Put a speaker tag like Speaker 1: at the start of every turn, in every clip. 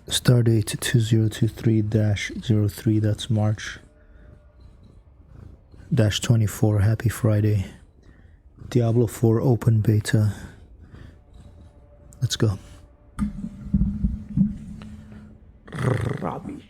Speaker 1: Stardate 2023-03, that's March. -24, happy Friday. Diablo 4 open beta. Let's go. Rubbish.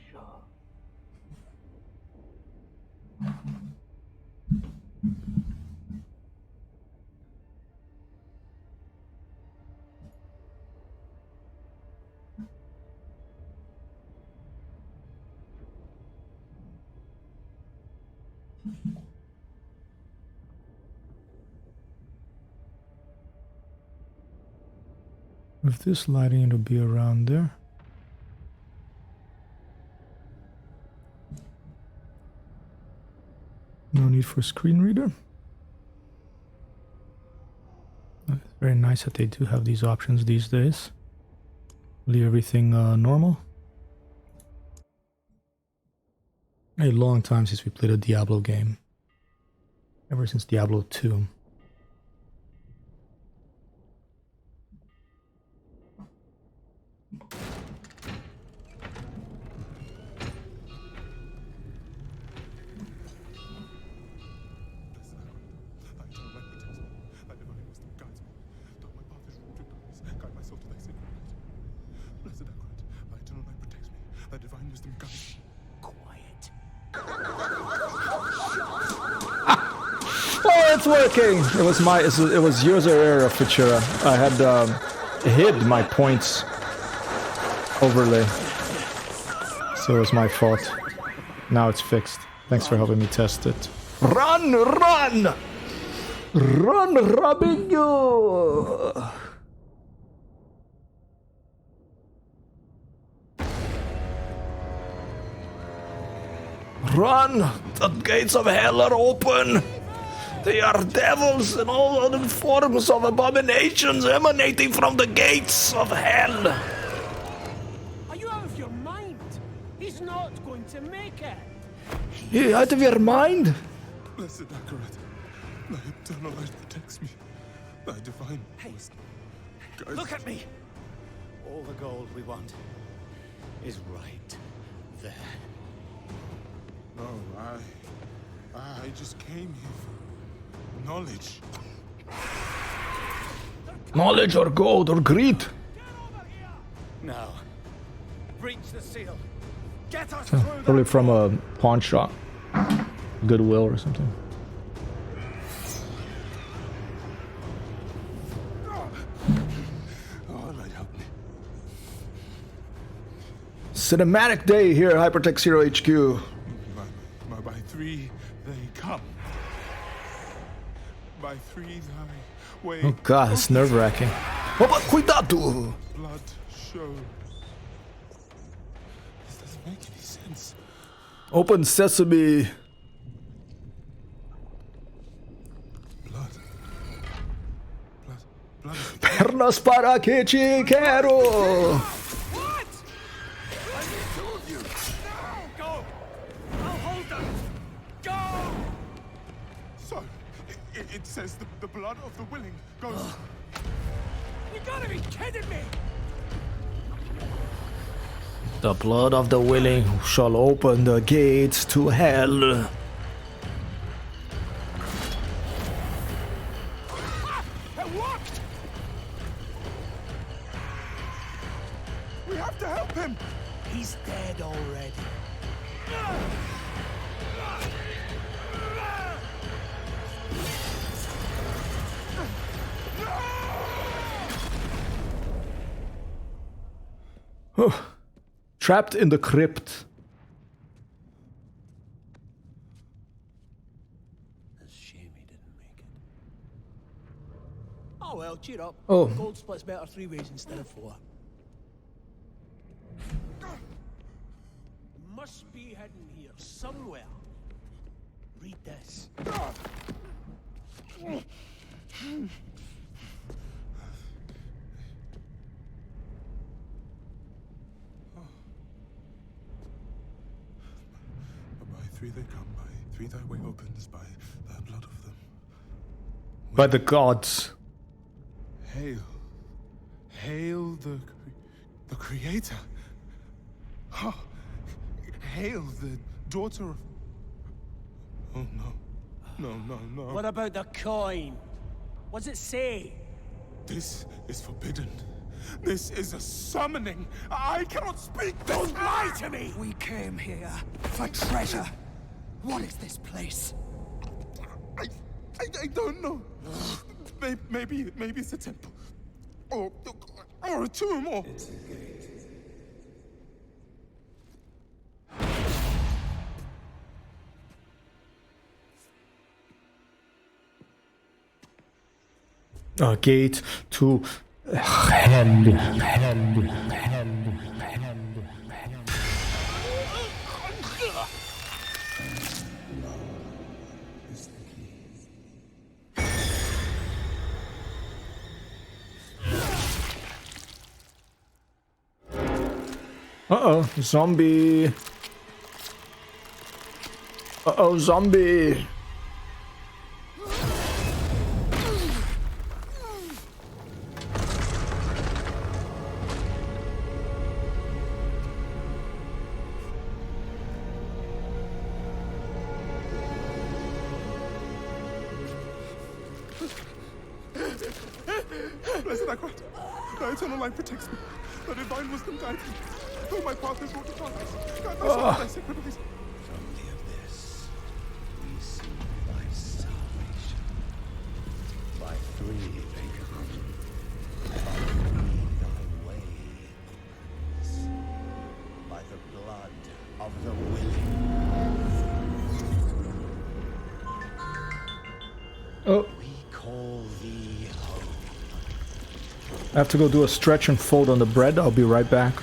Speaker 1: With this lighting, it'll be around there. No need for screen reader. It's very nice that they do have these options these days. Leave everything normal. A long time since we played a Diablo game. Ever since Diablo 2. It's working. It was user error, Futura. I had hid my points overlay, so it was my fault. Now it's fixed. Thanks for helping me test it. Run, run, run, Robinho! Run! The gates of hell are open. They are devils and all other forms of abominations emanating from the gates of hell.
Speaker 2: Are you out of your mind? He's not going to make it.
Speaker 1: You out of your mind?
Speaker 3: Blessed Akarat, thy eternal light protects me. Thy divine wisdom guides.
Speaker 2: Look at me. All the gold we want is right there.
Speaker 3: No, I just came here for knowledge.
Speaker 1: Knowledge or gold or greed?
Speaker 2: Now, breach the seal. Get us through.
Speaker 1: Probably from a pawn shop. Goodwill or something.
Speaker 3: Oh, Lord, help me.
Speaker 1: Cinematic day here at Hypertech Zero HQ.
Speaker 3: By three they come. By three thy way.
Speaker 1: Oh god, it's nerve-wracking. Oh, cuidado!
Speaker 3: Blood show. This doesn't make any sense.
Speaker 1: Open sesame.
Speaker 3: Blood.
Speaker 1: Pernas para que te quero.
Speaker 2: What? I need two of you. No, go. I'll hold them. Go.
Speaker 3: So, it says the blood of the willing goes.
Speaker 2: You gotta be kidding me.
Speaker 1: The blood of the willing shall open the gates to hell.
Speaker 2: It worked.
Speaker 3: We have to help him.
Speaker 2: He's dead already.
Speaker 1: Trapped in the crypt.
Speaker 2: It's a shame he didn't make it. Oh well, cheer up.
Speaker 1: Oh.
Speaker 2: Gold splits better 3 ways instead of 4. Must be hidden here somewhere. Read this.
Speaker 3: By three they come, by three thy way opens by the blood of them.
Speaker 1: By the gods.
Speaker 3: Hail. Hail the creator. Oh, hail the daughter of... Oh no. No, no, no.
Speaker 2: What about the coin? What's it say?
Speaker 3: This is forbidden. This is a summoning. I cannot speak this.
Speaker 2: Don't lie to me!
Speaker 4: We came here for treasure. What is this place?
Speaker 3: I don't know. Maybe it's a temple. Or a tomb, or... It's a gate.
Speaker 1: A gate to hell. Uh-oh, zombie. Uh-oh, zombie.
Speaker 3: Blessed Akrat, thy eternal life protects me. Thy divine wisdom guides me. Though my path is wrought to darkness, guide my soul with thy sacred ways.
Speaker 5: From the abyss, we see thy salvation. By three they come. By three thy way opens. By the blood of the willing.
Speaker 1: Oh.
Speaker 5: We call thee home.
Speaker 1: I have to go do a stretch and fold on the bread. I'll be right back.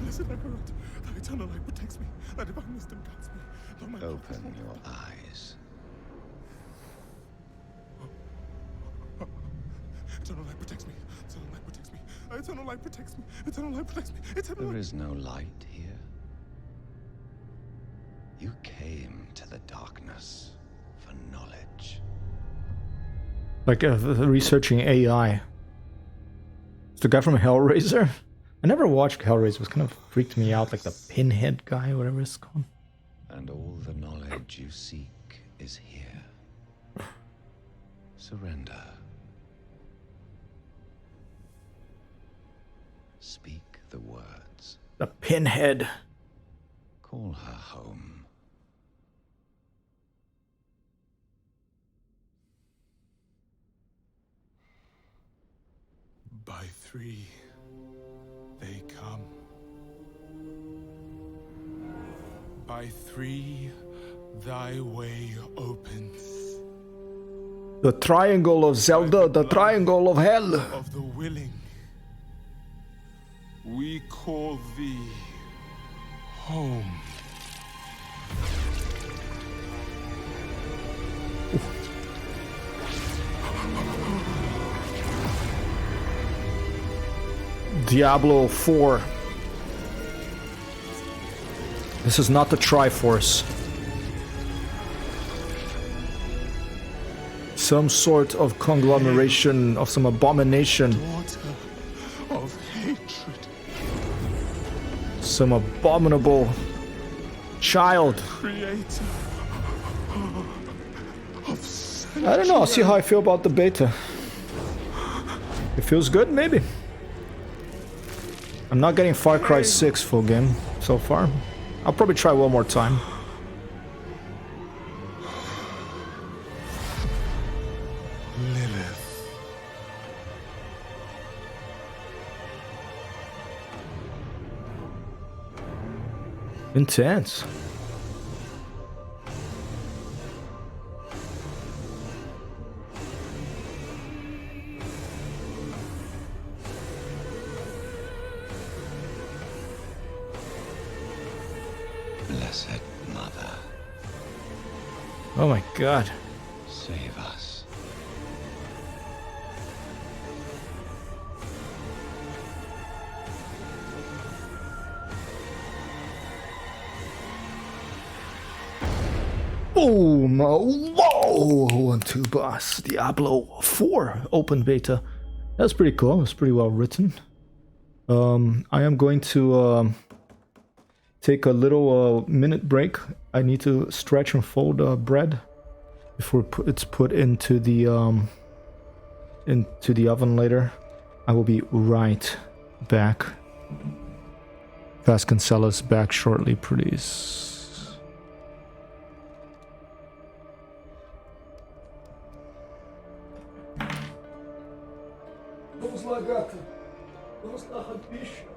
Speaker 3: Blessed Akrat, thy eternal life protects me. Thy divine wisdom guides me. Though my path is
Speaker 5: Open
Speaker 3: wrought to
Speaker 5: your
Speaker 3: darkness.
Speaker 5: eyes.
Speaker 3: Eternal light protects me. Eternal light protects me. Eternal light protects me. Eternal light protects me. Eternal
Speaker 5: There
Speaker 3: light.
Speaker 5: is no light here. You came to the darkness for knowledge.
Speaker 1: Like researching AI. It's the guy from Hellraiser. I never watched Hellraiser. It was kind of freaked me out, like the pinhead guy, whatever it's called.
Speaker 5: And all the knowledge you seek is here. Surrender. Speak the words.
Speaker 1: The pinhead.
Speaker 5: Call her home.
Speaker 3: By three, they come. By three, thy way opens.
Speaker 1: The triangle of Zelda, the triangle of hell.
Speaker 3: Of the willing, we call thee home.
Speaker 1: Diablo IV. This is not the Triforce. Some sort of conglomeration of some abomination.
Speaker 3: Daughter of hatred.
Speaker 1: Some abominable child.
Speaker 3: Creator of
Speaker 1: I don't know, I'll see how I feel about the beta. It feels good, maybe. I'm not getting Far Cry 6 full game so far. I'll probably try one more time.
Speaker 3: Lilith.
Speaker 1: Intense.
Speaker 5: Blessed Mother,
Speaker 1: Oh my god.
Speaker 5: save us.
Speaker 1: Boom! Whoa! 1-2 boss. Diablo 4 open beta. That's pretty cool. It's pretty well written. I am going to take a little minute break. I need to stretch and fold bread before it's put into the oven later. I will be right back. Vasconcelos back shortly, please. Vamos lá, gata. Vamos lá, bicho.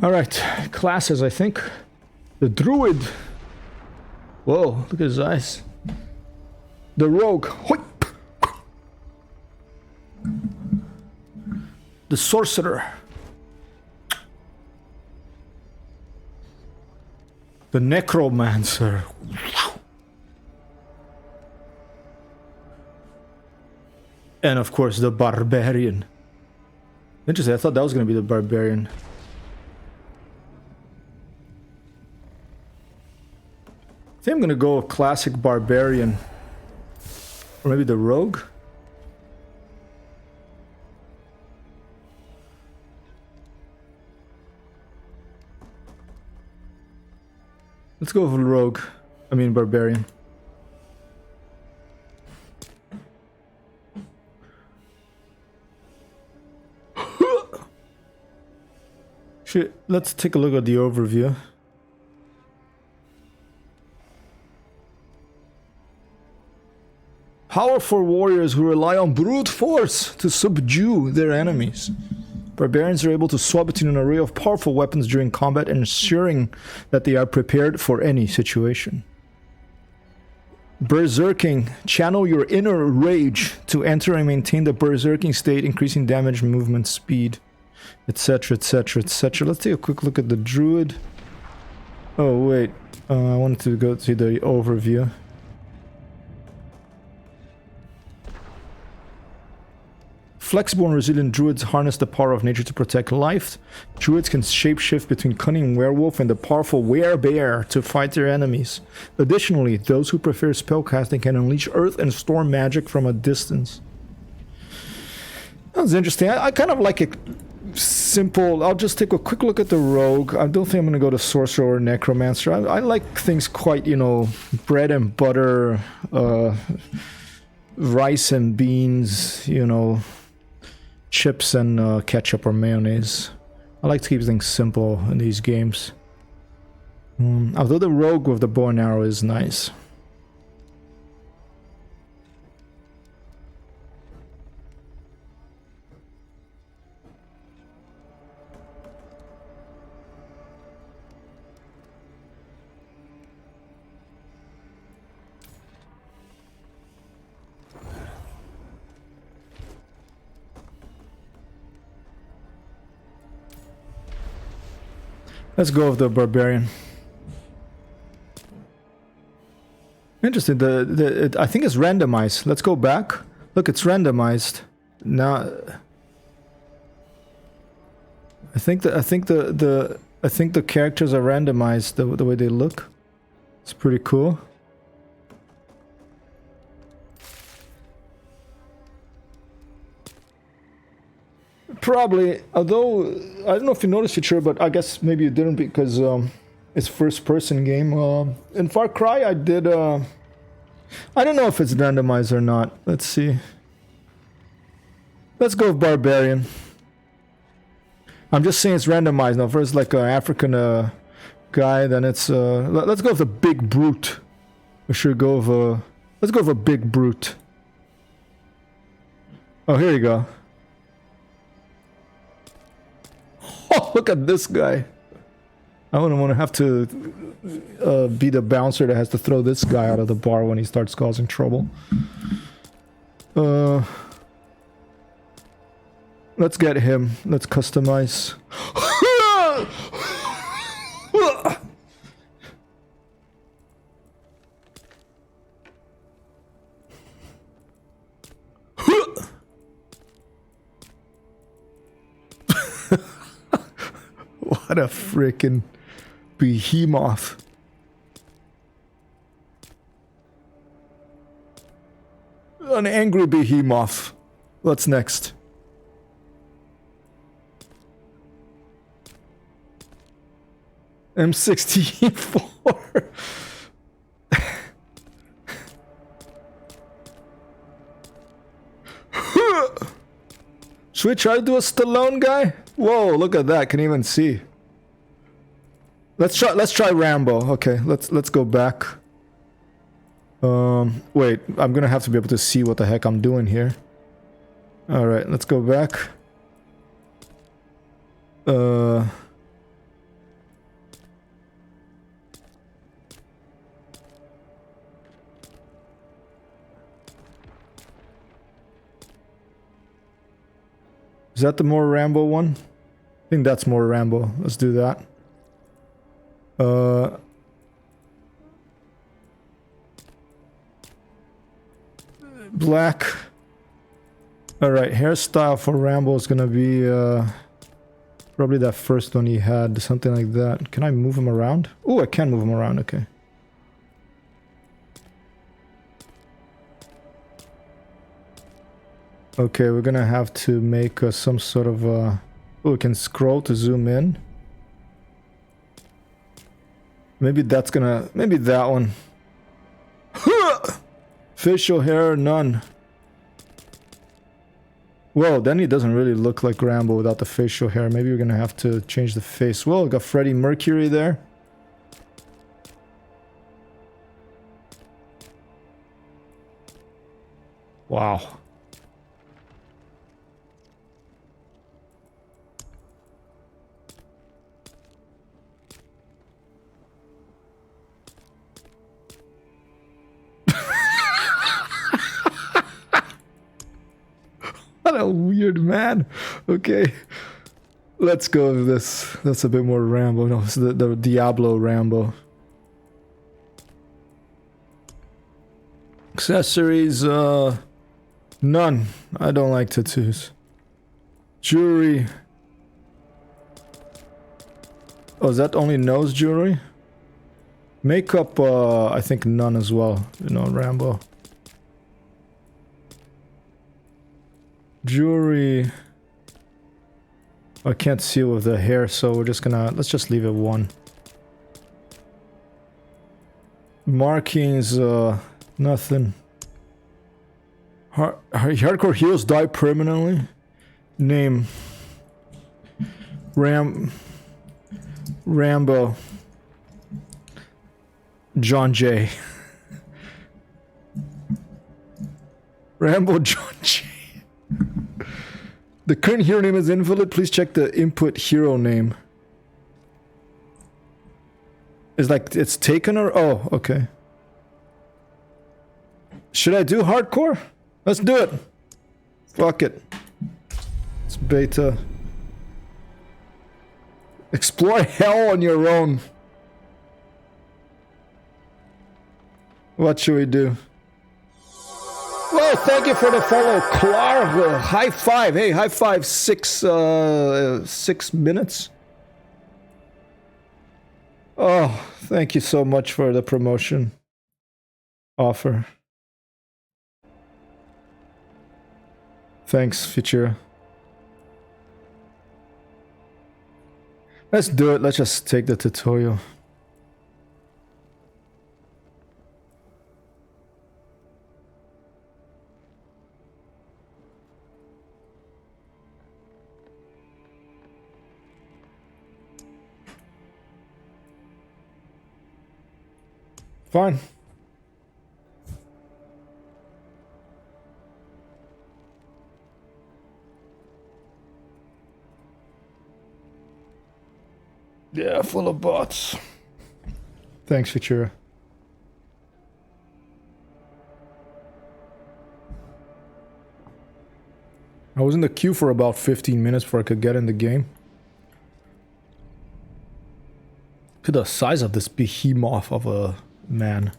Speaker 1: Alright, classes, I think. The Druid. Whoa, look at his eyes. The Rogue. Hoi! The Sorcerer. The Necromancer. And of course, the Barbarian. Interesting, I thought that was going to be the Barbarian. I think I'm gonna go a classic Barbarian. Or maybe the Rogue? Let's go with Rogue. I mean Barbarian. Shit, let's take a look at the overview. Powerful warriors who rely on brute force to subdue their enemies. Barbarians are able to swap between an array of powerful weapons during combat, ensuring that they are prepared for any situation. Berserking. Channel your inner rage to enter and maintain the berserking state, increasing damage, movement, speed, etc, etc, etc. Let's take a quick look at the Druid. Oh, wait. I wanted to go to the overview. Flexible and resilient druids harness the power of nature to protect life. Druids can shapeshift between cunning werewolf and the powerful werebear to fight their enemies. Additionally, those who prefer spellcasting can unleash earth and storm magic from a distance. That's interesting. I kind of like it simple. I'll just take a quick look at the Rogue. I don't think I'm going to go to Sorcerer or Necromancer. I like things quite, you know, bread and butter, rice and beans, you know, chips and ketchup or mayonnaise. I like to keep things simple in these games. Although the rogue with the bow and arrow is nice. Let's go with the barbarian. Interesting. I think it's randomized. Let's go back. Look, it's randomized. Now, I think the characters are randomized the way they look. It's pretty cool. Probably, although I don't know if you noticed feature, but I guess maybe you didn't because it's first-person game. In Far Cry, I did. I don't know if it's randomized or not. Let's see. Let's go with barbarian. I'm just saying it's randomized now. First, like an African guy, then it's. Let's go with a big brute. We should go with. Let's go with a big brute. Oh, here you go. Oh, look at this guy. I wouldn't want to have to be the bouncer that has to throw this guy out of the bar when he starts causing trouble. Let's get him. Let's customize. What a freaking behemoth. An angry behemoth. What's next? M64. Should we try to do a Stallone guy? Whoa, look at that. Can you even see? Let's try Rambo. Okay, let's go back. Wait, I'm gonna have to be able to see what the heck I'm doing here. Alright, let's go back. Is that the more Rambo one? I think that's more Rambo. Let's do that. Black. Alright, hairstyle for Rambo is gonna be probably that first one he had, something like that. Can I move him around? Oh, I can move him around, okay. Okay, we're gonna have to make some sort of oh, we can scroll to zoom in. Maybe that's gonna, maybe that one. Facial hair, none. Well, then he doesn't really look like Rambo without the facial hair. Maybe we're gonna have to change the face. Well, we got Freddie Mercury there. Wow. What a weird man. Okay. Let's go with this. That's a bit more Rambo. No, it's the Diablo Rambo. Accessories, none. I don't like tattoos. Jewelry. Oh, is that only nose jewelry? Makeup, I think none as well. You know, Rambo. Jewelry. I can't see with the hair, so we're just gonna, let's just leave it 1. Markings, nothing. Hardcore heroes die permanently. Name. Rambo. John J. Rambo John J. The current hero name is invalid. Please check the input hero name. It's like it's taken or oh, okay. Should I do hardcore? Let's do it. Fuck it. It's beta. Explore hell on your own. What should we do? Well, thank you for the follow, Clark. High five. Hey, high five. 6 minutes. Oh, thank you so much for the promotion offer. Thanks, Futura. Let's do it. Let's just take the tutorial. Fine. Yeah, full of bots. Thanks, Futura. I was in the queue for about 15 minutes before I could get in the game. Look at the size of this behemoth of a man.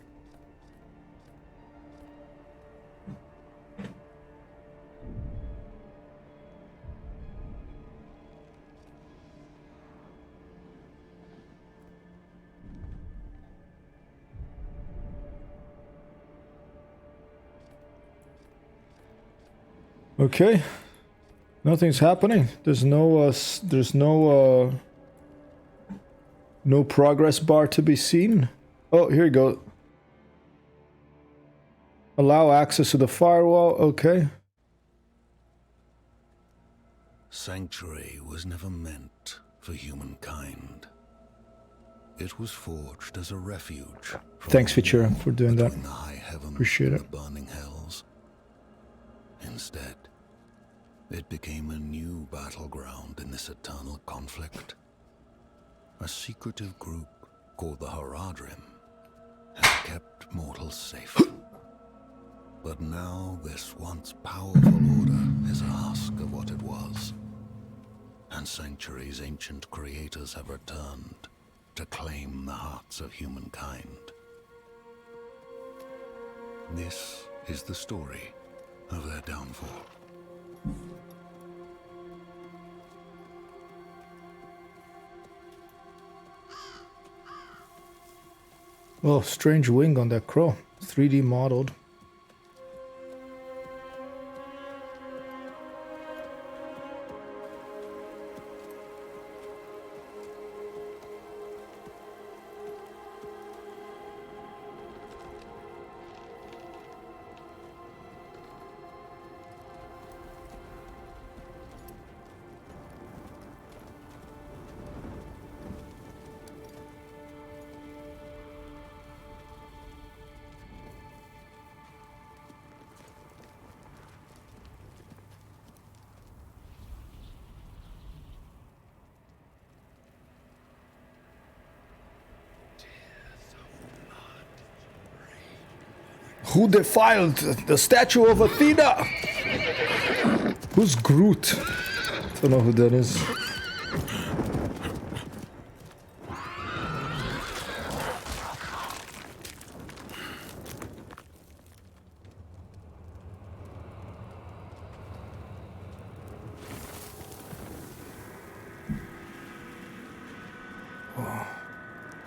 Speaker 1: Okay, nothing's happening. There's no no progress bar to be seen. Oh, here you go. Allow access to the firewall. Okay.
Speaker 5: Sanctuary was never meant for humankind. It was forged as a refuge.
Speaker 1: Thanks, Futura, for doing that.
Speaker 5: The high heavens
Speaker 1: Appreciate
Speaker 5: and
Speaker 1: it.
Speaker 5: the burning hells. Instead, it became a new battleground in this eternal conflict. A secretive group called the Haradrim had kept mortals safe. But now this once powerful order is a husk of what it was. And Sanctuary's ancient creators have returned to claim the hearts of humankind. This is the story of their downfall.
Speaker 1: Oh, strange wing on that crow. 3D modeled. Who defiled the statue of Athena? Who's Groot? Don't know who that is.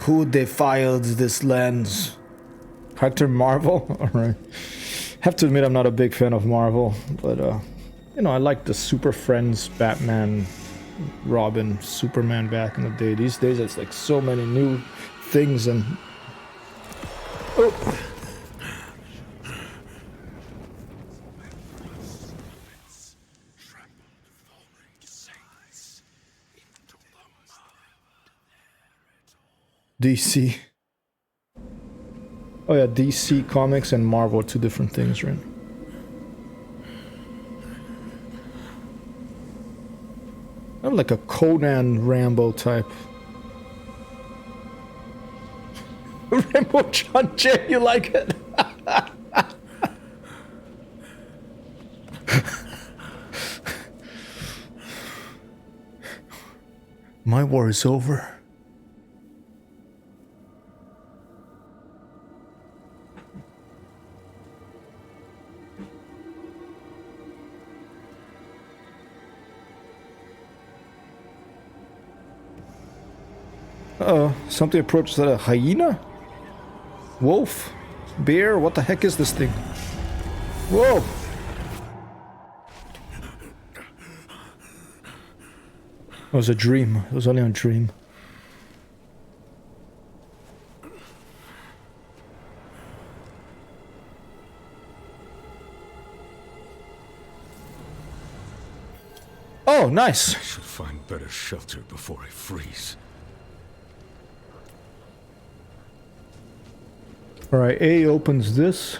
Speaker 1: Who defiled this land? Character Marvel? Alright. Have to admit I'm not a big fan of Marvel, but you know, I like the Super Friends, Batman, Robin, Superman back in the day. These days it's like so many new things and... Oh! DC. Oh yeah, DC Comics and Marvel are two different things, right? I'm like a Conan Rambo type. Rambo John Jay, you like it? My war is over. Uh-oh, something approaches that, a hyena? Wolf? Bear? What the heck is this thing? Whoa! It was a dream. It was only a dream. Oh, nice!
Speaker 2: I should find better shelter before I freeze.
Speaker 1: Alright, A opens this.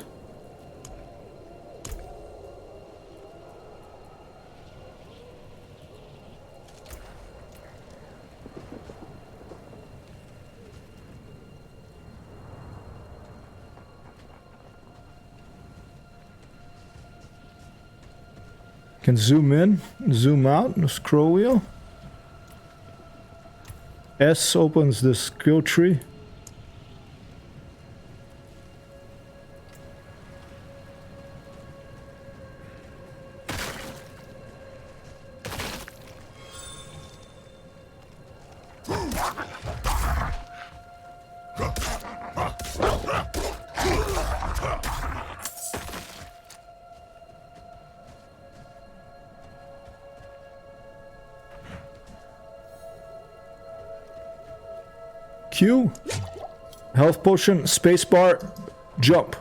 Speaker 1: Can zoom in, zoom out, the scroll wheel. S opens the skill tree. Q, health potion, spacebar, jump.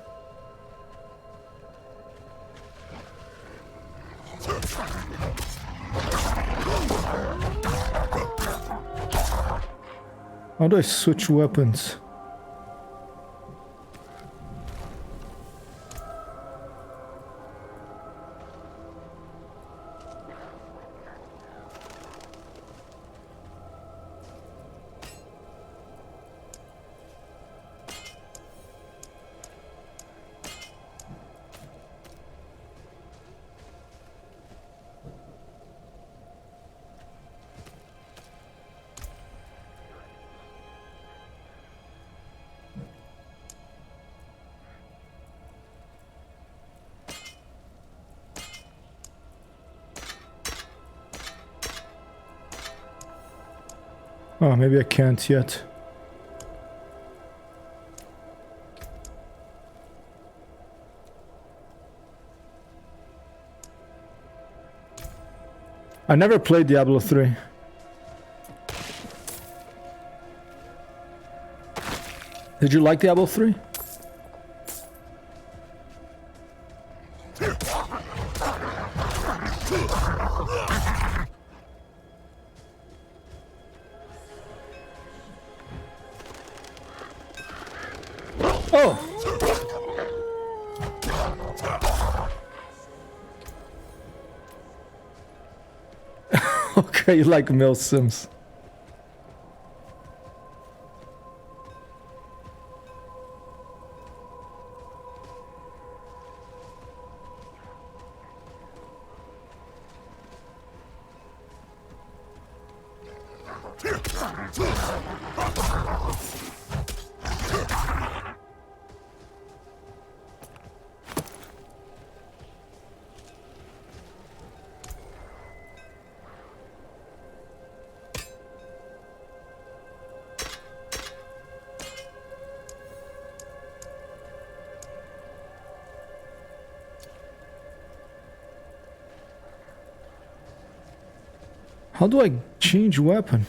Speaker 1: How do I switch weapons? Oh, maybe I can't yet. I never played Diablo 3. Did you like Diablo 3? Oh! Okay, you like Mel Sims. How do I change weapon?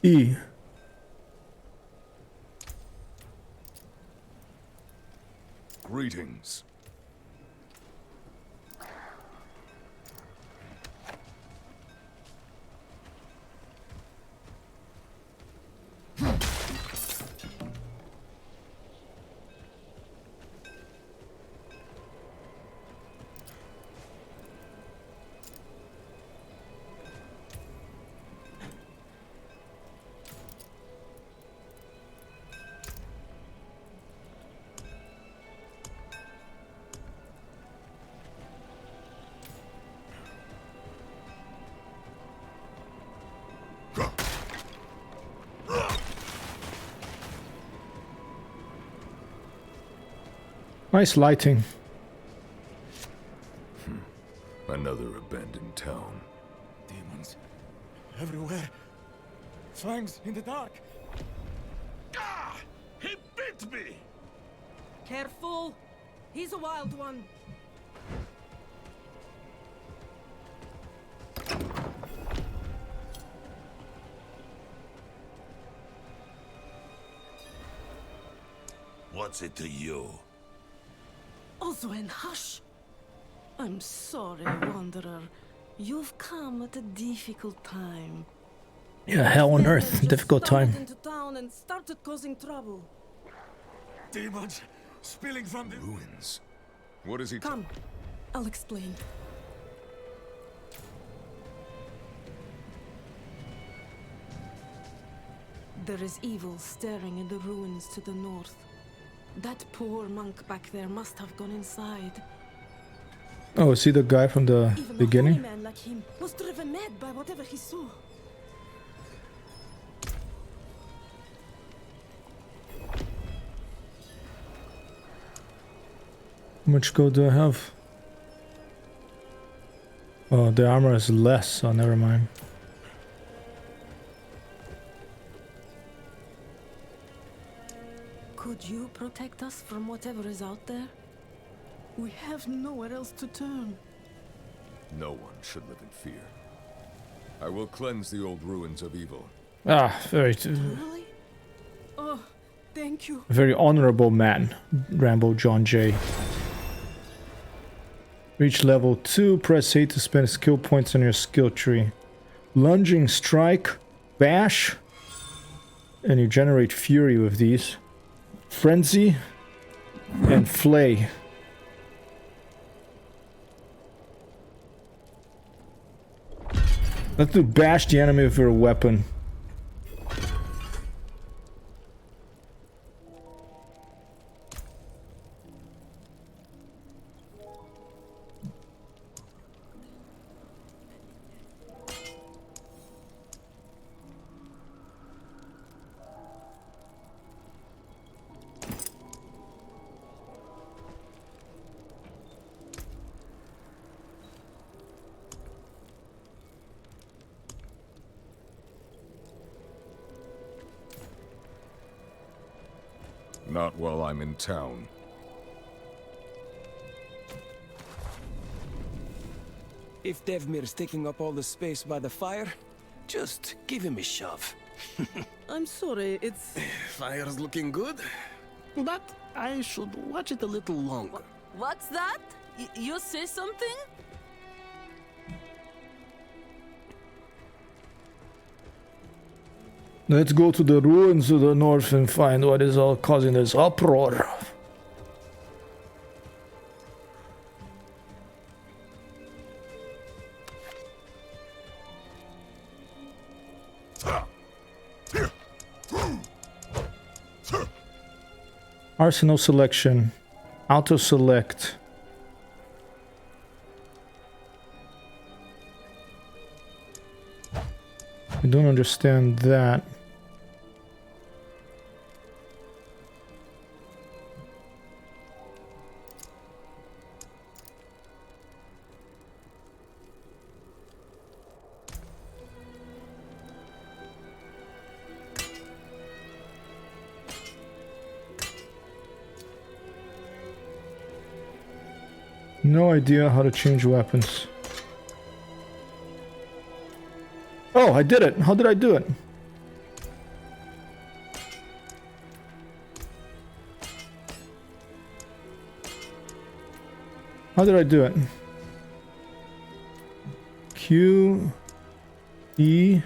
Speaker 1: E.
Speaker 3: Greetings.
Speaker 1: Nice lighting.
Speaker 3: Another abandoned town.
Speaker 2: Demons. Everywhere. Fangs in the dark. Ah! He bit me!
Speaker 6: Careful! He's a wild one.
Speaker 2: What's it to you?
Speaker 6: Oswen, hush! I'm sorry, Wanderer. You've come at a difficult time.
Speaker 1: Yeah, hell on earth.
Speaker 6: Just
Speaker 1: Difficult
Speaker 6: stumbled
Speaker 1: time.
Speaker 6: into town and started causing trouble.
Speaker 2: Demons spilling from the
Speaker 3: Ruins. What is he?
Speaker 6: Come, I'll explain. There is evil staring in the ruins to the north. That poor monk back there must have gone inside.
Speaker 1: Oh, is he the guy from the
Speaker 6: Even a
Speaker 1: beginning?
Speaker 6: holy man like him was driven mad by whatever he saw.
Speaker 1: How much gold do I have? Oh, the armor is less, so never mind.
Speaker 6: Could you protect us from whatever is out there? We have nowhere else to turn.
Speaker 3: No one should live in fear. I will cleanse the old ruins of evil.
Speaker 1: Ah,
Speaker 6: Really? Oh, thank you.
Speaker 1: very honorable man, Rambo John J. Reach level 2, press A to spend skill points on your skill tree. Lunging strike, bash, and you generate fury with these. Frenzy, and flay. Let's do bash the enemy with your weapon.
Speaker 3: Not while I'm in town.
Speaker 7: If Devmir's taking up all the space by the fire, just give him a shove.
Speaker 6: I'm sorry, it's...
Speaker 7: Fire's looking good, but I should watch it a little longer.
Speaker 6: What's that? You say something?
Speaker 1: Let's go to the ruins to the north and find what is all causing this uproar. Arsenal selection. Auto select. I don't understand that. No idea how to change weapons. Oh, I did it. How did I do it? How did I do it? Q, E.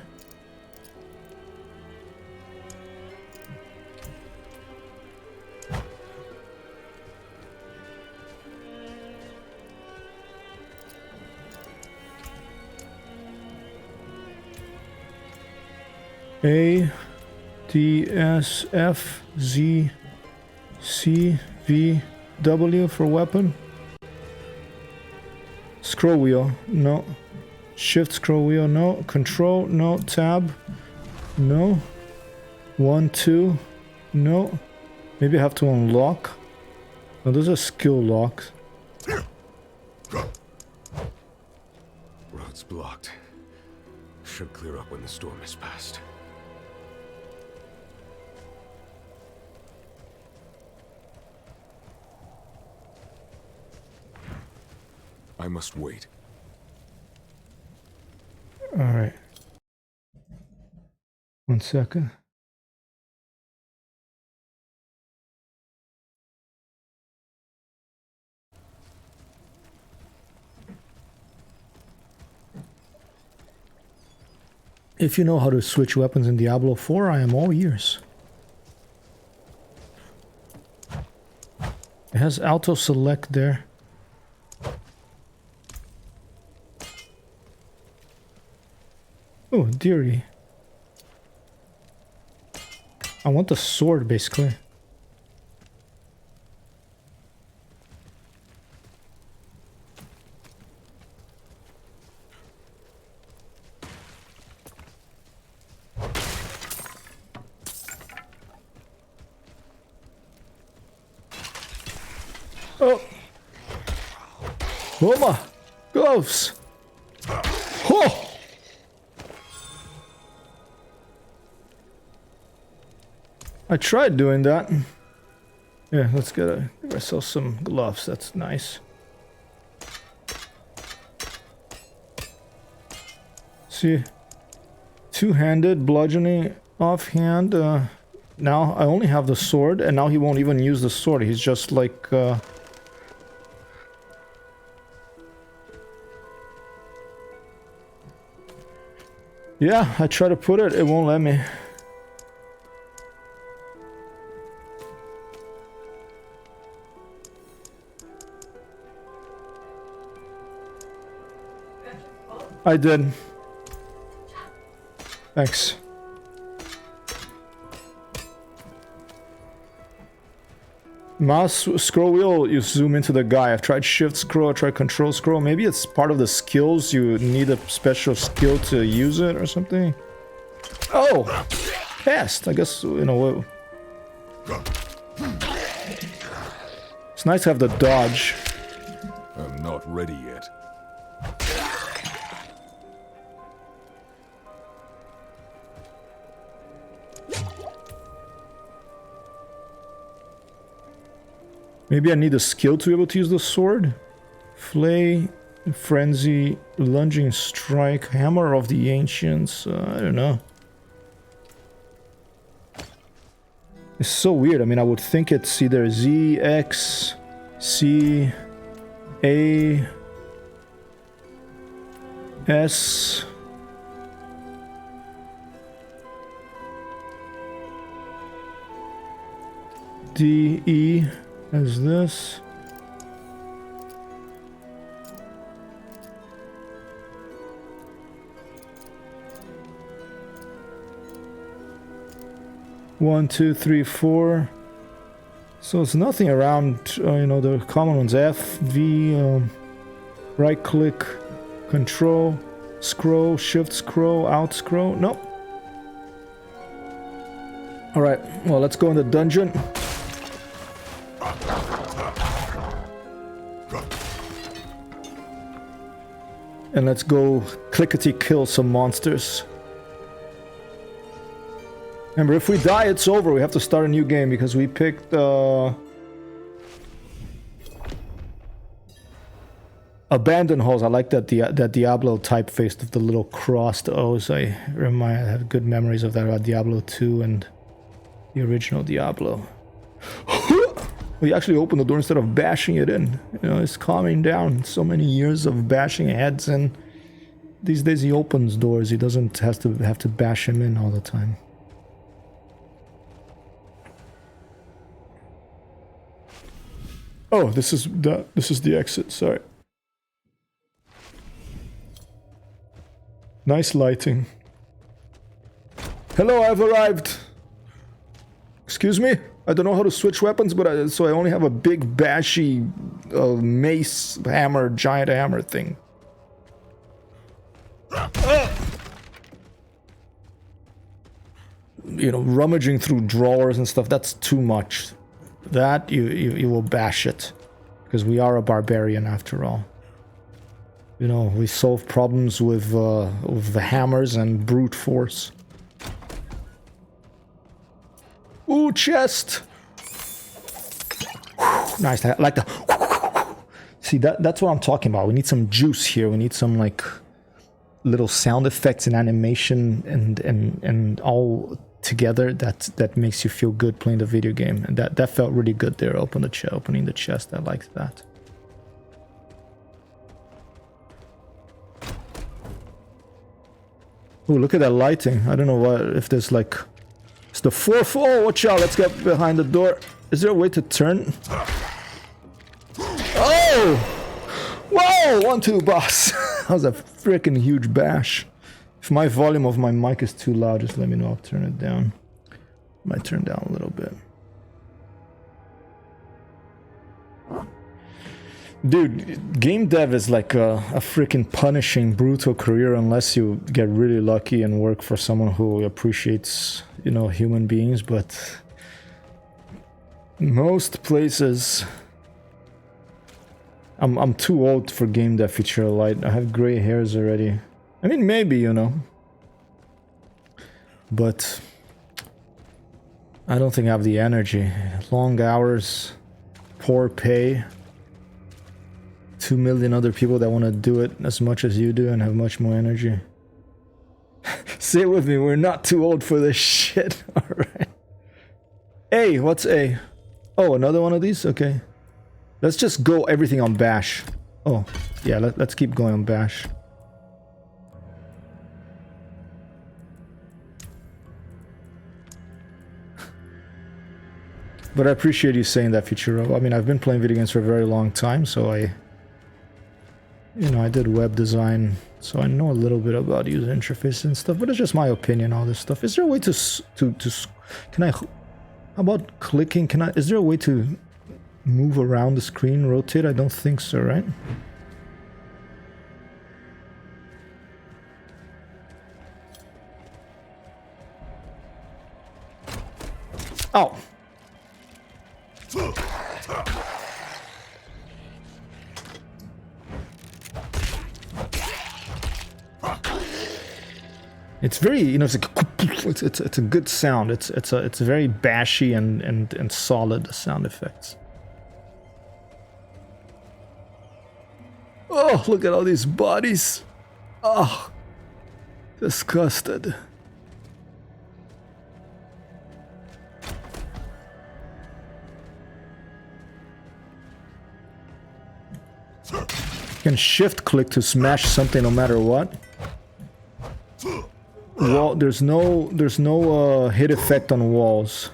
Speaker 1: A, D, S, F, Z, C, V, W for weapon. Scroll wheel, no. Shift scroll wheel, no. Control, no. Tab, no. 1, 2, no. Maybe I have to unlock. No, those are skill locks.
Speaker 2: Road's blocked. Should clear up when the storm is past. I must wait.
Speaker 1: All right. 1 second. If you know how to switch weapons in Diablo 4, I am all ears. It has auto select there. Oh, dearie. I want the sword, basically. Oh! Roma! Gloves! Oh! I tried doing that. Yeah, let's give ourselves some gloves. That's nice. See, two-handed bludgeoning offhand. Now I only have the sword, and now he won't even use the sword. He's just like. Yeah, I try to put it. It won't let me. I did. Thanks. Mouse scroll wheel, you zoom into the guy. I've tried shift scroll, I tried control scroll. Maybe it's part of the skills. You need a special skill to use it or something. Oh! Passed. I guess, you know. It's nice to have the dodge.
Speaker 2: I'm not ready yet.
Speaker 1: Maybe I need a skill to be able to use the sword. Flay, Frenzy, Lunging Strike, Hammer of the Ancients. I don't know. It's so weird. I mean, I would think it's either Z, X, C, A, S. D, E. As this. One, two, three, four. So it's nothing around, you know, the common ones. F, V, right click, control, scroll, shift scroll, out scroll. Nope. All right, well, let's go in the dungeon. And let's go clickety kill some monsters. Remember, if we die, it's over. We have to start a new game because we picked Abandoned Halls. I like that that Diablo typeface of the little crossed O's. I have good memories of that about Diablo 2 and the original Diablo. We actually open the door instead of bashing it in. You know, it's calming down. So many years of bashing heads in. These days he opens doors. He doesn't have to bash him in all the time. Oh, this is the exit. Sorry. Nice lighting. Hello, I've arrived. Excuse me? I don't know how to switch weapons, but so I only have a big bashy mace hammer, giant hammer thing. You know, rummaging through drawers and stuff, that's too much. That, you will bash it. Because we are a barbarian after all. You know, we solve problems with the hammers and brute force. Ooh, chest! Nice, I like the... See, that's what I'm talking about. We need some juice here. We need some, like, little sound effects and animation and all together that makes you feel good playing the video game. And that felt really good there, opening the chest. I liked that. Oh, look at that lighting. I don't know what, if there's like... It's the fourth... Oh, watch out. Let's get behind the door. Is there a way to turn? Oh! Whoa! 1-2, boss. That was a freaking huge bash. If my volume of my mic is too loud, just let me know. I'll turn it down. Might turn down a little bit. Dude, game dev is like a freaking punishing, brutal career unless you get really lucky and work for someone who appreciates, you know, human beings, but most places... I'm too old for game dev, feature light. I have gray hairs already. I mean, maybe, you know. But I don't think I have the energy. Long hours, poor pay. 2 million other people that want to do it as much as you do and have much more energy. Say it with me, we're not too old for this shit. Alright. A, what's A? Oh, another one of these? Okay. Let's just go everything on bash. Oh, yeah, let's keep going on bash. But I appreciate you saying that, Futura. I mean, I've been playing video games for a very long time, so I did web design, so I know a little bit about user interface and stuff, but it's just my opinion, all this stuff. Is there a way to can I, how about clicking, is there a way to move around the screen, rotate? I don't think so, right? Oh! It's very, you know, it's a good sound. It's very bashy and solid sound effects. Oh, look at all these bodies. Oh, disgusted. You can shift click to smash something no matter what. Wall, there's no hit effect on walls.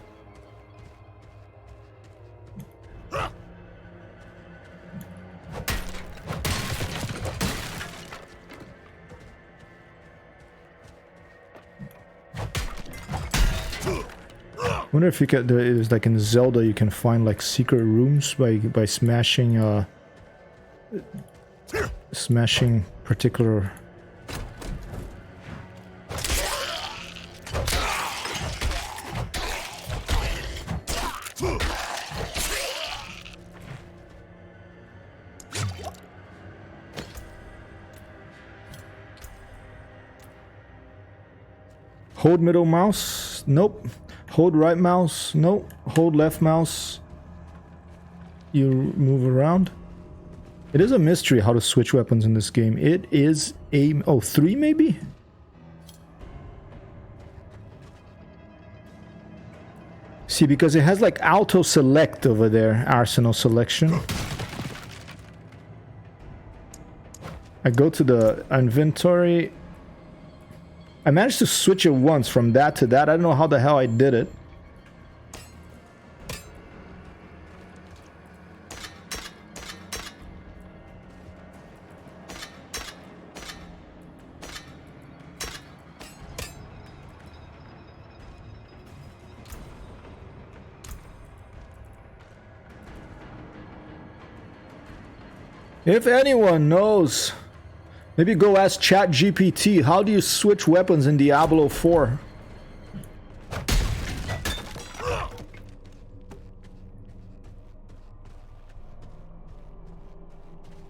Speaker 1: I wonder if you can. There's like in Zelda, you can find like secret rooms by smashing smashing particular. Hold middle mouse? Nope. Hold right mouse? Nope. Hold left mouse. You move around. It is a mystery how to switch weapons in this game. It is a... Oh, 3 maybe? See, because it has like auto select over there, arsenal selection. I go to the inventory. I managed to switch it once from that to that. I don't know how the hell I did it. If anyone knows, maybe go ask ChatGPT, how do you switch weapons in Diablo 4?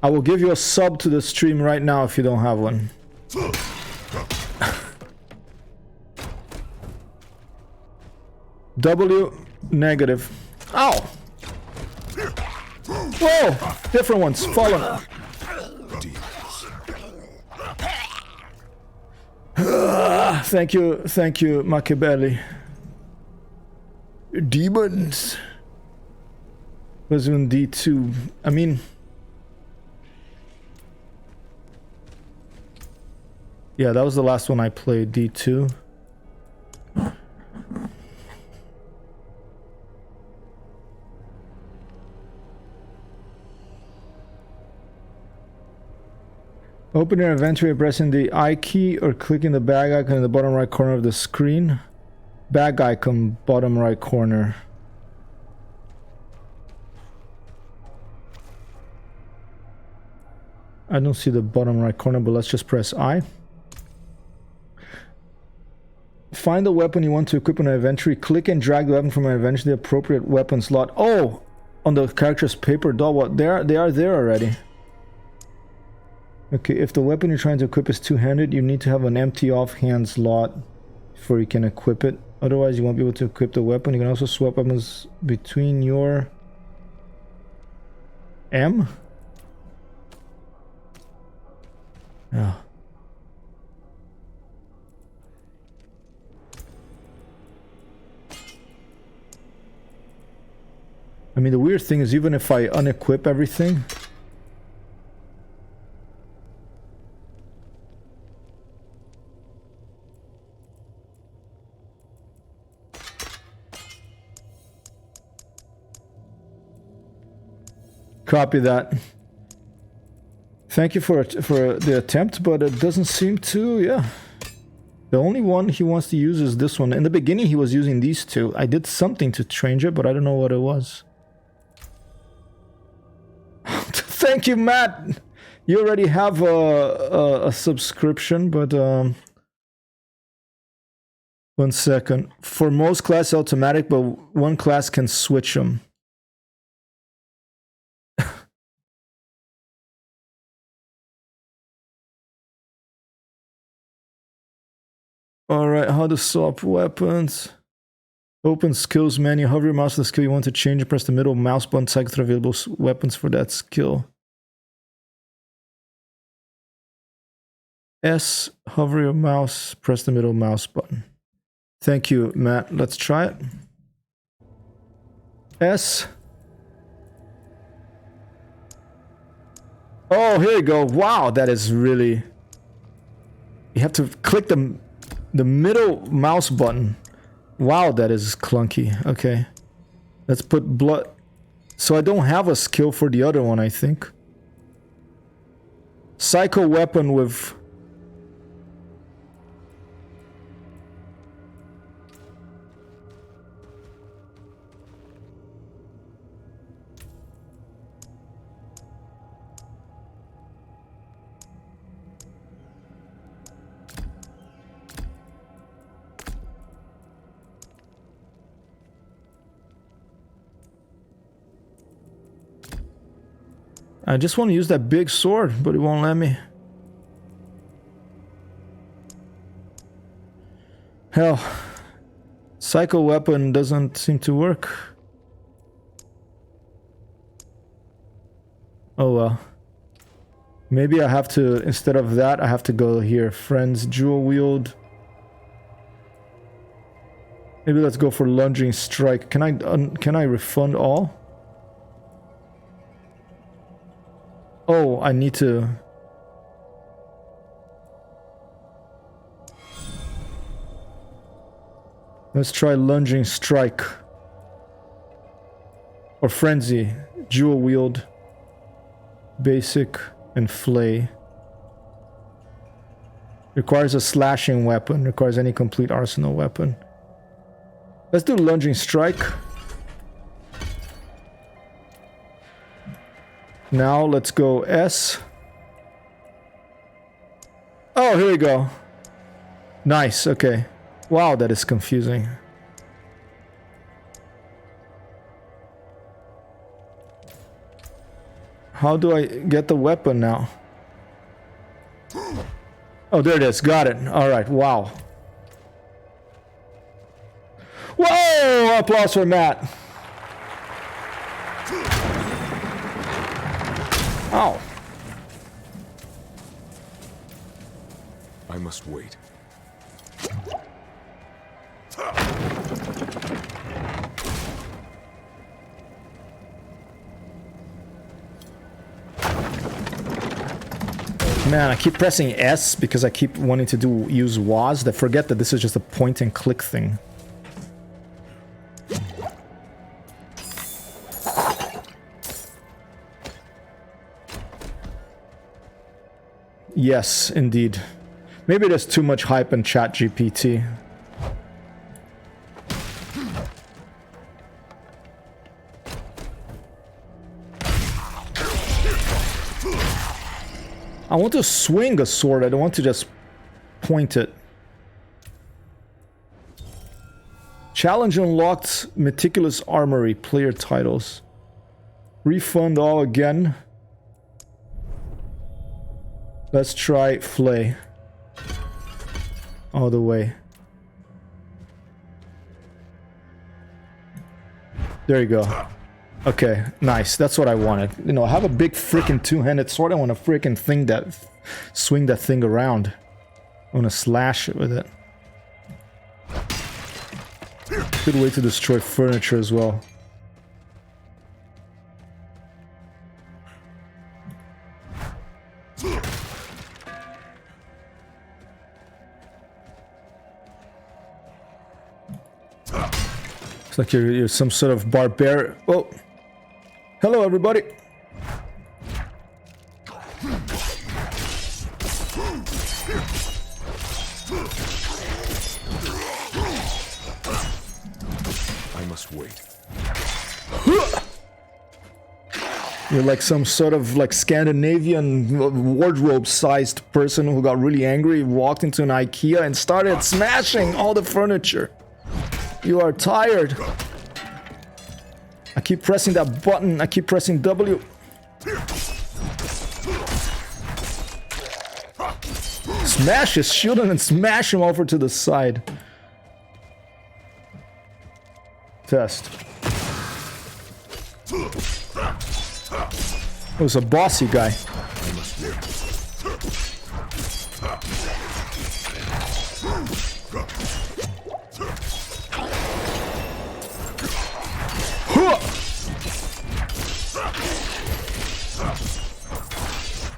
Speaker 1: I will give you a sub to the stream right now if you don't have one. W negative. Ow! Whoa! Different ones. Fallen. Thank you, Machiavelli. Demons. Was in D2. I mean, yeah, that was the last one I played, D2. Open your inventory by pressing the I key or clicking the bag icon in the bottom right corner of the screen. Bag icon, bottom right corner. I don't see the bottom right corner, but let's just press I. Find the weapon you want to equip in an inventory. Click and drag the weapon from an inventory to the appropriate weapon slot. Oh! On the character's paper doll. What? They are there already. Okay, if the weapon you're trying to equip is two-handed, you need to have an empty offhand slot before you can equip it. Otherwise, you won't be able to equip the weapon. You can also swap weapons between your M. Yeah. I mean, the weird thing is, even if I unequip everything, copy that. Thank you for the attempt, but it doesn't seem to, yeah. The only one he wants to use is this one. In the beginning, he was using these two. I did something to change it, but I don't know what it was. Thank you, Matt. You already have a subscription, but 1 second. For most classes, automatic, but one class can switch them. Alright, how to swap weapons. Open skills menu. Hover your mouse to the skill you want to change and press the middle mouse button to cycle through available weapons for that skill. S, hover your mouse, press the middle mouse button. Thank you, Matt. Let's try it. S. Oh, here you go. Wow, that is really... You have to click the middle mouse button. Wow, that is clunky. Okay. Let's put blood... So I don't have a skill for the other one, I think. Psycho weapon with... I just want to use that big sword, but it won't let me. Hell, psycho weapon doesn't seem to work. Oh well. Maybe I have to, instead of that, I have to go here. Friends, dual wield. Maybe let's go for lunging strike. Can I refund all? Oh, I need to. Let's try lunging strike. Or frenzy. Dual wield. Basic and flay. Requires a slashing weapon. Requires any complete arsenal weapon. Let's do lunging strike. Now let's go S. Oh, here we go. Nice, okay. Wow, that is confusing. How do I get the weapon now? Oh, there it is. Got it. All right. Wow. Whoa! Applause for Matt. Ow.
Speaker 2: I must wait.
Speaker 1: Man, I keep pressing S because I keep wanting to use WASD. I forget that this is just a point and click thing. Yes, indeed. Maybe there's too much hype in ChatGPT. I want to swing a sword, I don't want to just point it. Challenge unlocked Meticulous Armory player titles. Refund all again. Let's try Flay. All the way. There you go. Okay, nice. That's what I wanted. You know, I have a big freaking two-handed sword. I want to freaking swing that thing around. I want to slash it with it. Good way to destroy furniture as well. It's like you're some sort of barbarian. Oh, hello everybody.
Speaker 2: I must wait.
Speaker 1: You're like some sort of like Scandinavian wardrobe-sized person who got really angry, walked into an IKEA and started smashing all the furniture. You are tired. I keep pressing that button. I keep pressing W. Smash his shield and then smash him over to the side. Test. It was a bossy guy.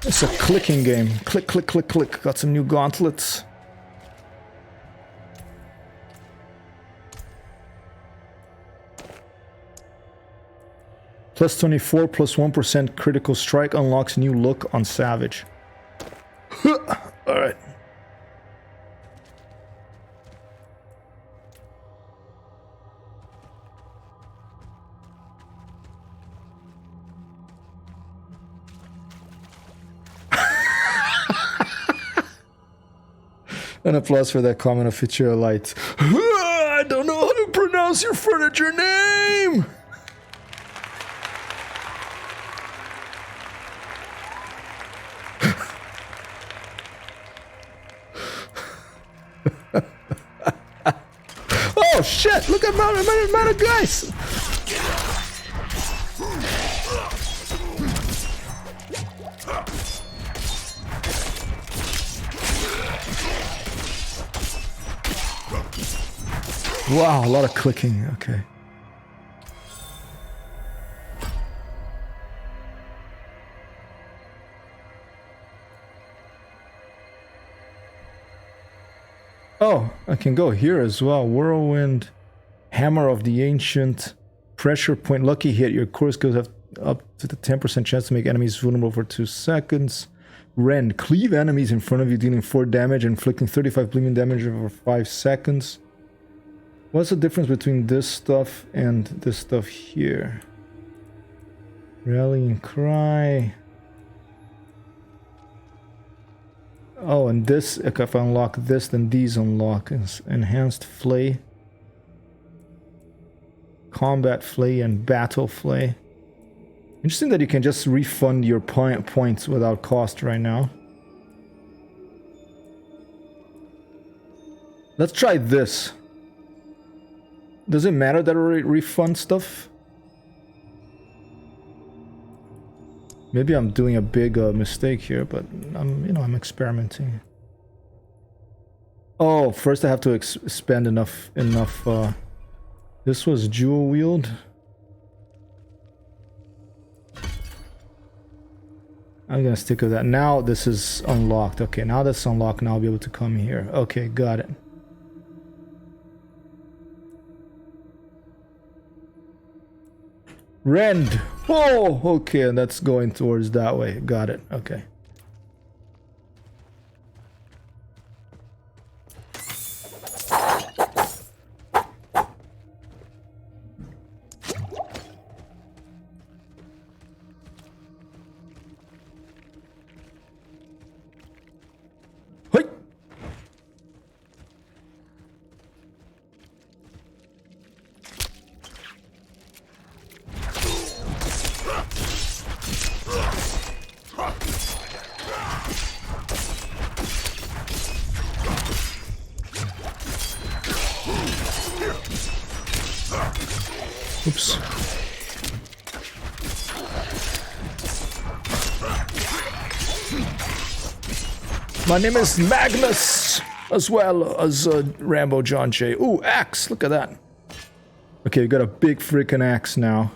Speaker 1: It's a clicking game. Click, click, click, click. Got some new gauntlets. Plus 24, plus 1% critical strike unlocks new look on Savage. Alright. An applause for that comment of Futura Light. I don't know how to pronounce your furniture name! Oh shit! Look at the amount of guys! Wow, a lot of clicking. Okay. Oh, I can go here as well. Whirlwind, Hammer of the Ancient, Pressure Point, Lucky Hit. Your core skills have up to the 10% chance to make enemies vulnerable for 2 seconds. Rend, cleave enemies in front of you, dealing 4 damage, inflicting 35 bleeding damage over 5 seconds. What's the difference between this stuff and this stuff here? Rallying Cry. Oh, and this, if I unlock this, then these unlock. Enhanced Flay. Combat Flay and Battle Flay. Interesting that you can just refund your points without cost right now. Let's try this. Does it matter that I refund stuff? Maybe I'm doing a big mistake here, but I'm experimenting. Oh, first I have to spend enough. This was Jewel Wield. I'm gonna stick with that. Now this is unlocked. Okay, now that's unlocked. Now I'll be able to come here. Okay, got it. Rend. Oh, okay, and that's going towards that way. Got it. Okay. Hoi. Oops. My name is Magnus, as well as Rambo John J. Ooh, axe! Look at that. Okay, we got a big freaking axe now.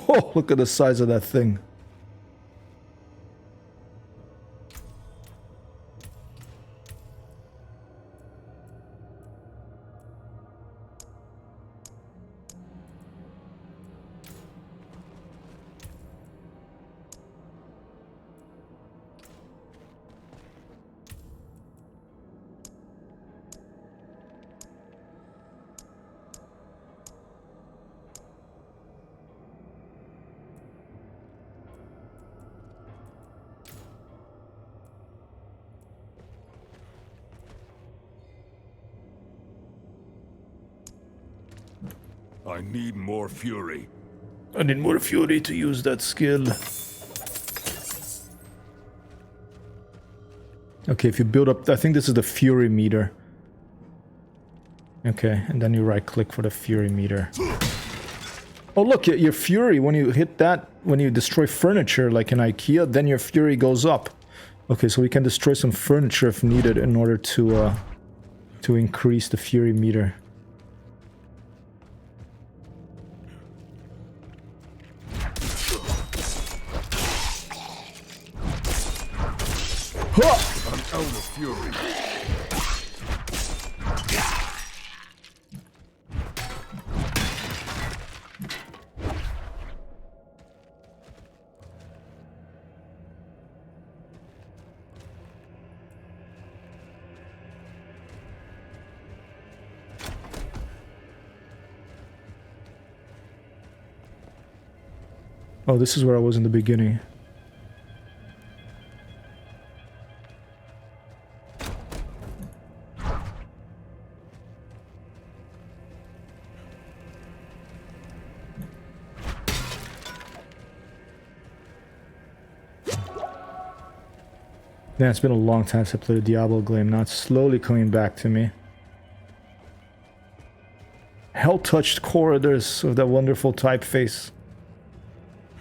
Speaker 1: Oh, look at the size of that thing.
Speaker 2: I need more fury.
Speaker 1: I need more fury to use that skill. Okay, if you build up... I think this is the fury meter. Okay, and then you right click for the fury meter. Oh look, your fury, when you hit that, when you destroy furniture like in IKEA, then your fury goes up. Okay, so we can destroy some furniture if needed in order to increase the fury meter.
Speaker 2: I'm out of fury.
Speaker 1: Oh, this is where I was in the beginning. Yeah, it's been a long time since I played a Diablo game. Now it's slowly coming back to me. Hell-touched corridors of that wonderful typeface.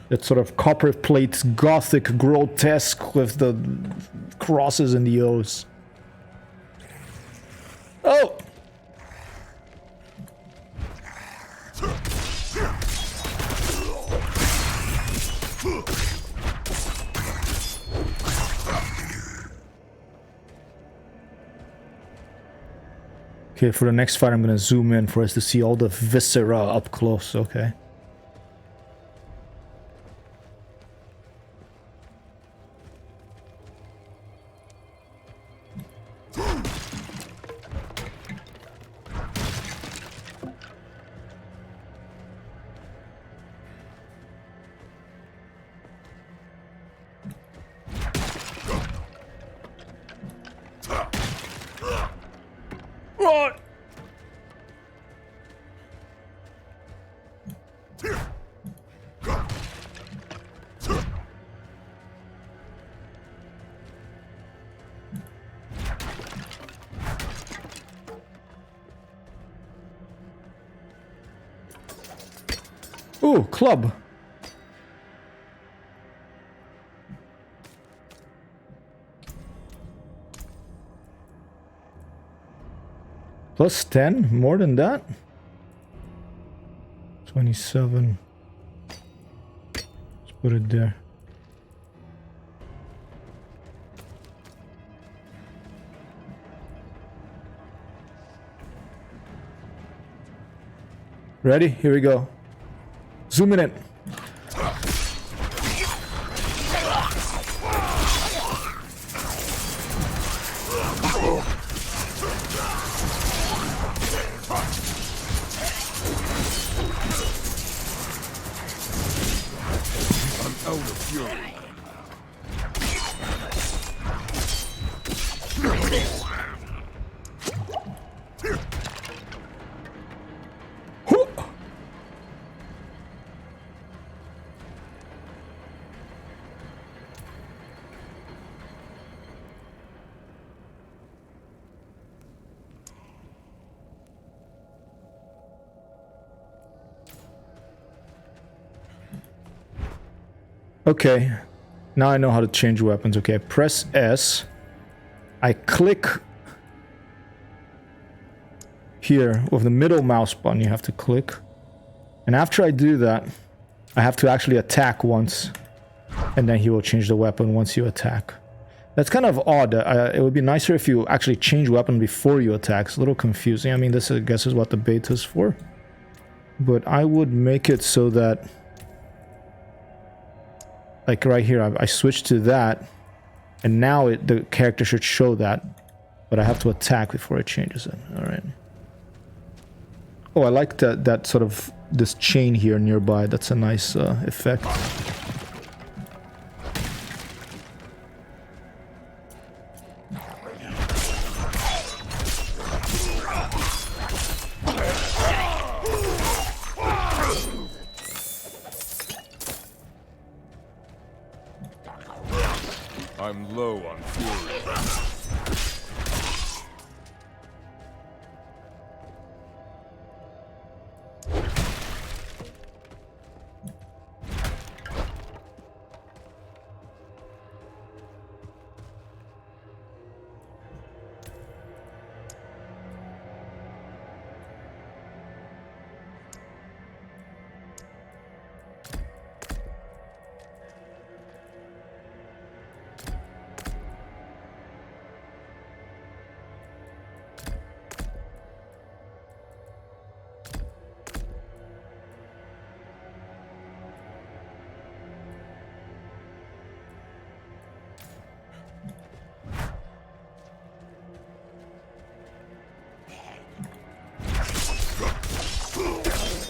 Speaker 1: That sort of copper plate gothic grotesque with the crosses and the O's. Oh! Okay, for the next fight I'm gonna zoom in for us to see all the viscera up close, okay? Ooh, club. Plus 10? More than that? 27. Let's put it there. Ready? Here we go. Zooming in.
Speaker 2: I'm out of fury.
Speaker 1: Okay, now I know how to change weapons. Okay, press S. I click here with the middle mouse button. You have to click. And after I do that, I have to actually attack once. And then he will change the weapon once you attack. That's kind of odd. It would be nicer if you actually change weapon before you attack. It's a little confusing. I mean, this I guess is what the beta is for. But I would make it so that... like right here, I switch to that, and now the character should show that, but I have to attack before it changes it. All right. Oh, I like that sort of this chain here nearby. That's a nice effect.
Speaker 2: I'm low on fury.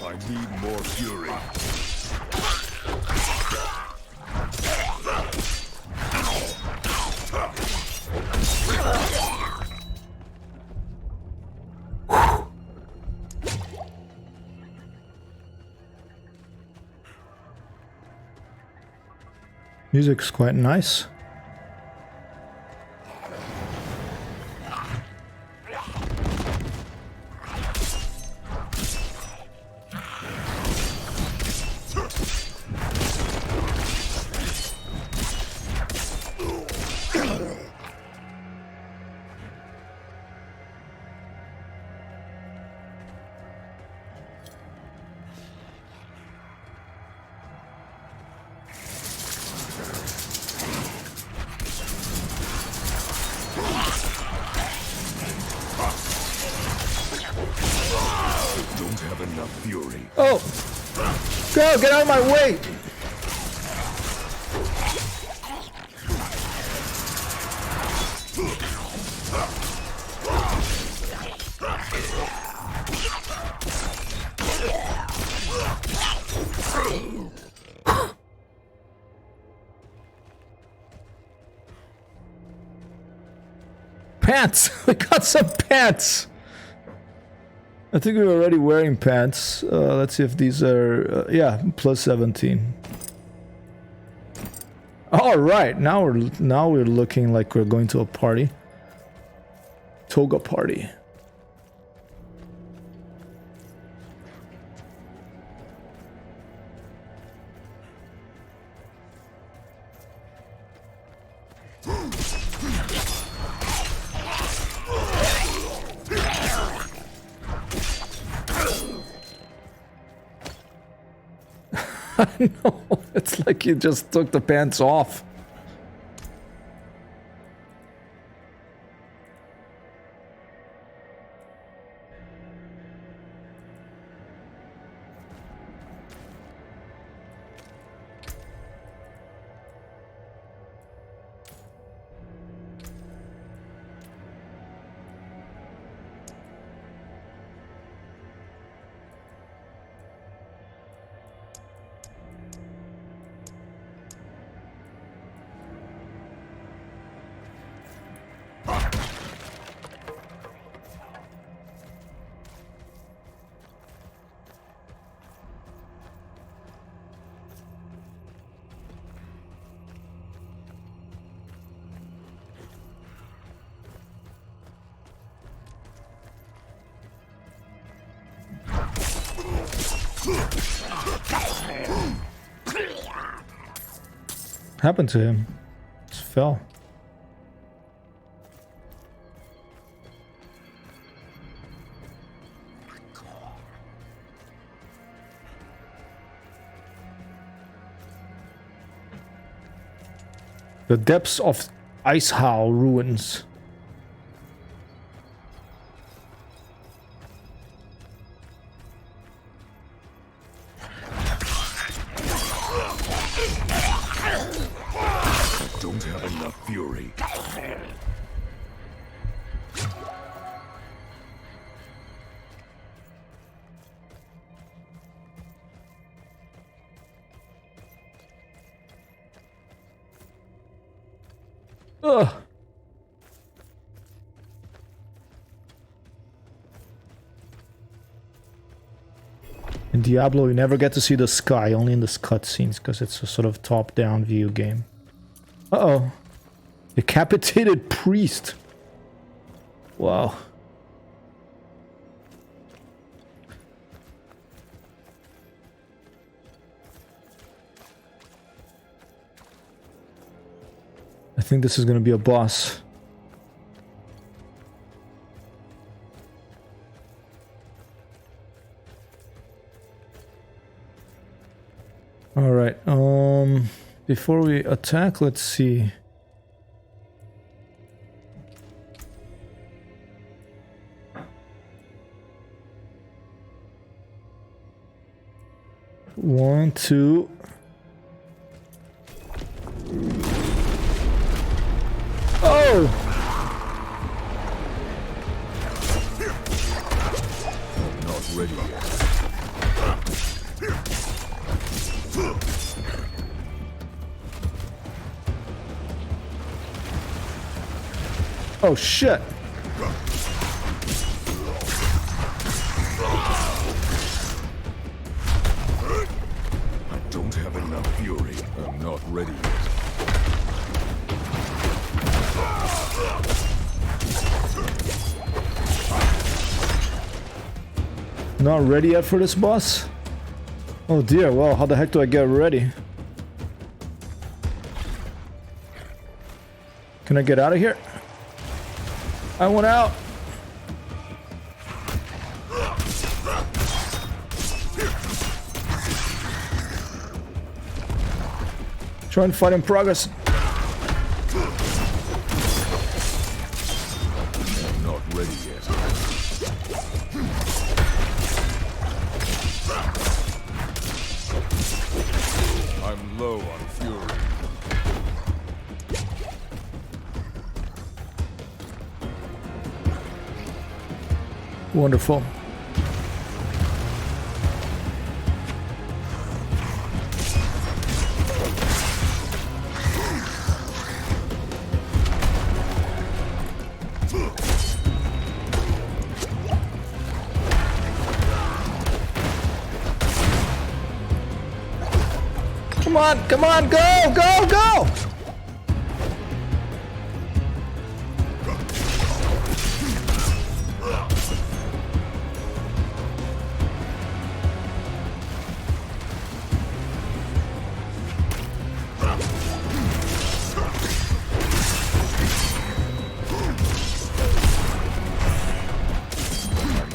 Speaker 2: I need more fury.
Speaker 1: Music's quite nice.
Speaker 2: have enough fury.
Speaker 1: Oh! Go! Get out of my way! Pants! We got some pants! I think we were already wearing pants. Let's see if these are... yeah, plus 17. Alright, now we're looking like we're going to a party. Toga party. No, it's like you just took the pants off. Happened to him? Just fell. The depths of Icehow ruins.
Speaker 2: Don't have enough fury.
Speaker 1: Ugh. In Diablo, you never get to see the sky, only in the cutscenes, because it's a sort of top-down view game. Uh-oh. Decapitated priest. Wow. I think this is going to be a boss. All right. Before we attack, let's see. One, two. Oh!
Speaker 2: Not ready yet.
Speaker 1: Oh shit!
Speaker 2: I don't have enough fury. I'm not ready yet.
Speaker 1: Not ready yet for this boss? Oh dear, well, how the heck do I get ready? Can I get out of here? I want out! Try and fight in progress.
Speaker 2: I'm not ready yet.
Speaker 1: Wonderful. Come on, go, go, go!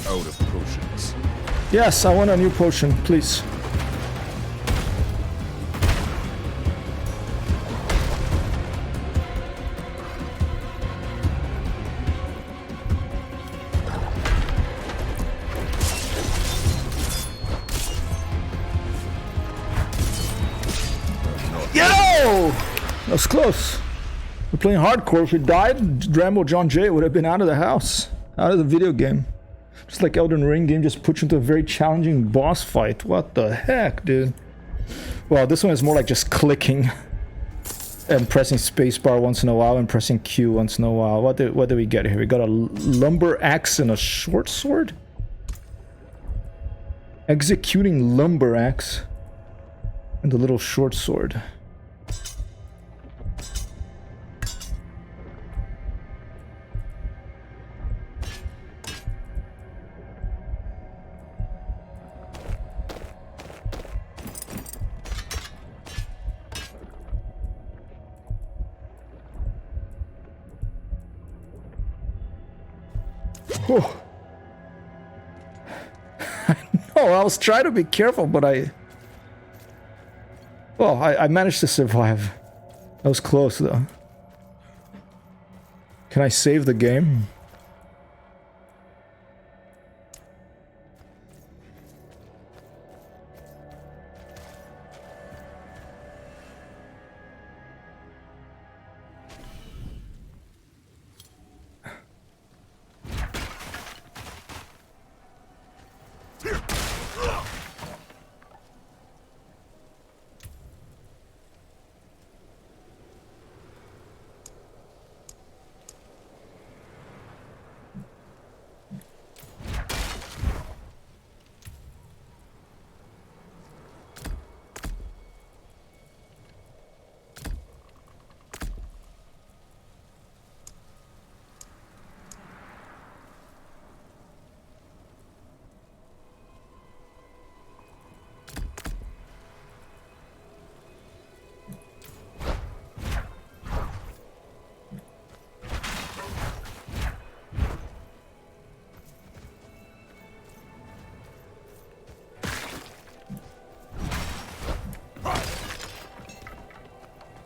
Speaker 3: Out of potions.
Speaker 1: Yes, I want a new potion, please. That was close. We're playing hardcore. If we died, Rambo John Jay would have been out of the house. Out of the video game. Just like Elden Ring game just puts you into a very challenging boss fight. What the heck, dude? Well, this one is more like just clicking and pressing spacebar once in a while and pressing Q once in a while. What do we get here? We got a lumber axe and a short sword? Executing lumber axe and a little short sword. Oh. No, I was trying to be careful, but I managed to survive. That was close, though. Can I save the game?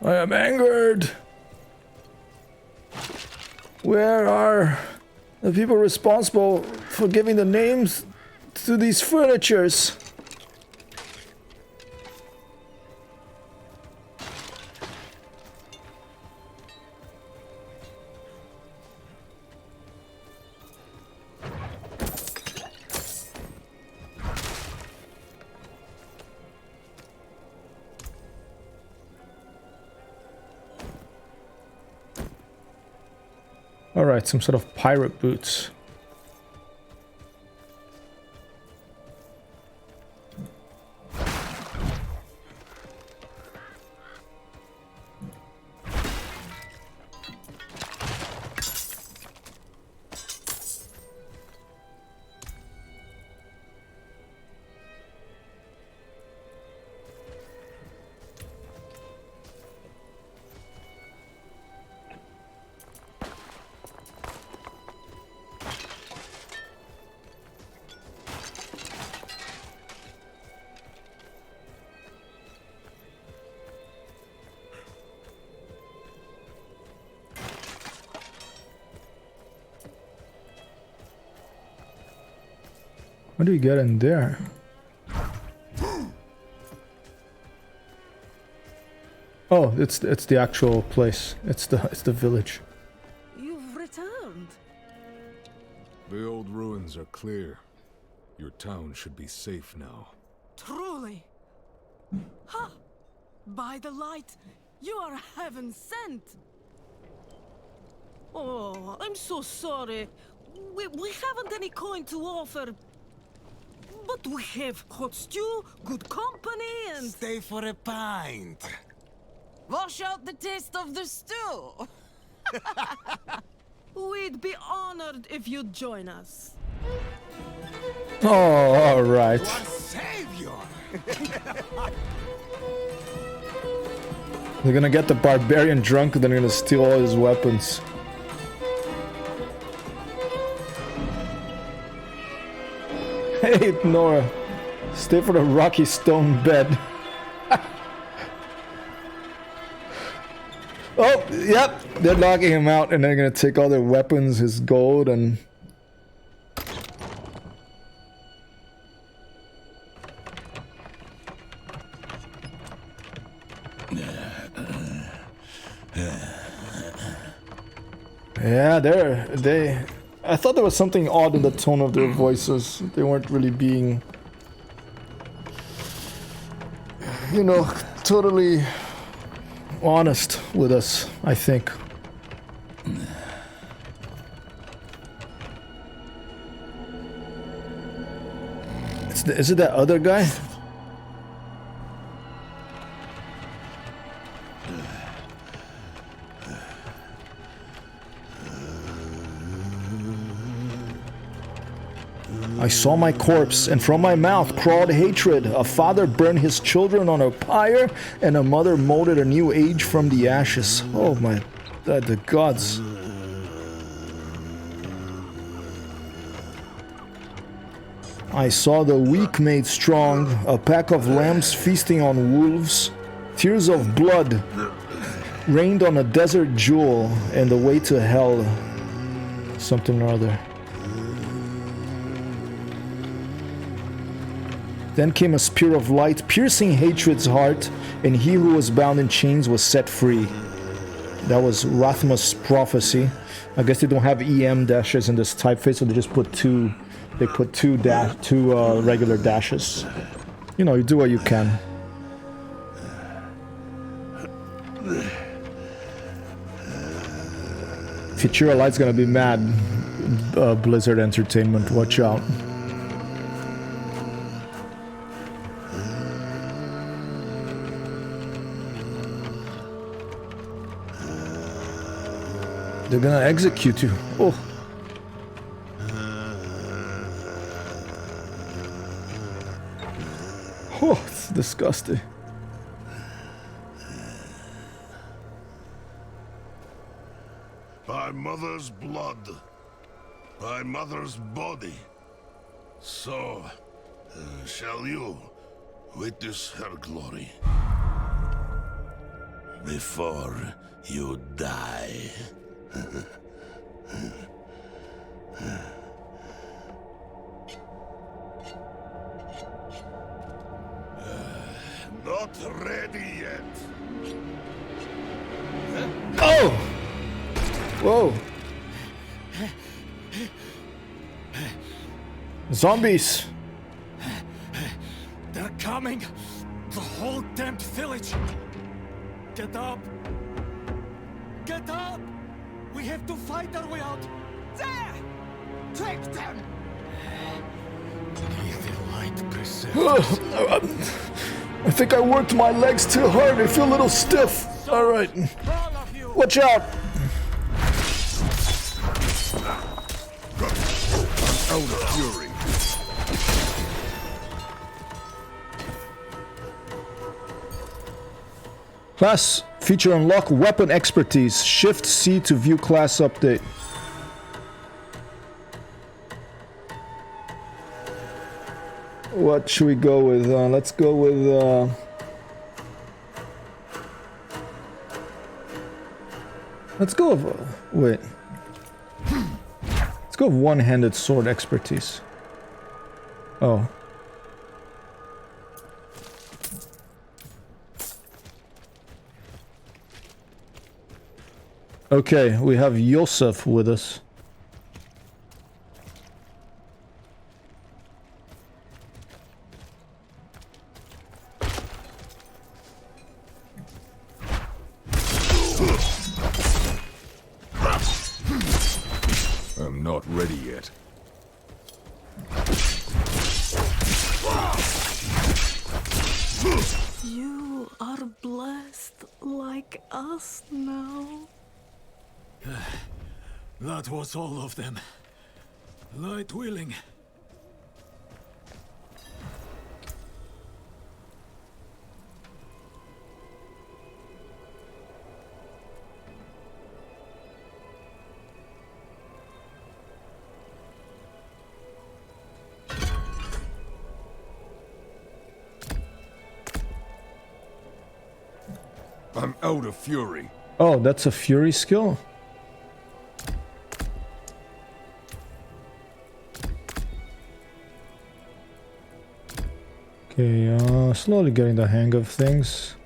Speaker 1: I am angered. Where are the people responsible for giving the names to these furnitures? Alright, some sort of pirate boots. What do you get in there? Oh, it's the actual place. It's the village.
Speaker 6: You've returned.
Speaker 3: The old ruins
Speaker 8: are clear. Your town should be safe now.
Speaker 6: Truly. Ha! By the light, you are heaven sent. Oh, I'm so sorry. We haven't any coin to offer. But we have hot stew, good company, and...
Speaker 4: Stay for a pint.
Speaker 9: Wash out the taste of the stew.
Speaker 6: We'd be honored if you'd join us.
Speaker 1: Oh, all right.
Speaker 4: Our savior!
Speaker 1: They're gonna get the barbarian drunk and then they're gonna steal all his weapons. Hey, Nora. Stay for the rocky stone bed. Oh, yep. They're locking him out and they're gonna take all their weapons, his gold, and... Yeah, they... I thought there was something odd in the tone of their voices. They weren't really being... You know, totally honest with us, I think. Is it that other guy? I saw my corpse, and from my mouth crawled hatred. A father burned his children on a pyre, and a mother molded a new age from the ashes. Oh my... the gods. I saw the weak made strong, a pack of lambs feasting on wolves. Tears of blood rained on a desert jewel, and the way to hell... something or other. Then came a spear of light, piercing hatred's heart, and he who was bound in chains was set free. That was Rathma's prophecy. I guess they don't have EM dashes in this typeface, so they just put two. They put two regular dashes. You know, you do what you can. Futura Light's gonna be mad. Blizzard Entertainment, watch out. They're gonna execute you. Oh. Oh, it's disgusting.
Speaker 10: By mother's blood, by mother's body, so shall you witness her glory before you die. Not ready yet.
Speaker 1: Oh! Whoa. Zombies.
Speaker 4: They're coming. The whole damned village. Get up. Get up. We have to fight our way out. There! Take them! May the light preserve.
Speaker 1: I think I worked my legs too hard. I feel a little stiff. All right. Watch out.
Speaker 10: Out of fury.
Speaker 1: Class feature unlock weapon expertise. Shift C to view class update. What should we go with? Let's go with... Let's go with... wait. Let's go with one-handed sword expertise. Oh. Okay, we have Yosef with us.
Speaker 6: us now?
Speaker 4: That was all of them. Light willing.
Speaker 10: I'm out of fury.
Speaker 1: Oh, that's a fury skill? Okay, slowly getting the hang of things.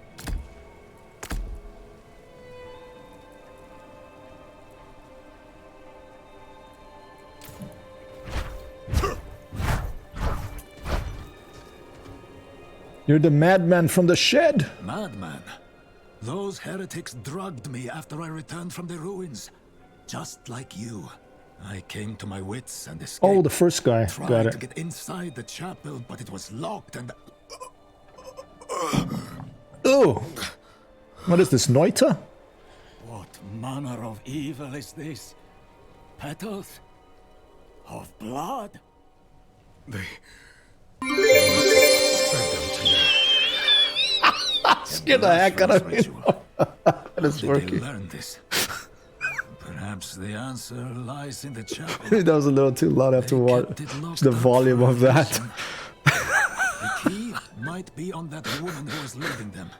Speaker 1: You're the madman from the shed!
Speaker 4: Madman? Those heretics drugged me after I returned from the ruins. Just like you. I came to my wits and escaped.
Speaker 1: Oh, the first guy. Got
Speaker 4: Tried
Speaker 1: it.
Speaker 4: to get inside the chapel, but it was locked and...
Speaker 1: Oh! What is this, Noita?
Speaker 4: What manner of evil is this? Petals? Of blood?
Speaker 1: Scared the heck out of me. That is
Speaker 4: Did they
Speaker 1: working.
Speaker 4: learn this? Perhaps the answer lies in the chapel.
Speaker 1: That was a little too loud after watch the volume of that.
Speaker 4: The key might be on that woman who is leading them.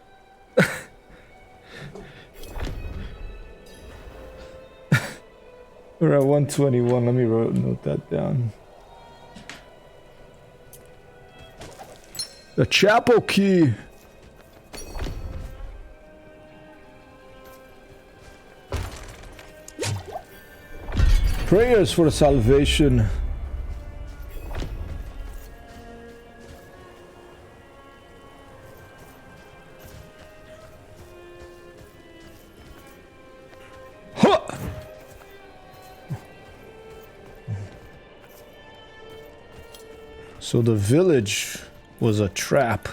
Speaker 1: We're at 121. Let me note that down. The chapel key. Prayers for salvation. Huh! So the village was a trap.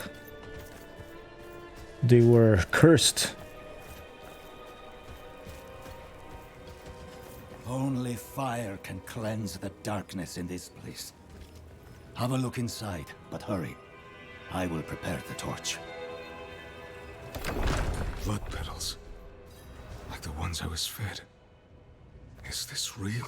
Speaker 1: They were cursed.
Speaker 4: Only fire can cleanse the darkness in this place. Have a look inside, but hurry. I will prepare the torch.
Speaker 8: Blood petals. Like the ones I was fed. Is this real?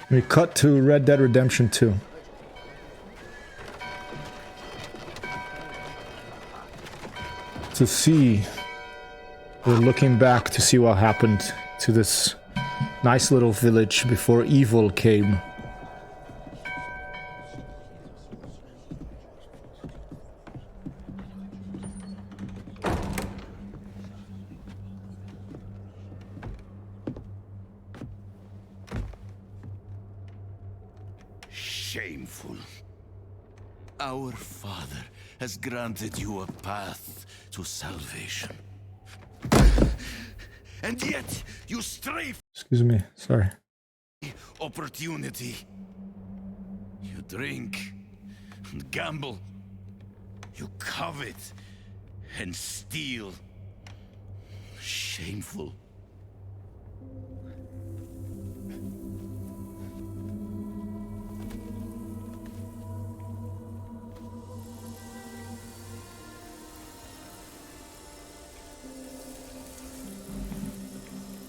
Speaker 1: We cut to Red Dead Redemption 2. To see, we're looking back to see what happened to this nice little village before evil came.
Speaker 10: Shameful. Our Father has granted you a path to salvation. And yet, you stray
Speaker 1: Excuse me, sorry.
Speaker 10: from opportunity. You drink and gamble. You covet and steal. Shameful.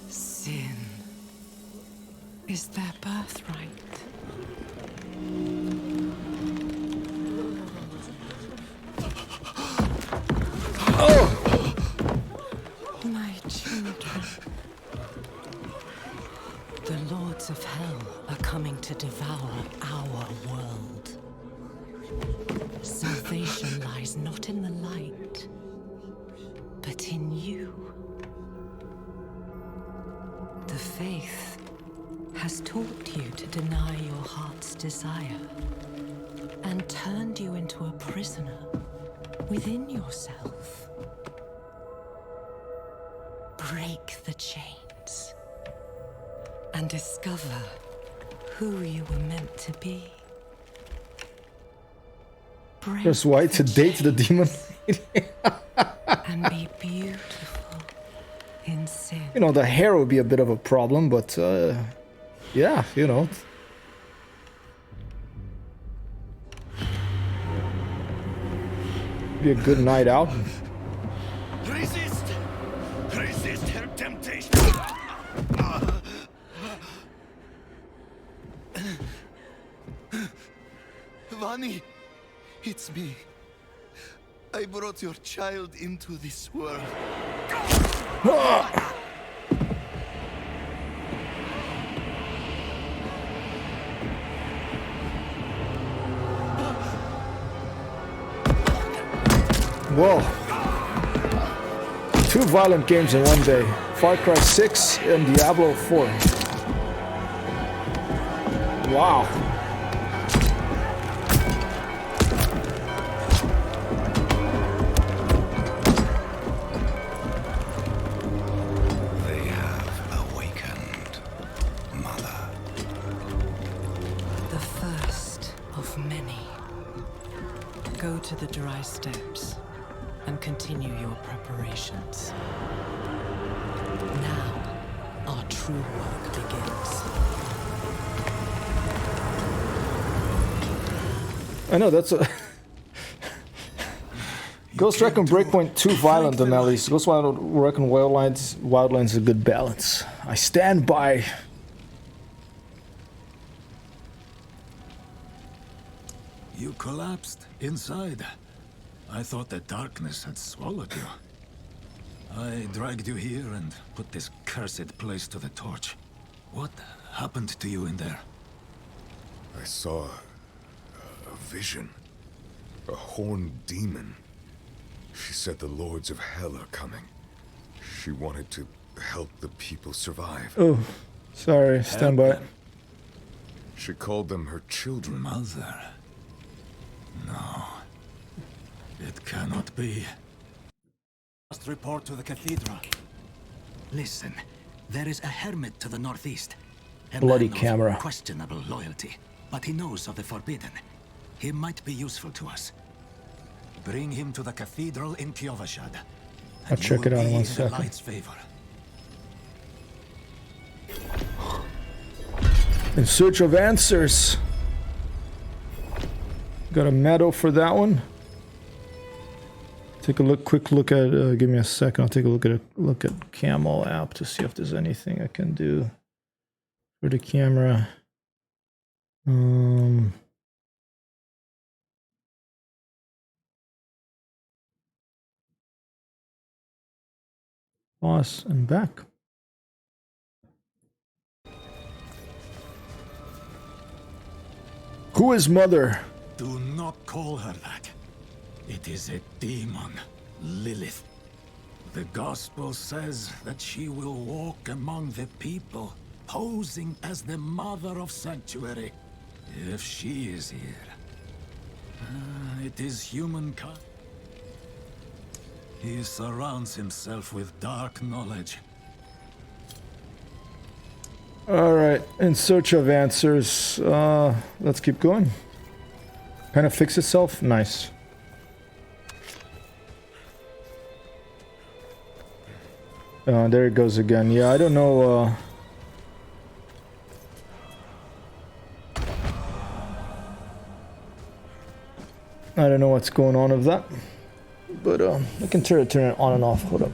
Speaker 9: Sin is their birthright. My children. The lords of hell are coming to devour our world. Salvation lies not in the light, but in you. The faith has taught you to deny your heart's desire and turned you into a prisoner within yourself. Break the chains and discover who you were meant to be.
Speaker 1: That's why to date the demon.
Speaker 9: And be beautiful in sin.
Speaker 1: You know, the hair would be a bit of a problem, but yeah, you know. Be a good night out.
Speaker 10: Resist! Resist her temptation!
Speaker 11: Vani, it's me. I brought your child into this world.
Speaker 1: Whoa. 2 violent games in one day. Far Cry 6 and Diablo 4. Wow.
Speaker 5: They have awakened, Mother.
Speaker 9: The first of many. Go to the dry steppes and continue your preparations. Now, our true work begins.
Speaker 1: I know, that's a... Ghost Recon Breakpoint too violent than at least. Ghost Recon Wildlands is a good balance. I stand by.
Speaker 8: You collapsed inside. I thought the darkness had swallowed you. I dragged you here and put this cursed place to the torch. What happened to you in there?
Speaker 3: I saw a vision. A horned demon. She said the lords of hell are coming. She wanted to help the people survive.
Speaker 1: Oh, sorry, stand by.
Speaker 3: She called them her children.
Speaker 8: Mother. No. It cannot be.
Speaker 4: Must report to the cathedral. Listen, there is a hermit to the northeast. A
Speaker 1: Bloody
Speaker 4: man of
Speaker 1: camera.
Speaker 4: questionable loyalty, but he knows of the forbidden. He might be useful to us. Bring him to the cathedral in Kiovashad.
Speaker 1: I'll check it out in 1 second.
Speaker 4: Light's favor.
Speaker 1: In search of answers. Got a medal for that one. Take a quick look at. Give me a second. I'll take a look at Camo app to see if there's anything I can do for the camera. Pause and back. Who is Mother?
Speaker 8: Do not call her that. It is a demon, Lilith. The gospel says that she will walk among the people, posing as the mother of sanctuary. If she is here, it is humankind. He surrounds himself with dark knowledge.
Speaker 1: Alright, in search of answers. Let's keep going. Kind of fix itself? Nice. There it goes again. Yeah, I don't know. I don't know what's going on with that. But I can turn it on and off. Hold up.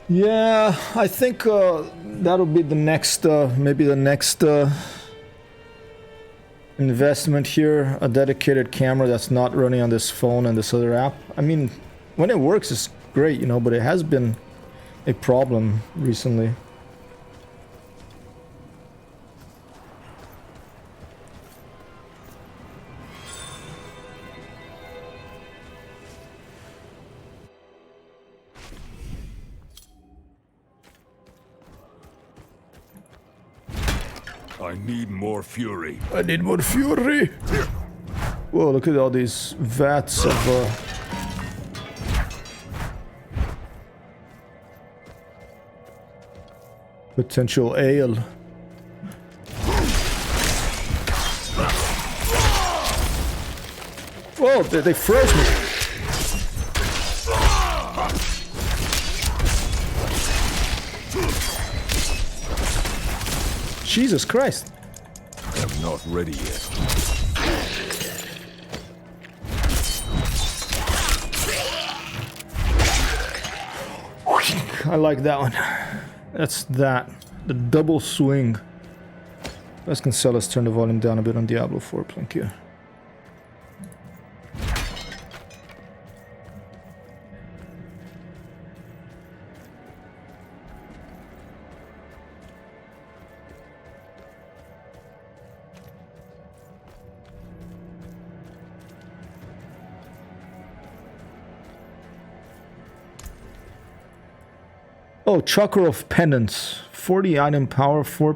Speaker 1: Yeah, I think that'll be the next, maybe the next investment here. A dedicated camera that's not running on this phone and this other app. I mean, when it works, it's great, you know, but it has been a problem recently.
Speaker 10: I need more fury.
Speaker 1: I need more fury. Whoa, look at all these vats of potential ale. Whoa, they froze me. Jesus Christ.
Speaker 10: I'm not ready yet.
Speaker 1: I like that one. That's that. The double swing. Let's let's turn the volume down a bit on Diablo 4, thank you. Oh, Chakra of Penance. 40 item power, 4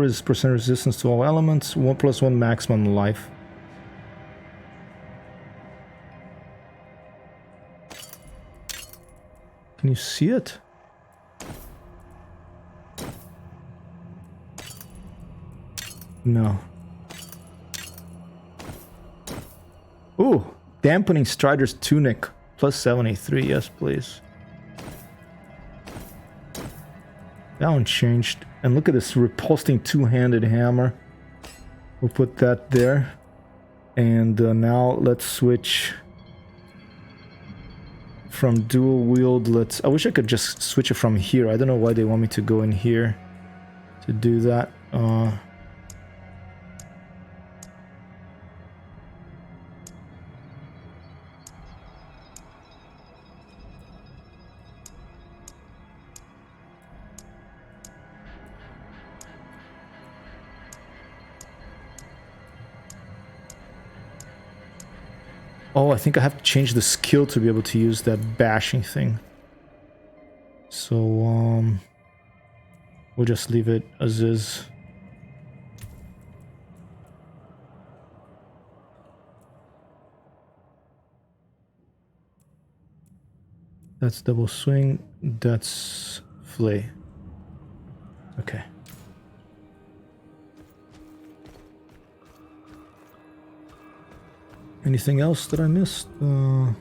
Speaker 1: is percent resistance to all elements, 1+1 maximum life. Can you see it? No. Ooh, dampening Strider's tunic, +73, yes please. That one changed. And look at this repulsing two-handed hammer. We'll put that there. And now let's switch from dual wield. I wish I could just switch it from here. I don't know why they want me to go in here to do that. Oh, I think I have to change the skill to be able to use that bashing thing. So, we'll just leave it as is. That's double swing. That's flay. Okay. Anything else that I missed? Oh,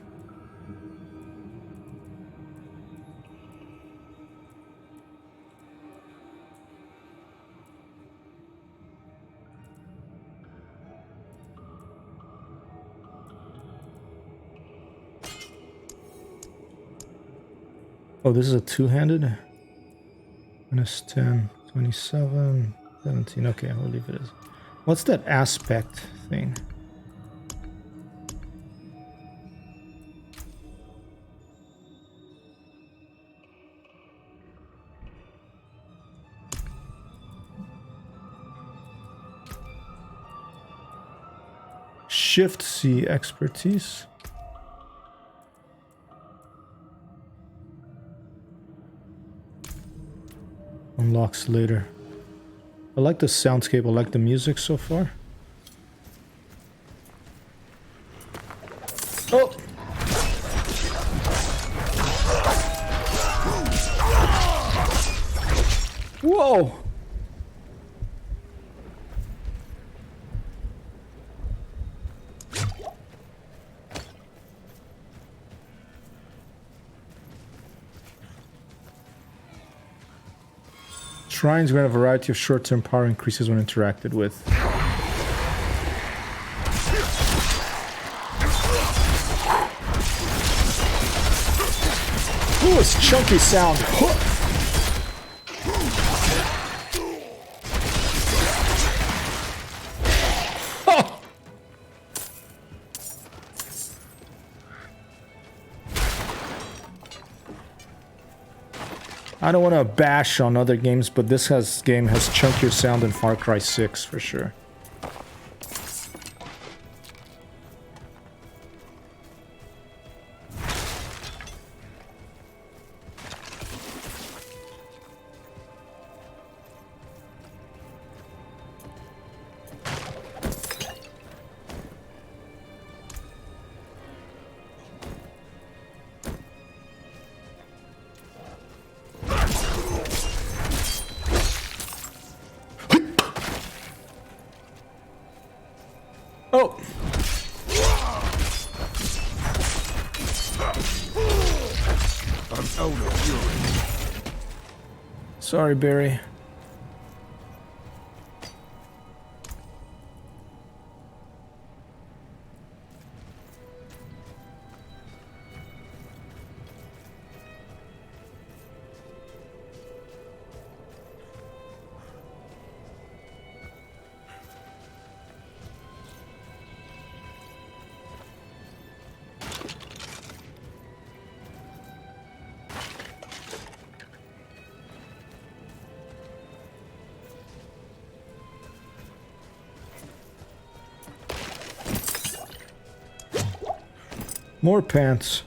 Speaker 1: this is a two-handed. -10, 27, 17. Okay, we'll leave it as. What's that aspect thing? Shift C expertise. Unlocks later. I like the soundscape, I like the music so far. Oh! Whoa! Shrines grant a variety of short-term power increases when interacted with. Ooh, it's chunky sound. I don't want to bash on other games, but this game has chunkier sound than Far Cry 6 for sure. Oh!
Speaker 10: I'm out of fury.
Speaker 1: Sorry, Barry. More pants.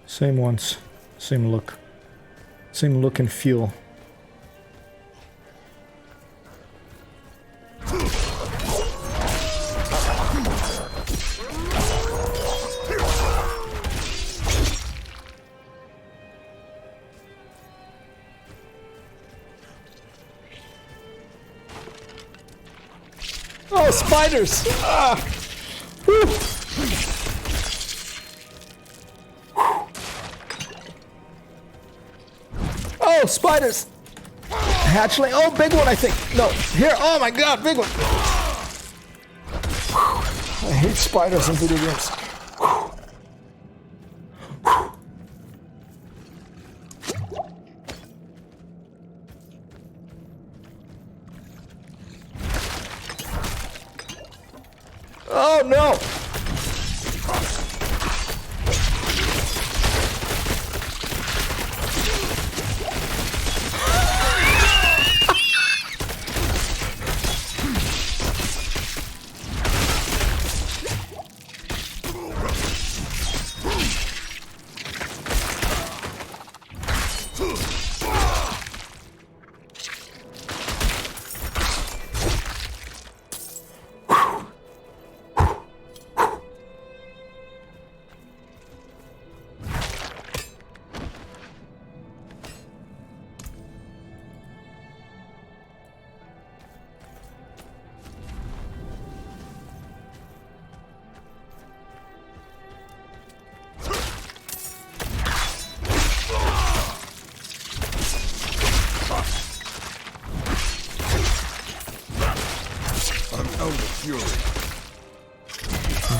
Speaker 1: Same ones. Same look. Same look and feel. Oh, spiders! Ah. Whew. Oh, spiders! Hatchling. Oh, big one, I think. No, here. Oh my god, big one. I hate spiders in video games. Oh no!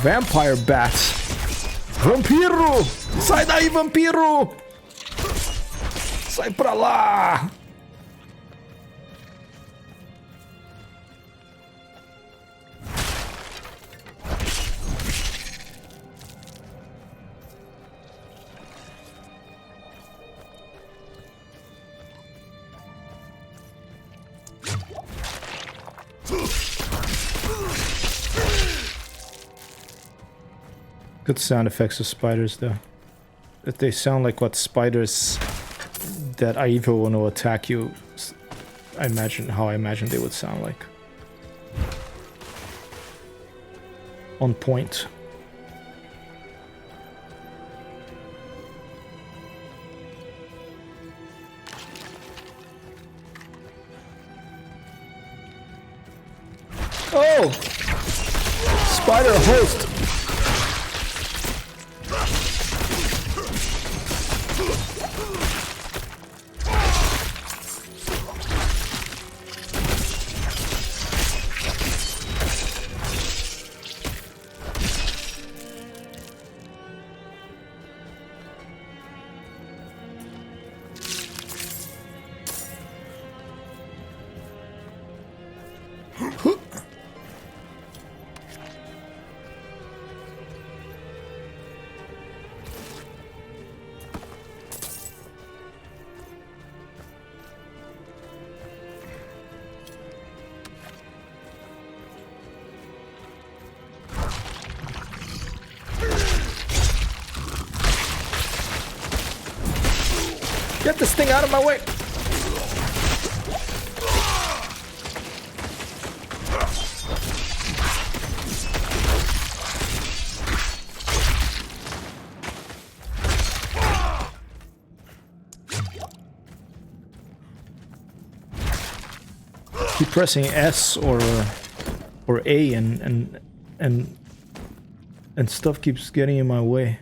Speaker 1: Vampire bats. Vampiro! Sai daí, vampiro! Sai pra lá! Good sound effects of spiders, though. If they sound like what spiders that I either want to attack you, I imagine how I imagine they would sound like. On point. Oh! Spider host! Get this thing out of my way! keep pressing S or A and stuff keeps getting in my way.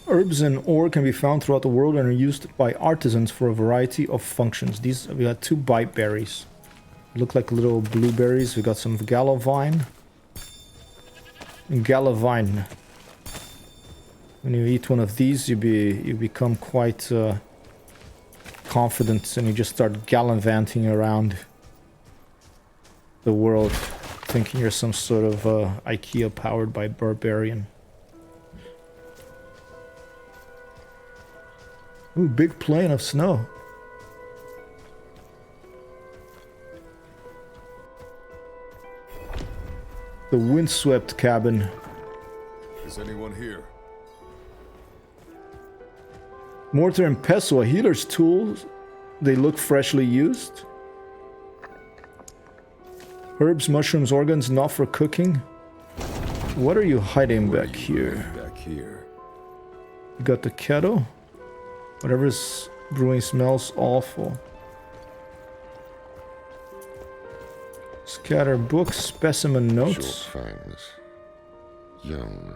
Speaker 1: Herbs and ore can be found throughout the world and are used by artisans for a variety of functions. These, we got 2 bite berries. Look like little blueberries. We got some galavine. Galavine. When you eat one of these, you become quite confident, and you just start gallivanting around the world, thinking you're some sort of IKEA powered by barbarian. Ooh, big plain of snow. The windswept cabin.
Speaker 3: Is anyone here?
Speaker 1: Mortar and pestle, a healer's tool. They look freshly used. Herbs, mushrooms, organs, not for cooking. What are you hiding back here?
Speaker 3: Back here.
Speaker 1: You got the kettle. Whatever's brewing smells awful. Scatter books, specimen notes.
Speaker 12: Short fangs. Young.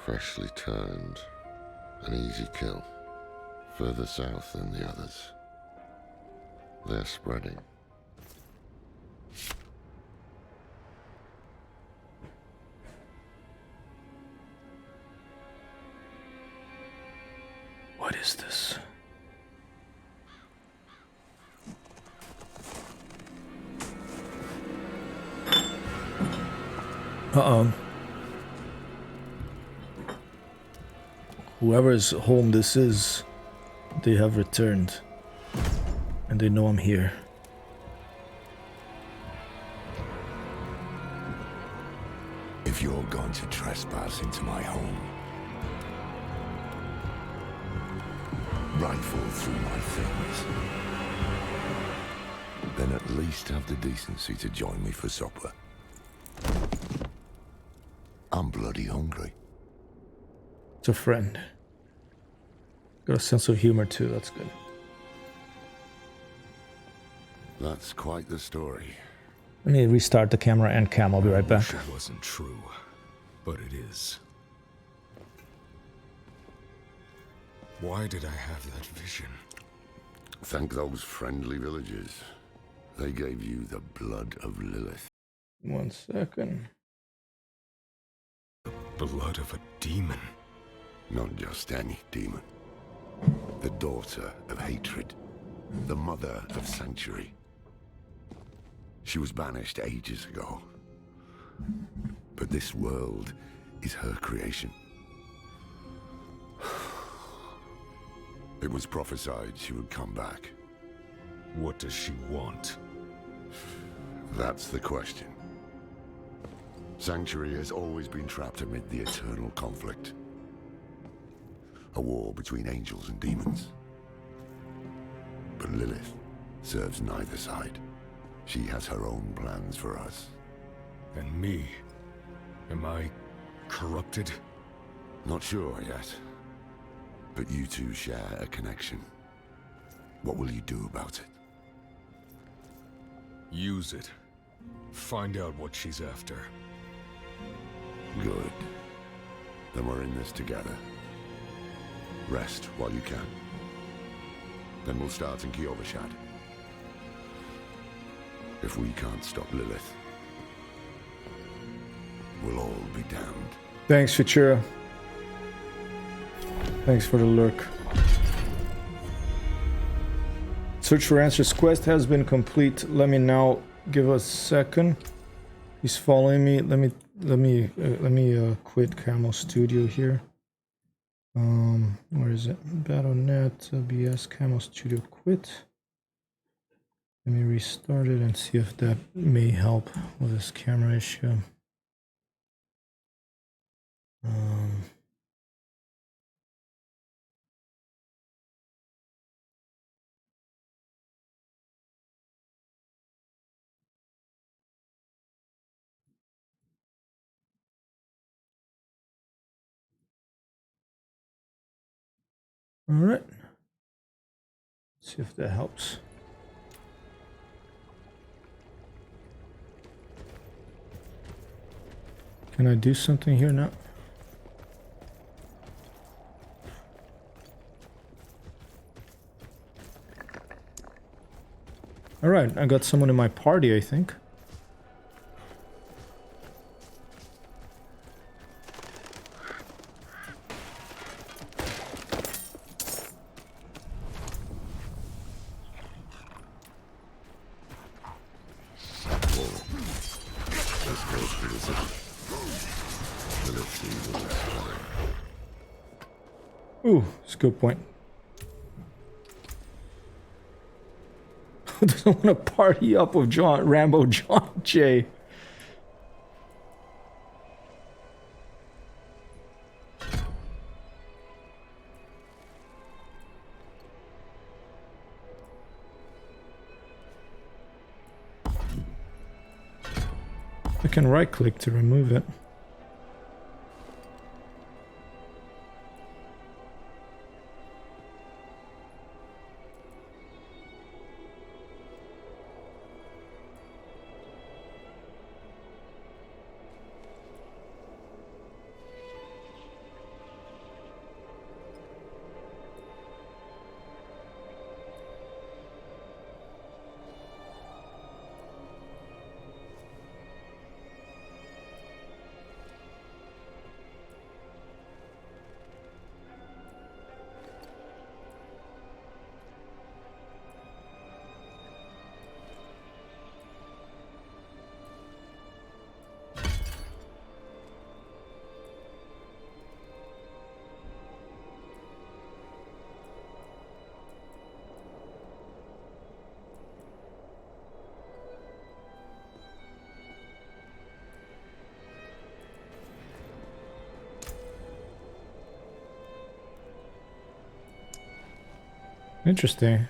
Speaker 12: Freshly turned. An easy kill. Further south than the others. They're spreading.
Speaker 1: What is this? Uh-oh. Whoever's home this is, they have returned. And they know I'm here.
Speaker 5: If you're going to trespass into my home, rifle through my things, then at least have the decency to join me for supper. I'm bloody hungry.
Speaker 1: It's a friend. Got a sense of humor too, that's good.
Speaker 12: That's quite the story.
Speaker 1: Let me restart the camera and cam, I'll be right back.
Speaker 3: It wasn't true, but it is. Why did I have that vision?
Speaker 12: Thank those friendly villagers. They gave you the blood of Lilith.
Speaker 1: 1 second.
Speaker 3: The blood of a demon.
Speaker 12: Not just any demon. The daughter of hatred. The mother of sanctuary. She was banished ages ago. But this world is her creation. It was prophesied she would come back.
Speaker 3: What does she want?
Speaker 12: That's the question. Sanctuary has always been trapped amid the eternal conflict. A war between angels and demons. But Lilith serves neither side. She has her own plans for us.
Speaker 3: And me? Am I corrupted?
Speaker 12: Not sure yet. But you two share a connection. What will you do about it?
Speaker 3: Use it. Find out what she's after.
Speaker 12: Good. Then we're in this together. Rest while you can. Then we'll start in Kiovashad. If we can't stop Lilith, we'll all be damned.
Speaker 1: Thanks, Futura. Thanks for the lurk. Search for answers quest has been complete. Let me now give a second. He's following me. Let me quit Camo Studio here. Where is it? Battle.net, OBS, Camo Studio quit. Let me restart it and see if that may help with this camera issue. All right. See if that helps. Can I do something here now? All right, I got someone in my party, I think. Ooh, that's a good point. Who doesn't want to party up with Rambo John Jay? I can right click to remove it. Interesting.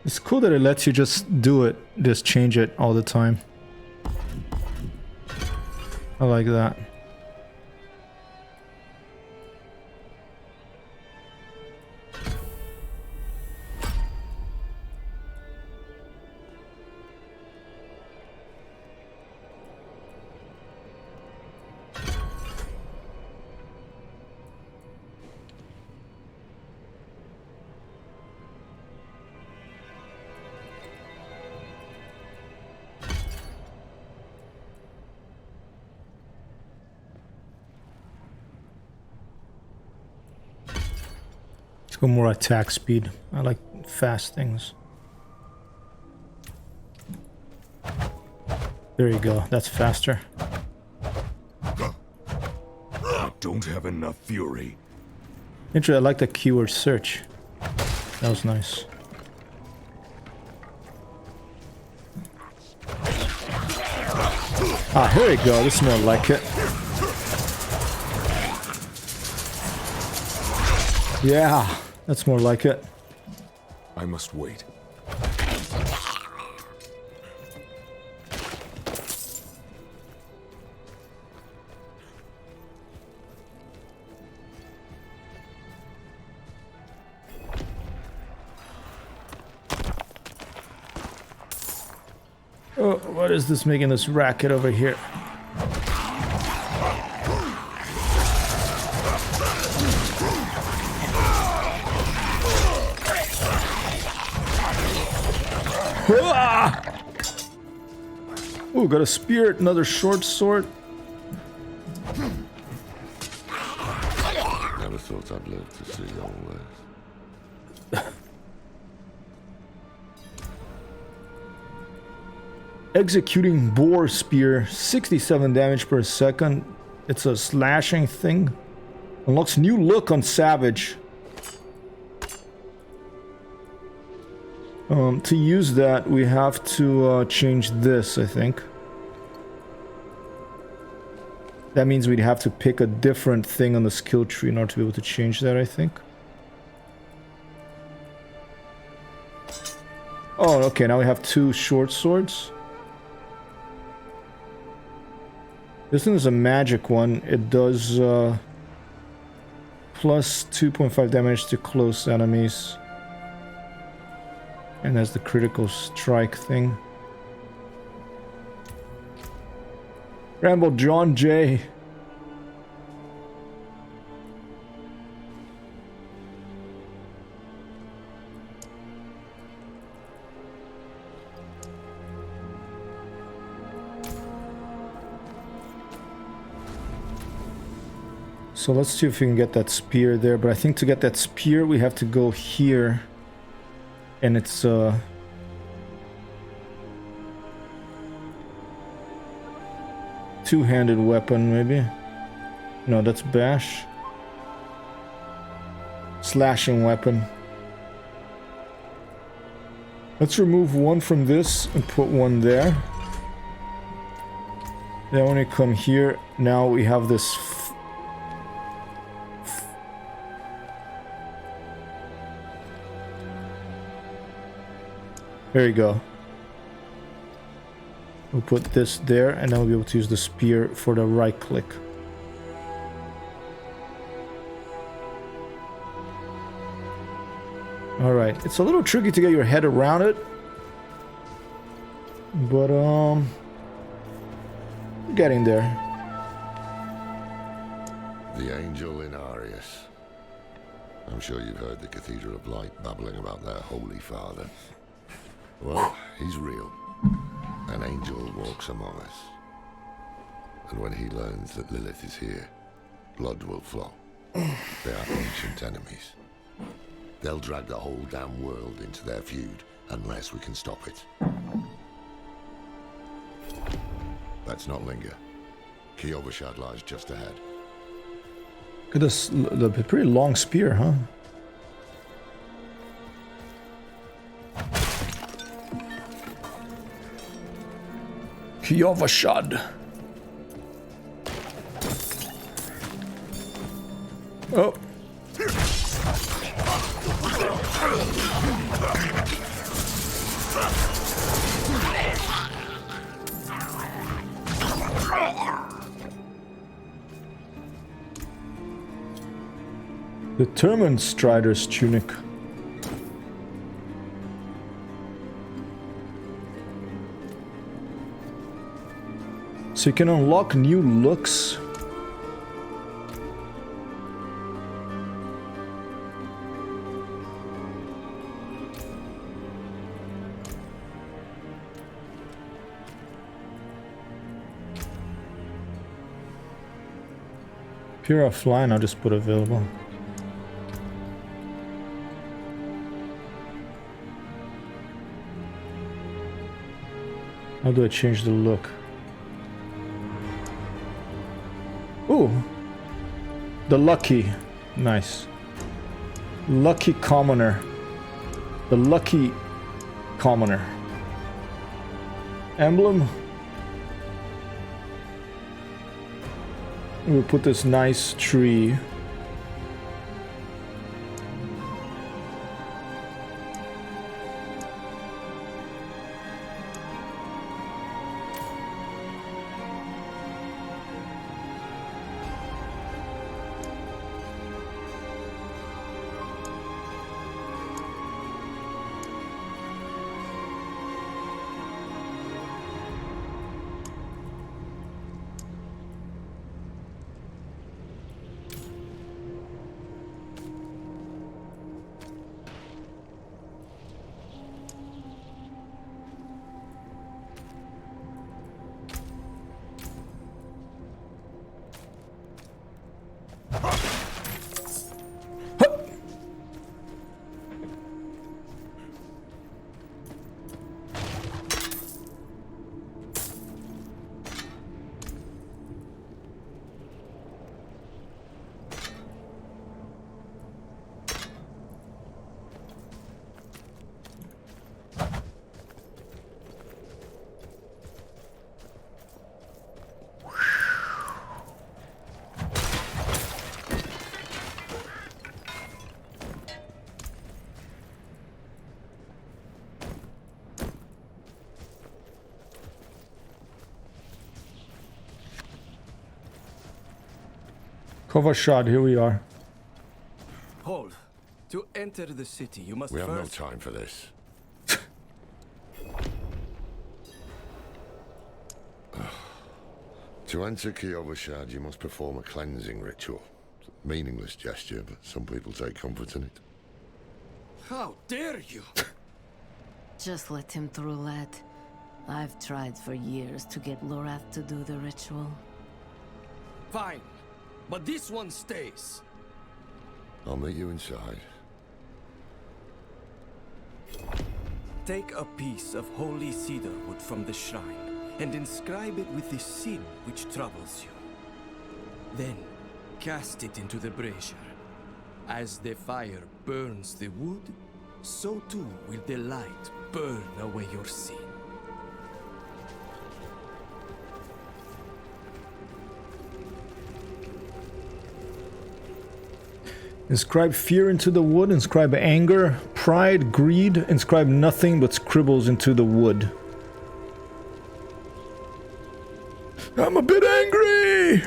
Speaker 1: It's cool that it lets you just do it, just change it all the time. I like that. Let's go more attack speed. I like fast things. There you go. That's faster.
Speaker 3: I don't have enough fury.
Speaker 1: Interesting. I like the keyword search. That was nice. Ah, here we go. This is more like it. Yeah, that's more like it.
Speaker 3: I must wait.
Speaker 1: Oh, what is this making this racket over here? Oh, got a spear, another short sword.
Speaker 12: Never thought I'd live to see all this.
Speaker 1: Executing boar spear, 67 damage per second. It's a slashing thing. Unlocks new look on Savage. To use that, we have to change this, I think. That means we'd have to pick a different thing on the skill tree in order to be able to change that, I think. Oh, okay, now we have 2 short swords. This one is a magic one. It does plus 2.5 damage to close enemies. And has the critical strike thing. Ramble John J. So let's see if we can get that spear there, but I think to get that spear we have to go here. And it's two-handed weapon, maybe. No, that's bash. Slashing weapon. Let's remove one from this and put one there. Then when we come here, now we have this. There you go. We'll put this there, and then we'll be able to use the spear for the right click. Alright, it's a little tricky to get your head around it. But, getting there.
Speaker 12: The Angel in Arius. I'm sure you've heard the Cathedral of Light babbling about their Holy Father. Well, he's real. An angel walks among us. And when he learns that Lilith is here, blood will flow. They are ancient enemies. They'll drag the whole damn world into their feud unless we can stop it. Let's not linger. Kiovashad lies just ahead.
Speaker 1: Look at this, the pretty long spear, huh? Kiovashad. Oh. Determined Strider's tunic. So you can unlock new looks. If you're offline, I'll just put available. How do I change the look? Ooh, the lucky, nice. Lucky commoner. The lucky commoner. Emblem. We'll put this nice tree. Kovashad, here we are.
Speaker 7: Hold. To enter the city, you must
Speaker 12: We have no
Speaker 7: first...
Speaker 12: time for this. To enter Kiovashad, you must perform a cleansing ritual. It's a meaningless gesture, but some people take comfort in it.
Speaker 7: How dare you!
Speaker 9: Just let him through, lad. I've tried for years to get Lorath to do the ritual.
Speaker 7: Fine. But this one stays.
Speaker 12: I'll meet you inside.
Speaker 7: Take a piece of holy cedar wood from the shrine and inscribe it with the sin which troubles you. Then, cast it into the brazier. As the fire burns the wood, so too will the light burn away your sin.
Speaker 1: Inscribe fear into the wood, inscribe anger, pride, greed, inscribe nothing but scribbles into the wood. I'm a bit angry!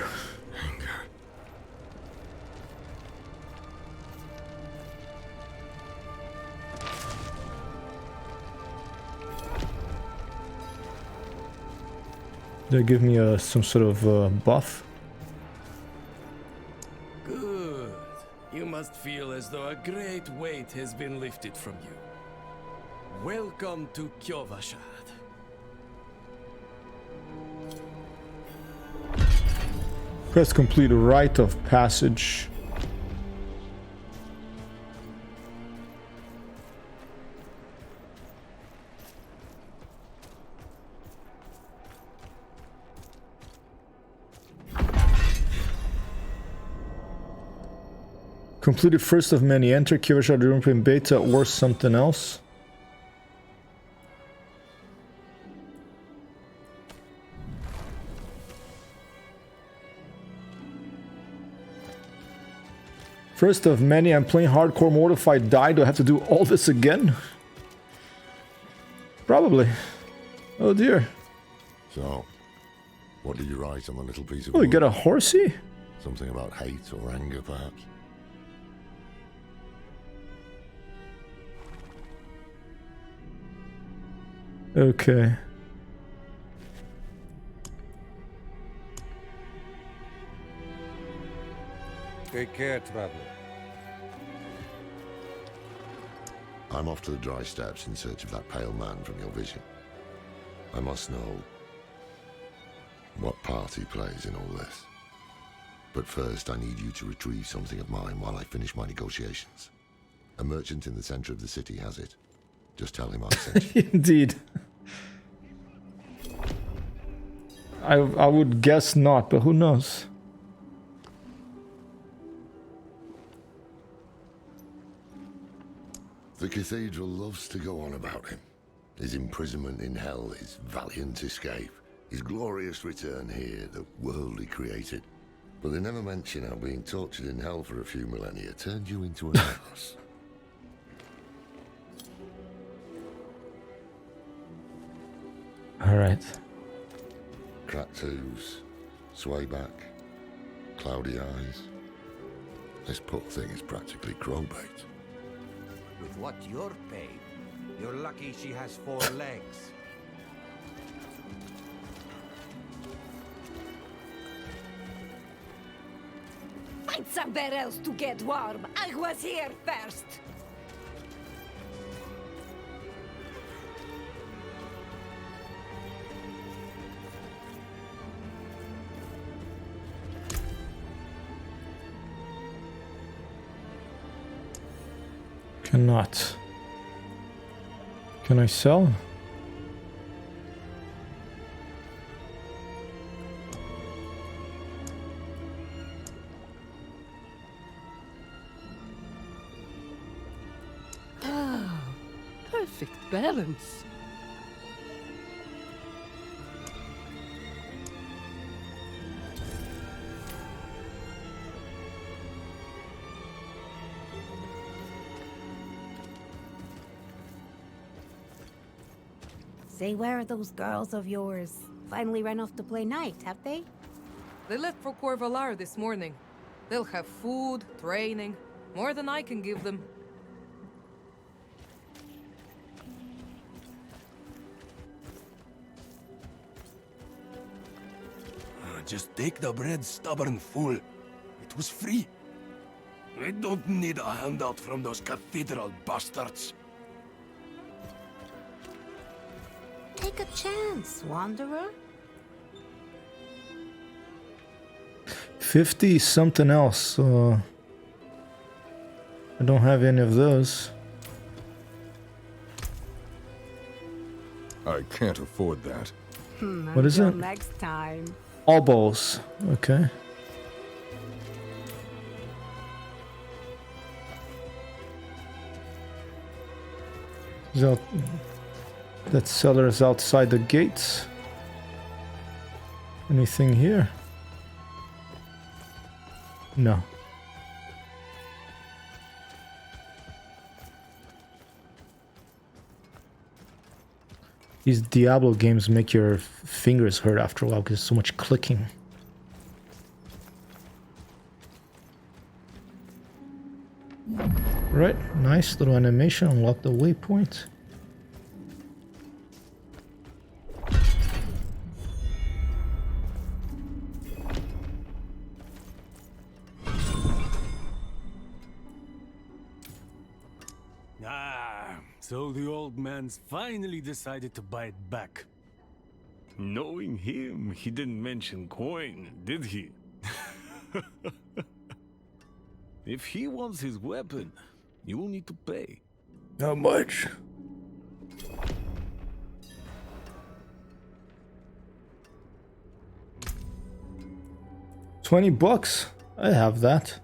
Speaker 1: They give me some sort of buff.
Speaker 7: Good. You must feel as though a great weight has been lifted from you. Welcome to Kiovashad.
Speaker 1: Press complete rite of passage. Completed first of many. Enter Kiovashad room in beta or something else. First of many. I'm playing hardcore mode. If I die, do I have to do all this again? Probably. Oh dear.
Speaker 12: So, what did you write on the little piece of
Speaker 1: Oh,
Speaker 12: wood?
Speaker 1: you got a horsey?
Speaker 12: Something about hate or anger, perhaps?
Speaker 1: Okay.
Speaker 10: Take care, traveler.
Speaker 12: I'm off to the dry steppes in search of that pale man from your vision. I must know what part he plays in all this. But first, I need you to retrieve something of mine while I finish my negotiations. A merchant in the center of the city has it. Just tell him I sent you.
Speaker 1: Indeed. I would guess not, but who knows?
Speaker 12: The cathedral loves to go on about him. His imprisonment in hell, his valiant escape, his glorious return here, the world he created. But they never mention how being tortured in hell for a few millennia turned you into an ass.
Speaker 1: Alright.
Speaker 12: Cracked hooves, sway back, cloudy eyes. This poor thing is practically crowbait.
Speaker 13: With what you're paid, you're lucky she has 4 legs.
Speaker 14: Find somewhere else to get warm. I was here first.
Speaker 1: Cannot. Can I sell?
Speaker 6: Ah, perfect balance.
Speaker 14: Say, where are those girls of yours? Finally ran off to play night, have they?
Speaker 15: They left for Corvalar this morning. They'll have food, training, more than I can give them.
Speaker 16: Just take the bread, stubborn fool. It was free. I don't need a handout from those cathedral bastards.
Speaker 14: Take a chance, wanderer.
Speaker 1: 50 something else. I don't have any of those.
Speaker 3: I can't afford that.
Speaker 1: What is
Speaker 14: Until
Speaker 1: it?
Speaker 14: next time.
Speaker 1: All balls. Okay. That seller is outside the gates. Anything here? No. These Diablo games make your fingers hurt after a while because there's so much clicking. Right, nice little animation. Unlock the waypoint.
Speaker 8: So the old man's finally decided to buy it back.
Speaker 17: Knowing him, he didn't mention coin, did he? If he wants his weapon, you will need to pay.
Speaker 1: How much? $20. I have that.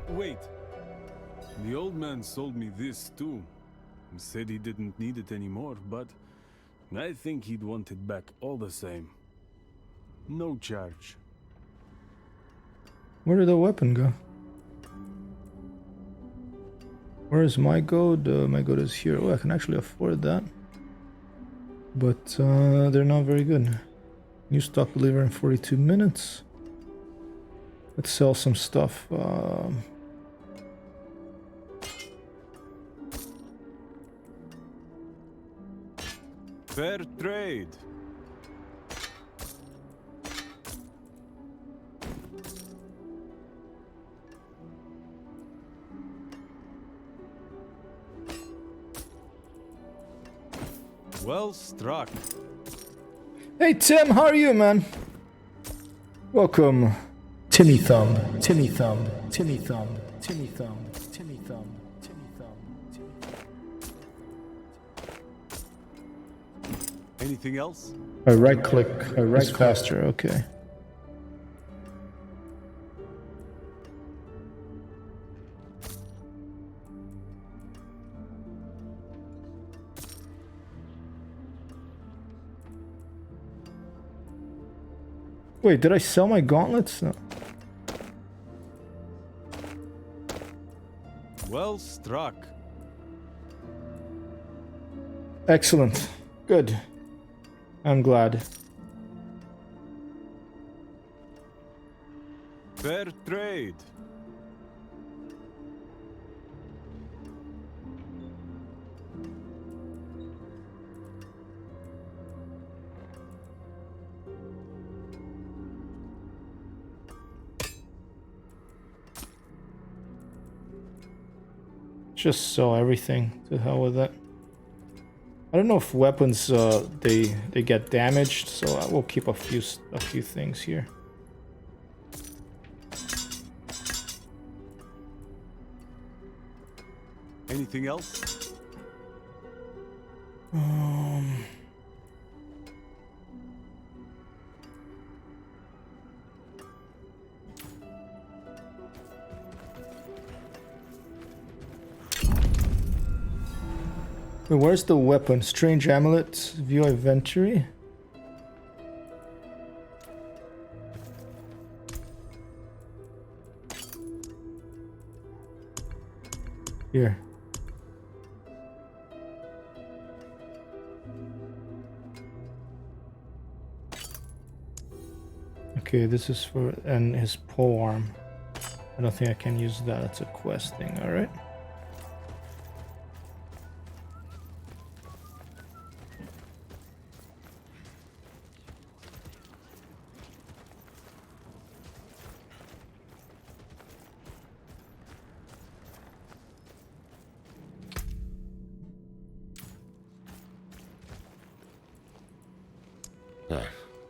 Speaker 8: Wait. The old man sold me this too. He said he didn't need it anymore, but I think he'd want it back all the same. No charge.
Speaker 1: Where did the weapon go? Where is my gold? My gold is here. Oh, I can actually afford that. But they're not very good. New stock deliver in 42 minutes. Let's sell some stuff.
Speaker 8: Fair trade. Well struck.
Speaker 1: Hey Tim, how are you, man? Welcome. Timmy Thumb, Timmy Thumb, Timmy Thumb, Timmy Thumb, Timmy Thumb, Timmy Thumb, Timmy Thumb.
Speaker 8: Anything else?
Speaker 1: I right click. It's faster. Okay. Wait, did I sell my gauntlets? No.
Speaker 8: Well struck.
Speaker 1: Excellent. Good. I'm glad.
Speaker 8: Fair trade.
Speaker 1: Just sell everything. To hell with that. I don't know if weapons they get damaged, so I will keep a few things here.
Speaker 8: Anything else?
Speaker 1: Wait, where's the weapon? Strange amulet, view inventory. Here. Okay, this is for and his polearm. I don't think I can use that. It's a quest thing. All right.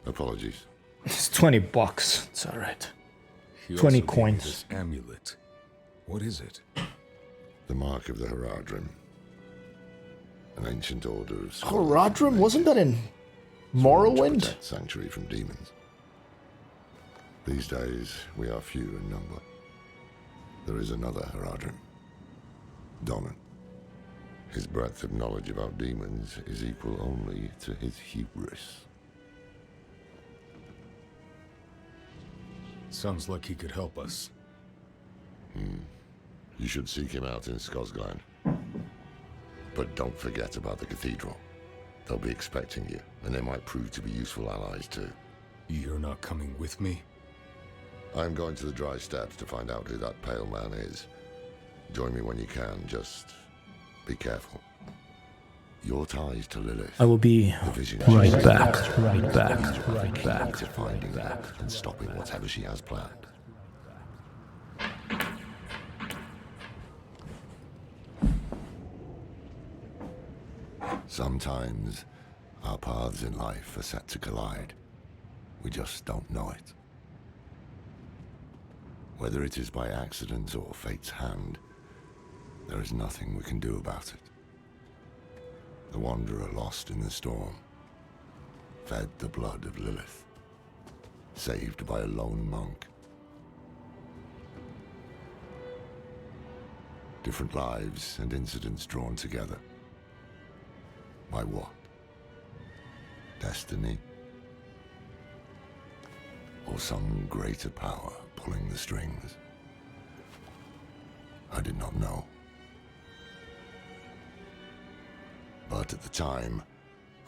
Speaker 12: Apologies.
Speaker 1: It's $20. It's all right.
Speaker 3: He
Speaker 1: 20
Speaker 3: also gave me
Speaker 1: coins.
Speaker 3: This amulet. What is it?
Speaker 12: The mark of the Haradrim. An ancient order of
Speaker 1: Haradrim? Wasn't that in Morrowind?
Speaker 12: Sanctuary from demons. These days, we are few in number. There is another Haradrim. Donan. His breadth of knowledge about demons is equal only to his hubris.
Speaker 3: Sounds like he could help us.
Speaker 12: You should seek him out in Skosglen. But don't forget about the cathedral. They'll be expecting you, and they might prove to be useful allies too.
Speaker 3: You're not coming with me?
Speaker 12: I'm going to the Dry Steppes to find out who that pale man is. Join me when you can, just be careful. Your ties to Lilith.
Speaker 1: I will be right back.
Speaker 12: To finding her and stopping whatever she has planned. Sometimes our paths in life are set to collide. We just don't know it. Whether it is by accident or fate's hand, there is nothing we can do about it. The wanderer lost in the storm, fed the blood of Lilith, saved by a lone monk. Different lives and incidents drawn together. By what? Destiny? Or some greater power pulling the strings? I did not know. But at the time,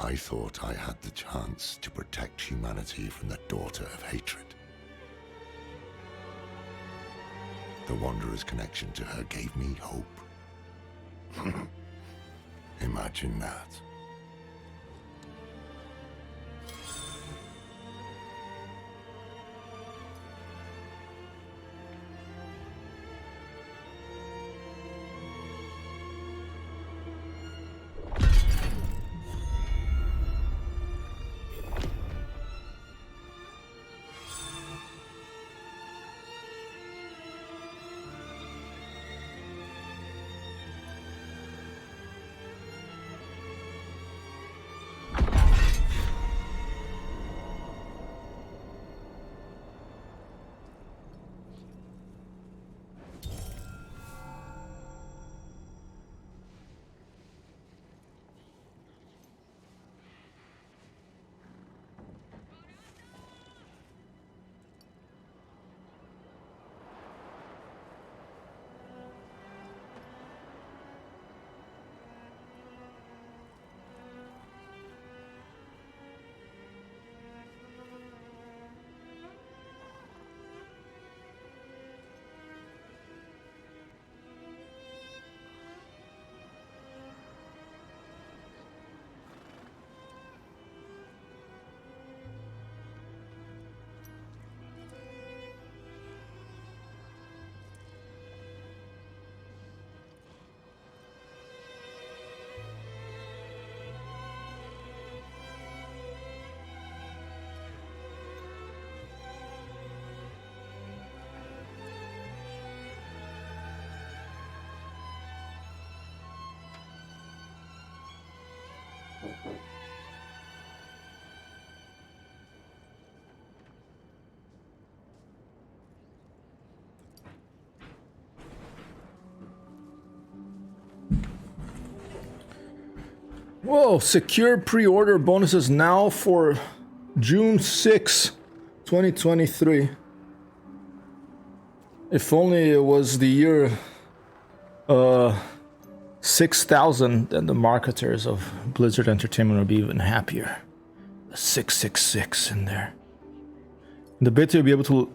Speaker 12: I thought I had the chance to protect humanity from the daughter of hatred. The Wanderer's connection to her gave me hope. Imagine that.
Speaker 1: Whoa, secure pre-order bonuses now for June 6, 2023. If only it was the year 6000, then the marketers of Blizzard Entertainment would be even happier. The 666 in there. In the beta, you'll be able to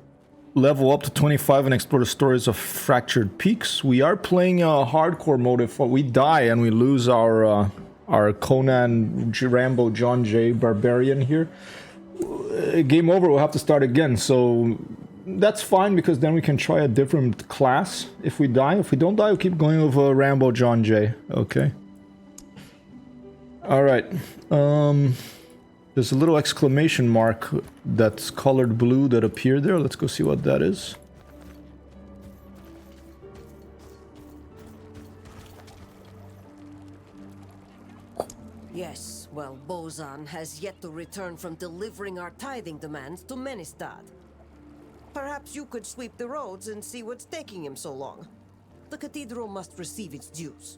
Speaker 1: level up to 25 and explore the stories of Fractured Peaks. We are playing a hardcore mode. If we die and we lose our Conan Rambo John J Barbarian here, game over, we'll have to start again. So that's fine, because then we can try a different class if we die. If we don't die, we'll keep going with Rambo John J. Okay. Alright. There's a little exclamation mark that's colored blue that appeared there. Let's go see what that is.
Speaker 18: Yes, well, Bozan has yet to return from delivering our tithing demands to Menestad. Perhaps you could sweep the roads and see what's taking him so long. The cathedral must receive its dues.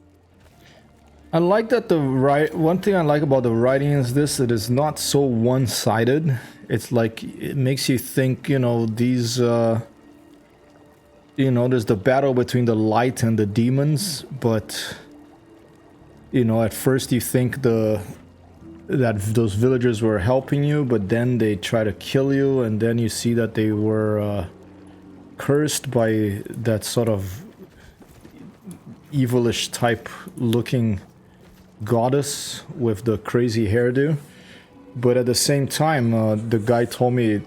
Speaker 1: I like that one thing I like about the writing is this, it is not so one-sided. It's like, it makes you think, you know, these, you know, there's the battle between the light and the demons, but, you know, at first you think that those villagers were helping you, but then they try to kill you, and then you see that they were cursed by that sort of evilish type looking goddess with the crazy hairdo. But at the same time, the guy told me,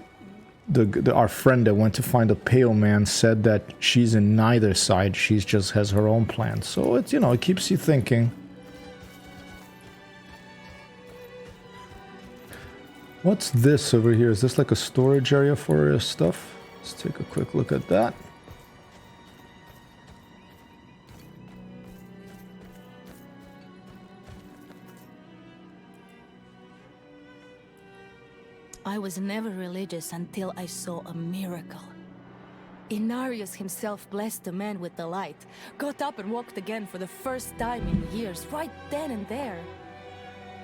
Speaker 1: our friend that went to find a pale man said that she's in neither side, she just has her own plan. So it's, you know, it keeps you thinking. What's this over here? Is this like a storage area for stuff? Let's take a quick look at that.
Speaker 19: I was never religious until I saw a miracle. Inarius himself blessed the man with the light, got up and walked again for the first time in years, right then and there.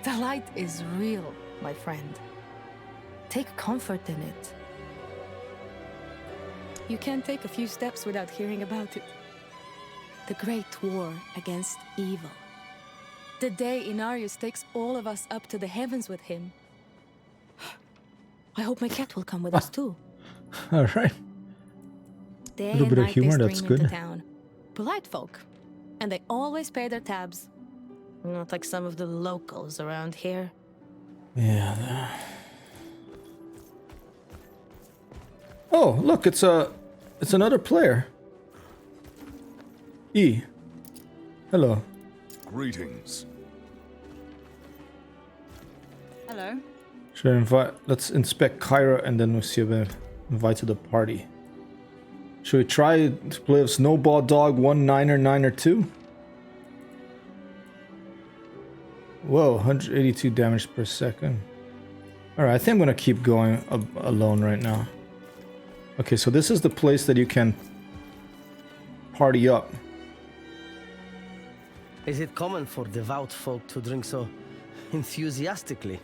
Speaker 19: The light is real, my friend. Take comfort in it. You can't take a few steps without hearing about it. The great war against evil. The day Inarius takes all of us up to the heavens with him. I hope my cat will come with us too.
Speaker 1: All right.
Speaker 19: Day
Speaker 1: A little
Speaker 19: and
Speaker 1: bit of
Speaker 19: night
Speaker 1: humor,
Speaker 19: they
Speaker 1: that's
Speaker 19: stream into
Speaker 1: good.
Speaker 19: town. Polite folk, and they always pay their tabs. Not like some of the locals around here.
Speaker 1: Yeah. Oh, look, it's another player. E. Hello.
Speaker 3: Greetings.
Speaker 15: Hello.
Speaker 1: Should I invite? Let's inspect Kyra and then we'll see if we're invited to the party. Should we try to play with Snowball Dog 1 9er 9er 2? Whoa, 182 damage per second. Alright, I think I'm gonna keep going alone right now. Okay, so this is the place that you can party up.
Speaker 20: Is it common for devout folk to drink so enthusiastically?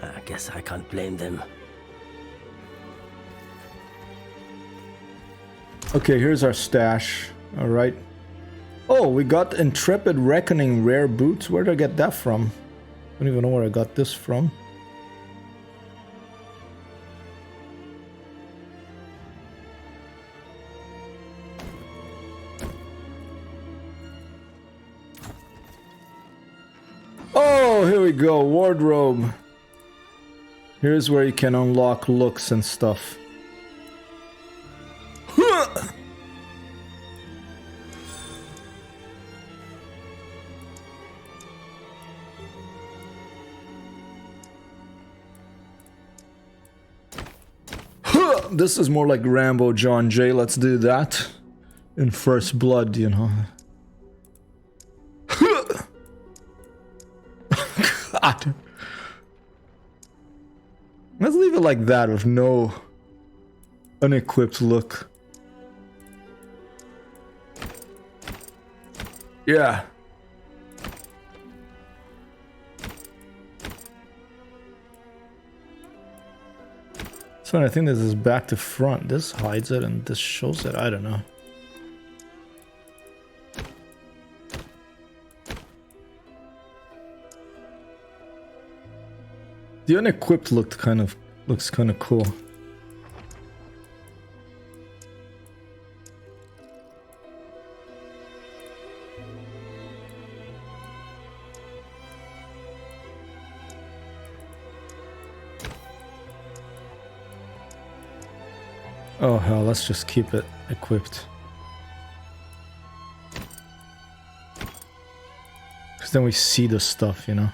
Speaker 20: I guess I can't blame them.
Speaker 1: Okay, here's our stash. Alright. Oh, we got Intrepid Reckoning rare boots. Where did I get that from? I don't even know where I got this from. Oh, here we go. Wardrobe. Here's where you can unlock looks and stuff. This is more like Rambo John J. Let's do that. In First Blood, you know. God. Let's leave it like that with no unequipped look. Yeah. So I think this is back to front. This hides it and this shows it. I don't know. The unequipped looked kind of Looks kind of cool. Oh hell, let's just keep it equipped. Because then we see the stuff, you know?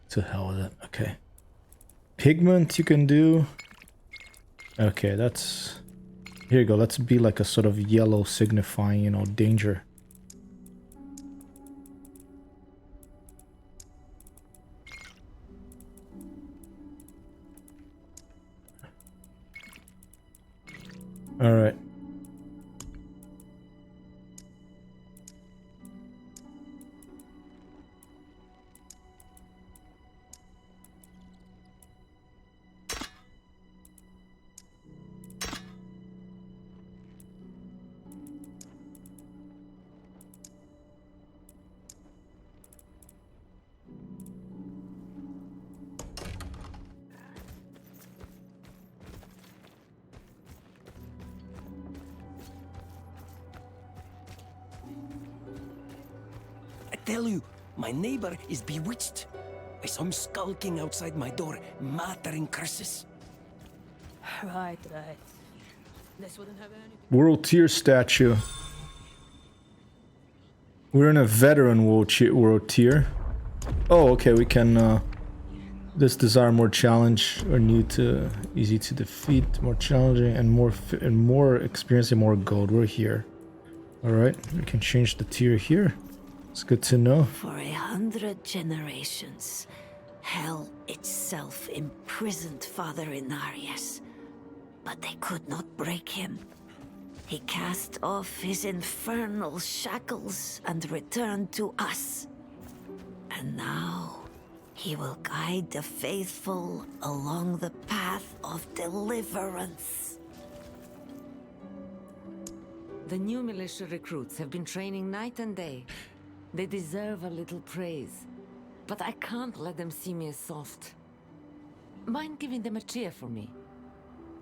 Speaker 1: To hell with it. Okay. Pigment you can do. Okay, that's... Here you go. Let's be like a sort of yellow signifying, you know, danger. All right.
Speaker 16: I tell you, my neighbor is bewitched. I saw him skulking outside my door, muttering curses.
Speaker 19: Right. This wouldn't have any...
Speaker 1: World tier statue. We're in a veteran world tier. Oh, okay, we can... this desire more challenge or new to easy to defeat, more challenging and more experience and more gold. We're here. All right, we can change the tier here. It's good to know.
Speaker 21: For 100 generations, hell itself imprisoned Father Inarius, but they could not break him. He cast off his infernal shackles and returned to us. And now he will guide the faithful along the path of deliverance.
Speaker 22: The new militia recruits have been training night and day. They deserve a little praise, but I can't let them see me as soft. Mind giving them a cheer for me?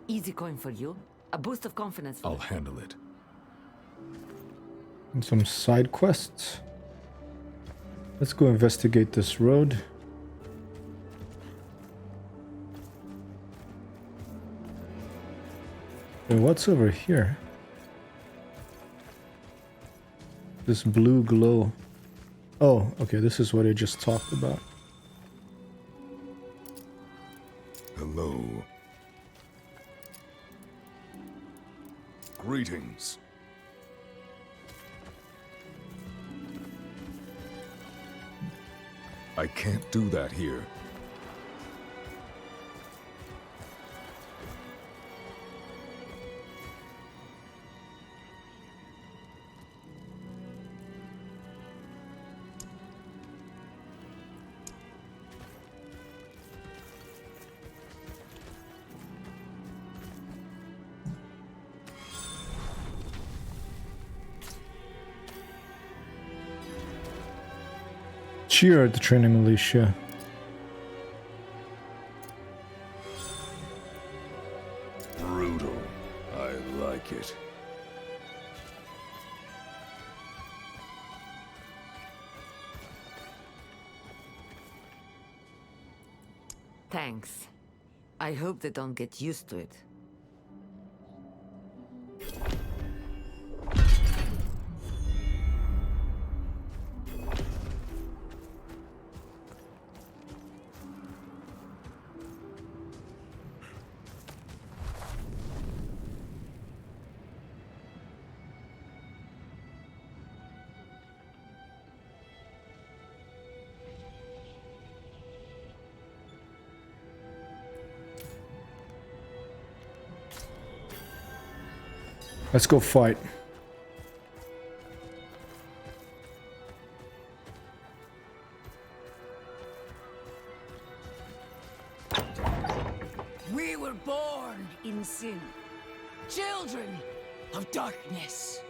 Speaker 22: Easy coin for you, a boost of confidence for
Speaker 3: I'll handle it.
Speaker 1: And some side quests. Let's go investigate this road. Okay, what's over here? This blue glow. Oh, okay, this is what I just talked about.
Speaker 3: Hello. Greetings. I can't do that here.
Speaker 1: Cheer at the training militia.
Speaker 3: Brutal. I like it.
Speaker 22: Thanks. I hope they don't get used to it.
Speaker 1: Let's go fight.
Speaker 23: We were born in sin, children of darkness.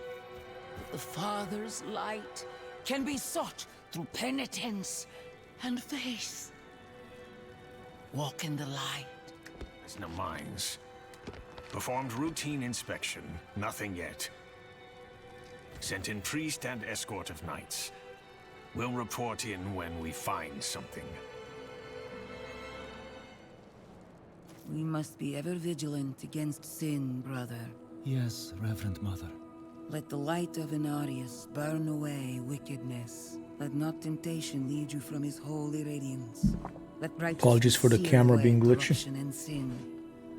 Speaker 23: But the Father's light can be sought through penitence and faith. Walk in the light.
Speaker 2: There's no mines. Performed routine inspection. Nothing yet. Sent in priest and escort of knights. We'll report in when we find something.
Speaker 23: We must be ever vigilant against sin, brother.
Speaker 8: Yes, Reverend Mother.
Speaker 23: Let the light of Inarius burn away wickedness. Let not temptation lead you from his holy radiance. Let
Speaker 1: Apologies for the camera being glitchy.
Speaker 23: corruption and sin.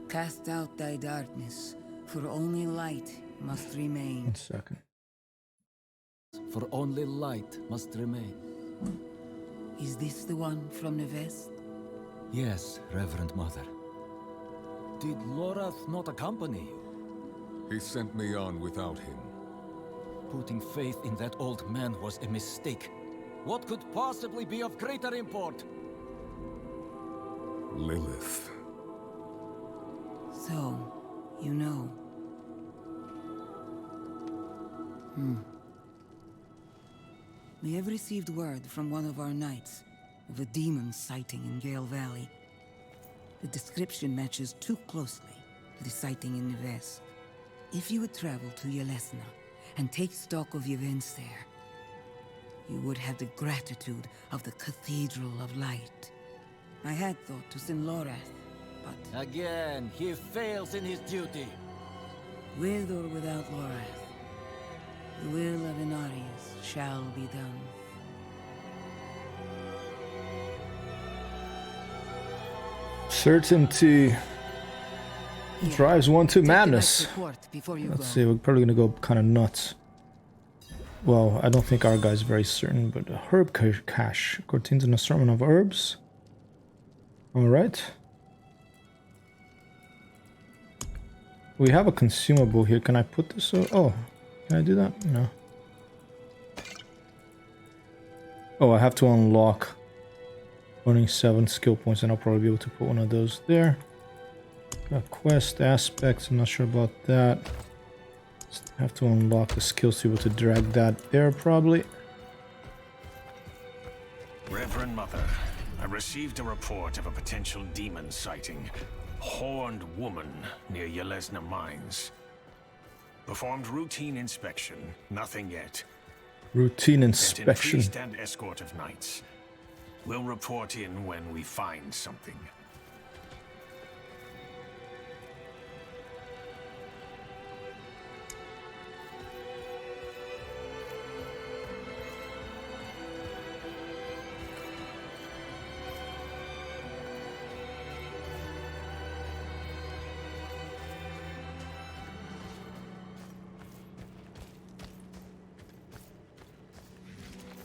Speaker 23: Cast out thy darkness, for only light must remain.
Speaker 1: 1 second.
Speaker 8: For only light must remain.
Speaker 23: Is this the one from the west?
Speaker 8: Yes, Reverend Mother. Did Lorath not accompany you?
Speaker 3: He sent me on without him.
Speaker 8: Putting faith in that old man was a mistake. What could possibly be of greater import?
Speaker 3: Lilith.
Speaker 23: So, you know. We have received word from one of our knights of a demon sighting in Gale Valley. The description matches too closely to the sighting in the west. If you would travel to Yelesna and take stock of the events there, you would have the gratitude of the Cathedral of Light. I had thought to send Lorath, but...
Speaker 8: Again, he fails in his duty.
Speaker 23: With or without Lorath, the will of Inarius shall be done.
Speaker 1: Certainty drives one to madness. Let's see, we're probably gonna go kind of nuts. Well, I don't think our guy's very certain, but a herb cache contains an assortment of herbs. Alright. We have a consumable here. Can I put this? Oh, can I do that? No. Oh, I have to unlock running 7 skill points, and I'll probably be able to put one of those there. Got quest aspects. I'm not sure about that. Just have to unlock the skills to be able to drag that there, probably.
Speaker 2: Reverend Mother, I received a report of a potential demon sighting. Horned woman near Yelesna Mines. Performed routine inspection. Nothing yet.
Speaker 1: Routine inspection.
Speaker 2: Sent in priest and escort of knights. We'll report in when we find something.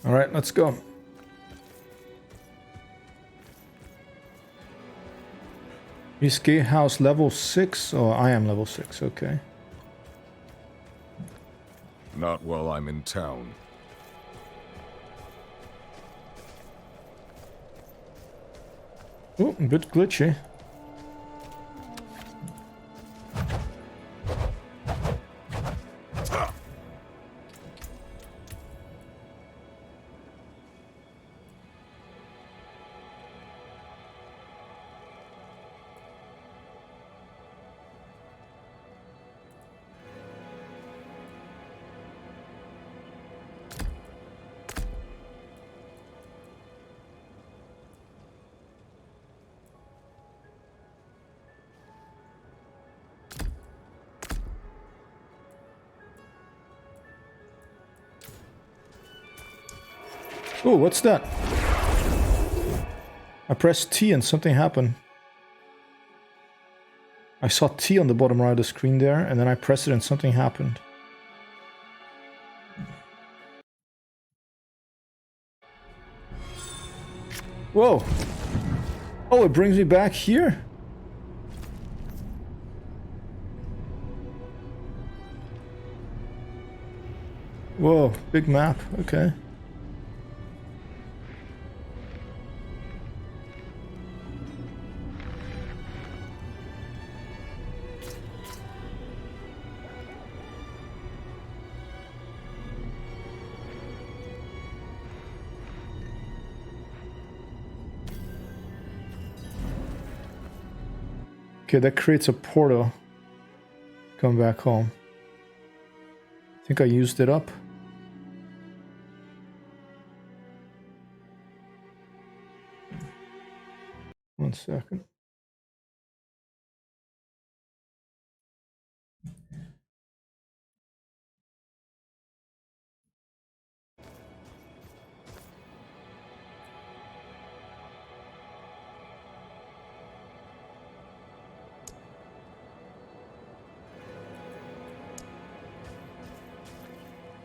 Speaker 1: All right, let's go. Is gatehouse level 6? Oh, I am level 6, okay.
Speaker 3: Not while I'm in town.
Speaker 1: Oh, a bit glitchy. Oh, what's that? I pressed T and something happened. I saw T on the bottom right of the screen there, and then I pressed it and something happened. Whoa! Oh, it brings me back here? Whoa, big map, okay. Okay, that creates a portal. Come back home. I think I used it up. One second.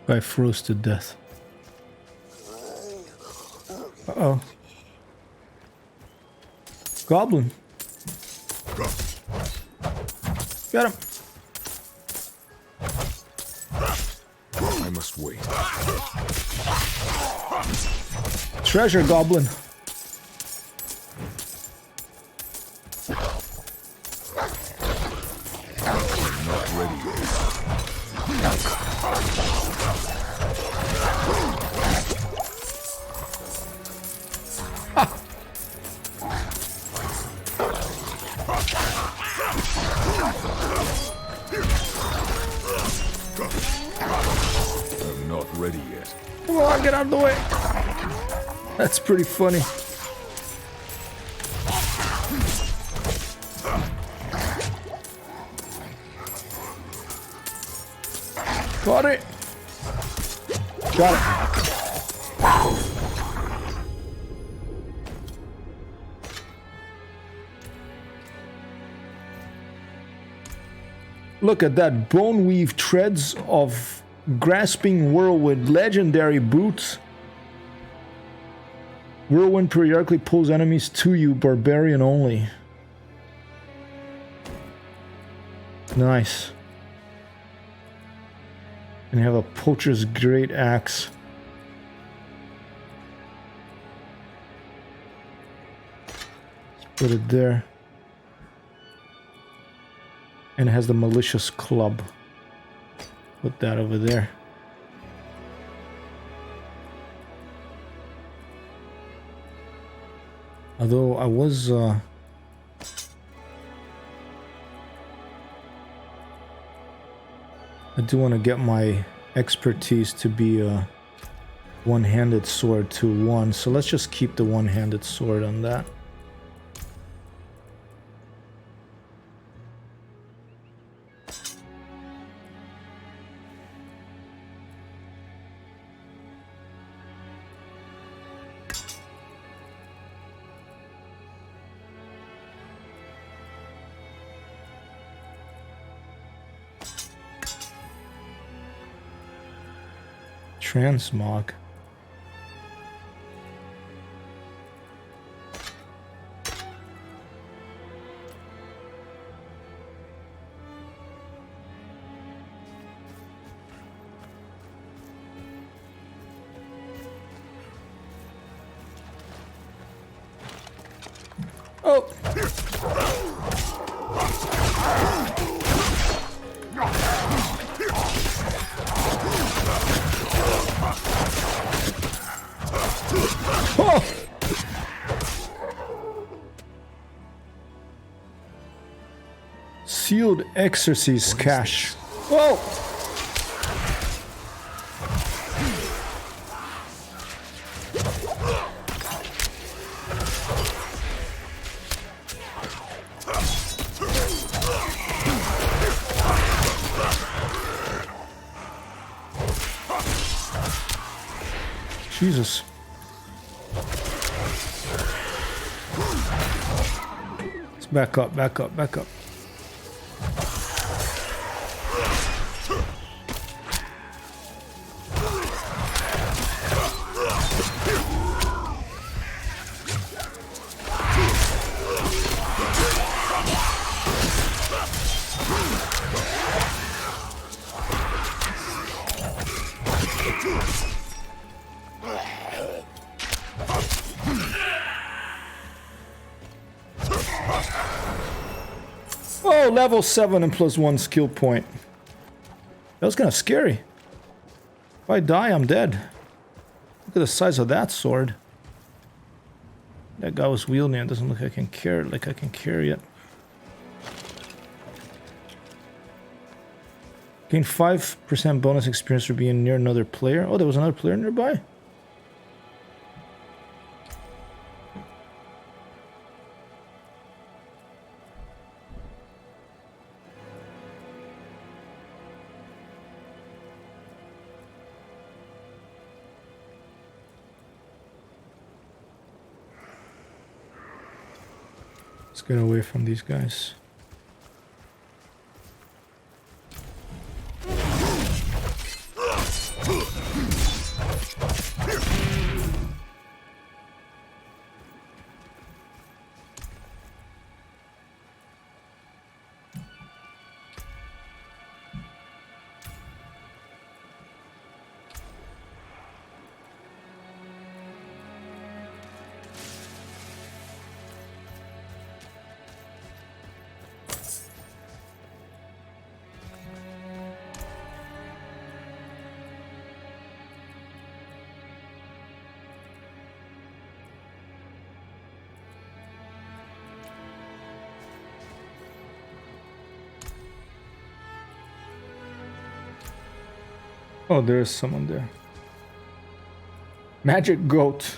Speaker 1: I froze to death. Uh-oh. Goblin. Got him.
Speaker 3: I must wait.
Speaker 1: Treasure goblin.
Speaker 3: I'm not ready yet. I'm not ready yet.
Speaker 1: Come on, get out of the way. That's pretty funny. Got it. Got it. Look at that. Bone weave treads of grasping whirlwind. Legendary boots. Whirlwind periodically pulls enemies to you. Barbarian only. Nice. And you have a poacher's great axe. Let's put it there. And it has the malicious club. Put that over there. Although I was I do want to get my expertise to be a one-handed sword to 1, so let's just keep the one-handed sword on that. Transmog. Oh. Oh. Sealed exorcist cache. Whoa. Jesus. Let's back up, back up, back up. Oh, level 7 and +1 skill point. That was kind of scary. If I die, I'm dead. Look at the size of that sword. That guy was wielding it. Doesn't look like I can carry it. Gain 5% bonus experience for being near another player. Oh, there was another player nearby. Let's get away from these guys. Oh, there is someone there. Magic goat.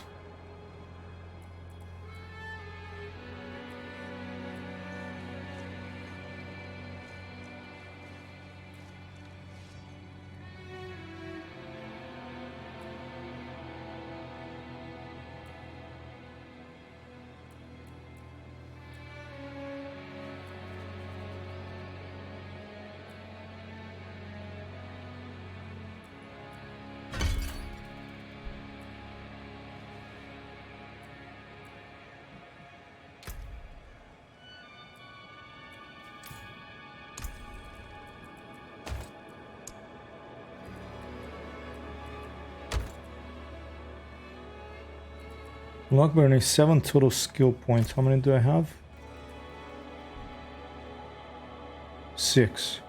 Speaker 1: Lockbear only 7 total skill points. How many do I have? 6.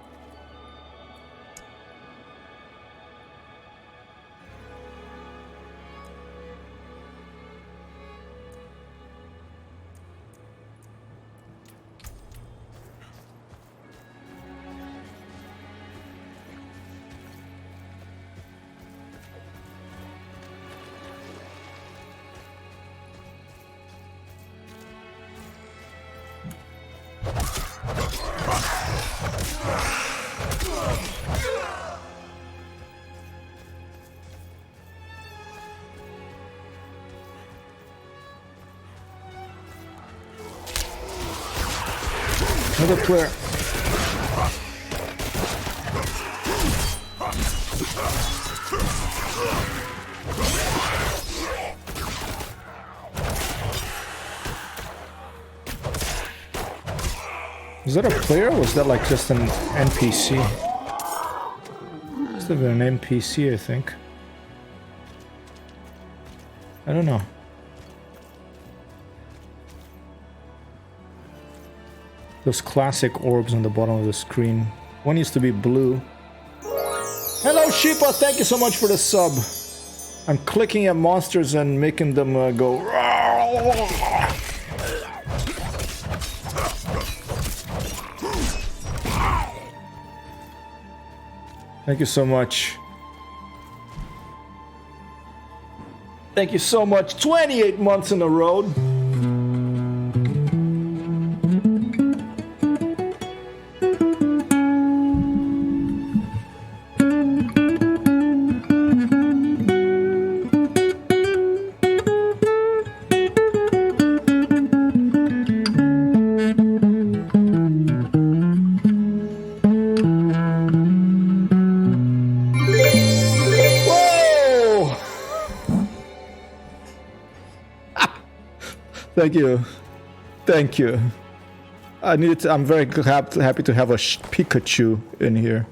Speaker 1: Another player. Was that a player or was that like just an NPC? Must have been an NPC, I think. I don't know. Those classic orbs on the bottom of the screen. One used to be blue. Hello, Sheepa! Thank you so much for the sub. I'm clicking at monsters and making them go. Thank you so much. Thank you so much. 28 months in a row. Thank you. Thank you. I'm very happy to have a Pikachu in here.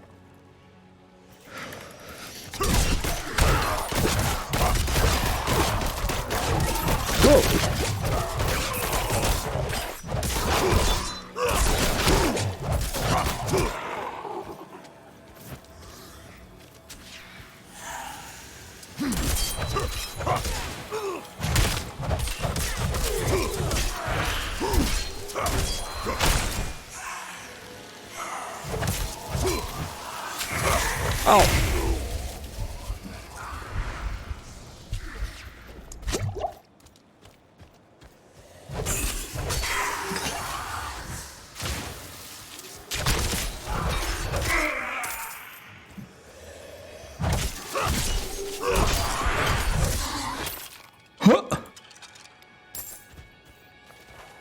Speaker 1: Oh.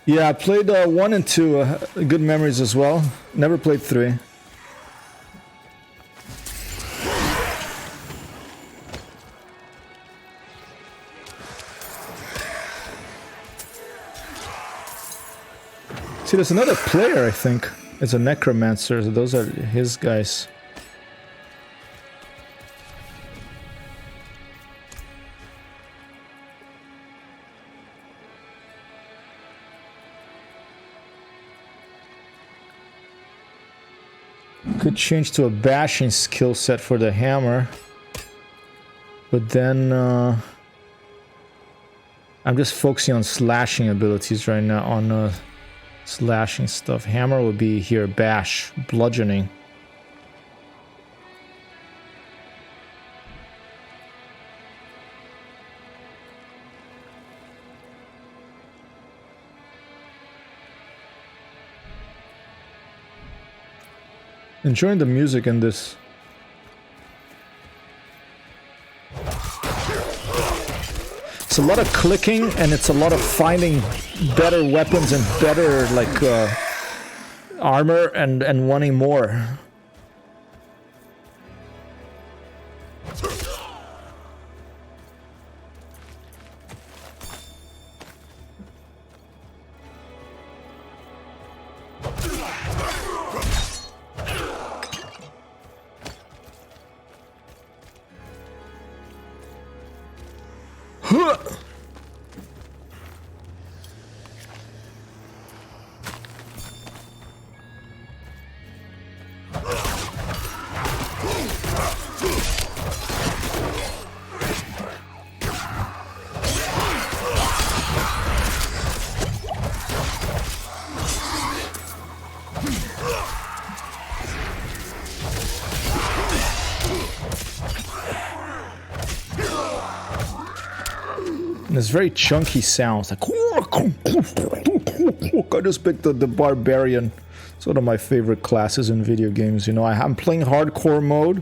Speaker 1: Yeah, I played 1 and 2, good memories as well. Never played 3. See, there's another player, I think. It's a necromancer. Those are his guys. Could change to a bashing skill set for the hammer. But then I'm just focusing on slashing abilities right now, on slashing stuff. Hammer would be here, bash, bludgeoning. Enjoying the music in this. It's a lot of clicking and it's a lot of finding better weapons and better like armor and wanting more. And it's very chunky sounds, like I just picked the barbarian. It's one of my favorite classes in video games. You know, I'm playing hardcore mode.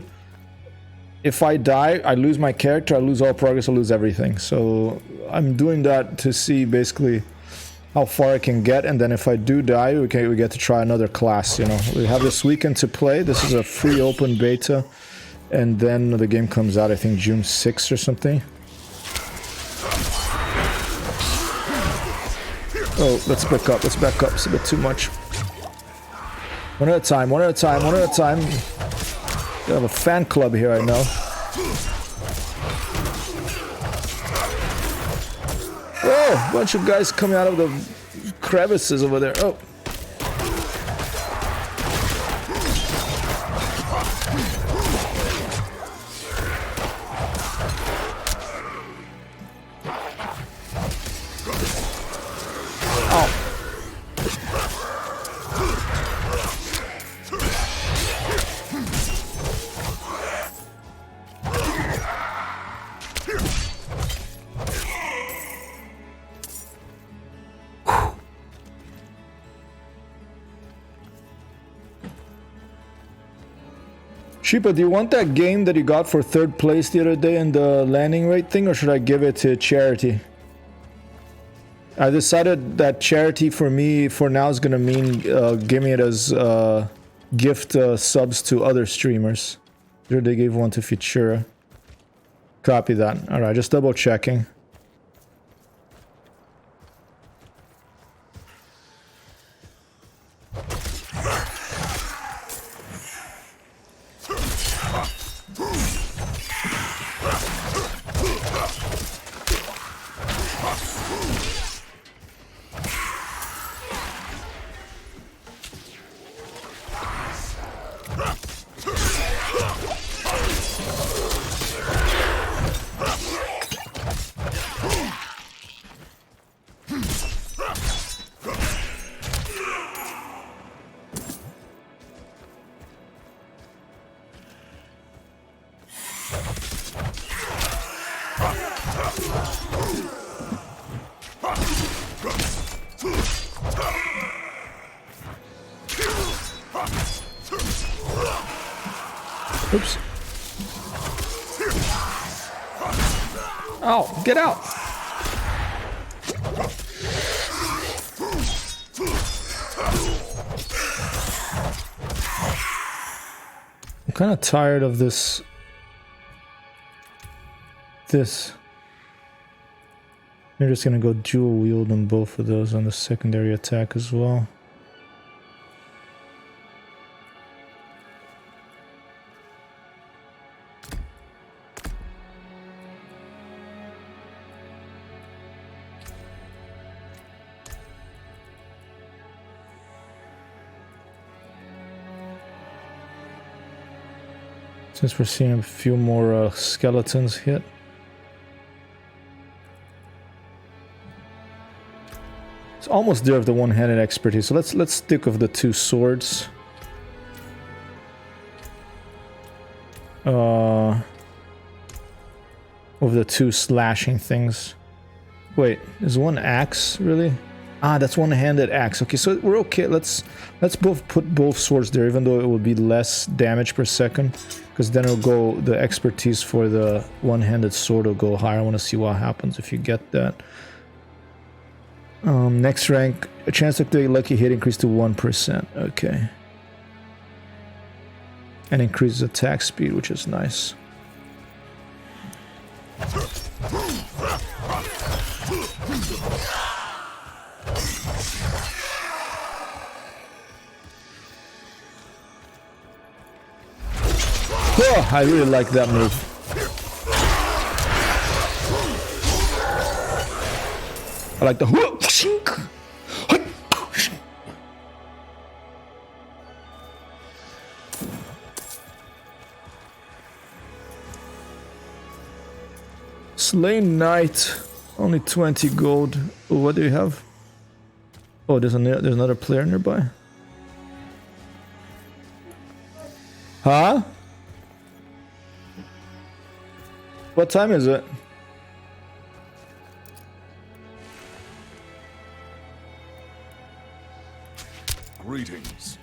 Speaker 1: If I die, I lose my character, I lose all progress, I lose everything. So I'm doing that to see basically how far I can get, and then if I do die, we get to try another class. You know, we have this weekend to play. This is a free open beta, and then the game comes out, I think June 6th or something. Oh, let's back up, let's back up. It's a bit too much. One at a time, one at a time, one at a time. We have a fan club here, I know. Oh, a bunch of guys coming out of the crevices over there. Oh. Sheepa, do you want that game that you got for 3rd place the other day in the landing rate thing, or should I give it to charity? I decided that charity for me for now is gonna mean giving it as gift subs to other streamers. Here they gave one to Futura. Copy that. Alright, just double checking. Oops. Oh, get out! I'm kind of tired of this. You're just gonna go dual wield on both of those on the secondary attack as well. Since we're seeing a few more skeletons hit. It's almost there of the one-handed expertise. So let's stick with the two swords. With the two slashing things. Wait, is one axe really? Ah, that's one-handed axe. Okay, so we're okay. Let's both put both swords there, even though it will be less damage per second, because then it'll go. The expertise for the one-handed sword will go higher. I want to see what happens if you get that. Next rank, a chance to take a lucky hit increased to 1%. Okay, and increases attack speed, which is nice. Oh, I really like that move. I like the whoop. Slain Knight, only 20 gold. Oh, what do you have? Oh, there's another player nearby. Huh? What time is it?
Speaker 3: Greetings.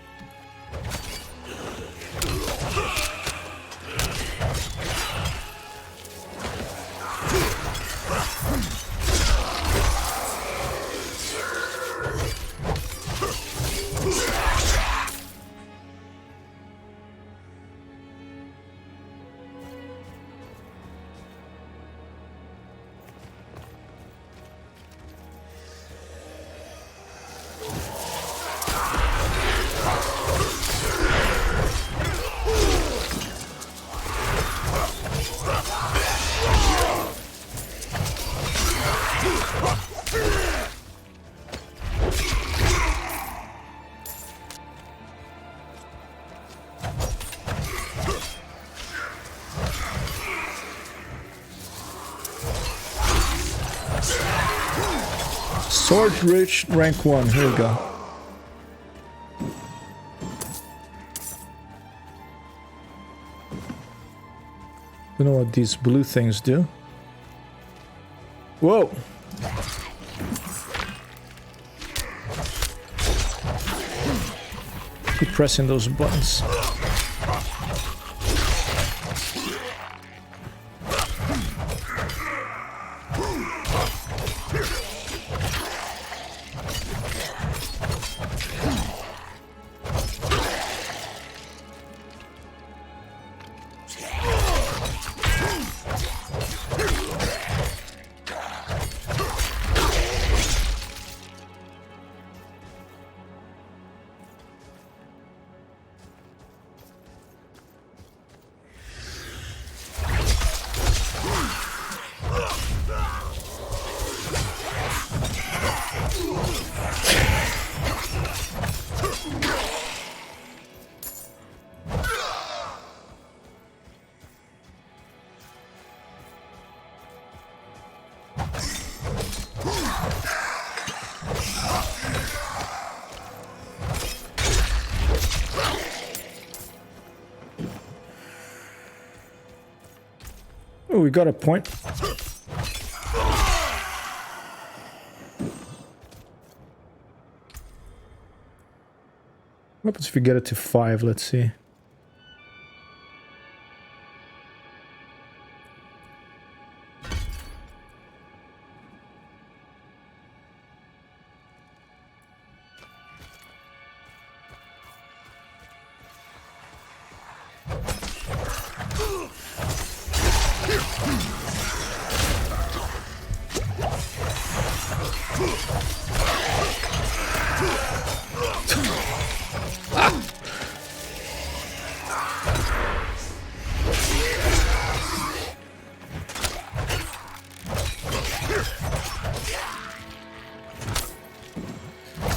Speaker 1: Sword reached rank 1. Here we go. Don't know what these blue things do. Whoa! Keep pressing those buttons. Oh, we got a point. What happens if we get it to 5? Let's see.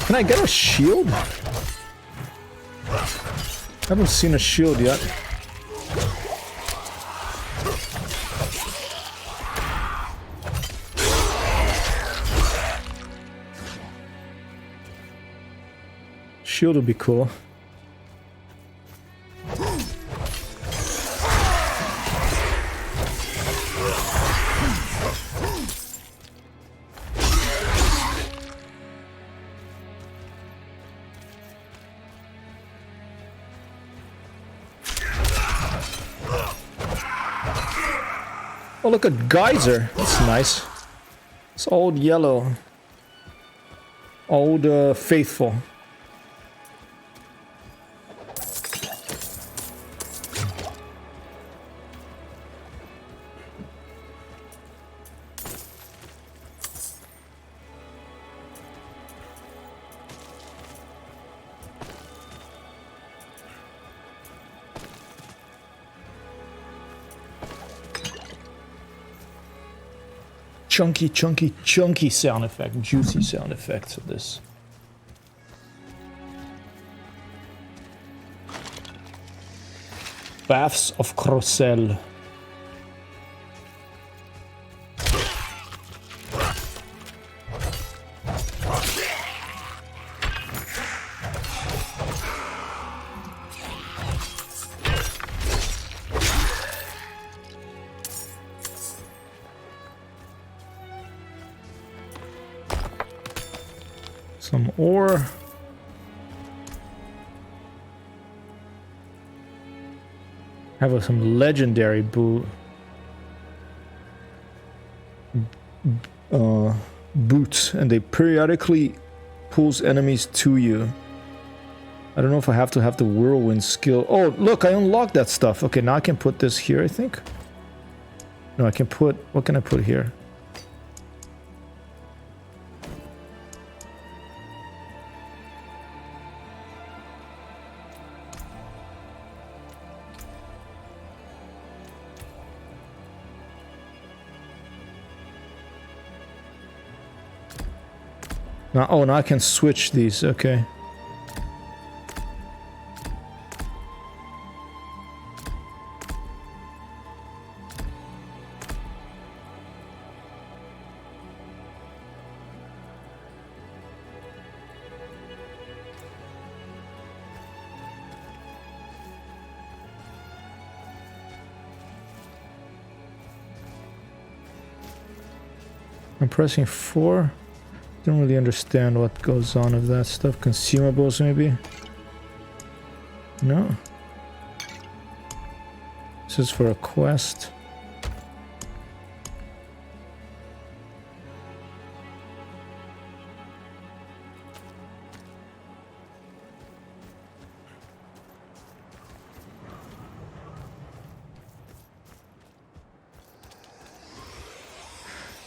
Speaker 1: Can I get a shield? I haven't seen a shield yet. Shield would be cool. Oh, look at Geyser. That's nice. It's old yellow. Old faithful. Chunky, chunky, chunky sound effect, juicy sound effects of this. Baths of Crocel. Some ore. Have some legendary boots, and they periodically pulls enemies to you. I don't know if I have to have the whirlwind skill. Oh, look, I unlocked that stuff. Okay, now I can put this here, I think. No, I can put... What can I put here? Now, oh, now I can switch these. Okay. I'm pressing 4. Don't really understand what goes on with that stuff. Consumables, maybe? No. This is for a quest.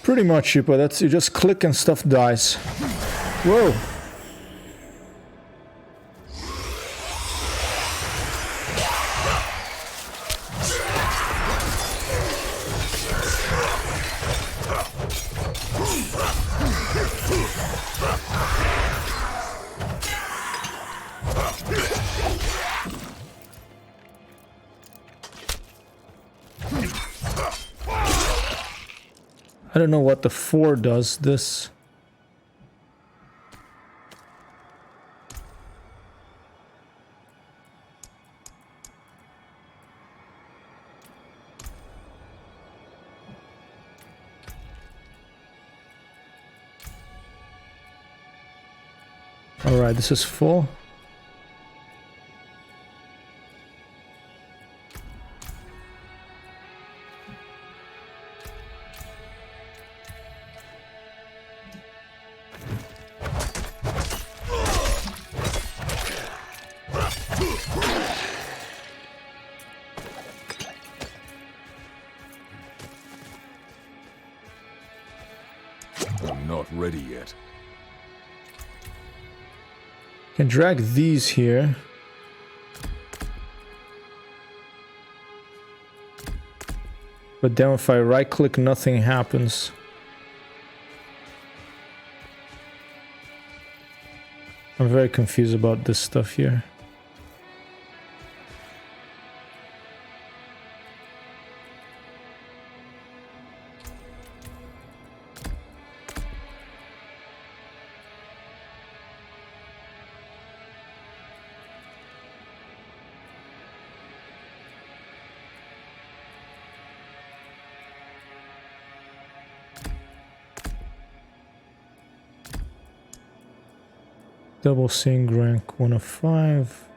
Speaker 1: Pretty much, but that's you just click and stuff dies. Whoa. I don't know what the 4 does this. Alright, this is full.
Speaker 3: I'm not ready yet.
Speaker 1: Can drag these here. But then if I right click, nothing happens. I'm very confused about this stuff here. Double Sing rank 1 of 5.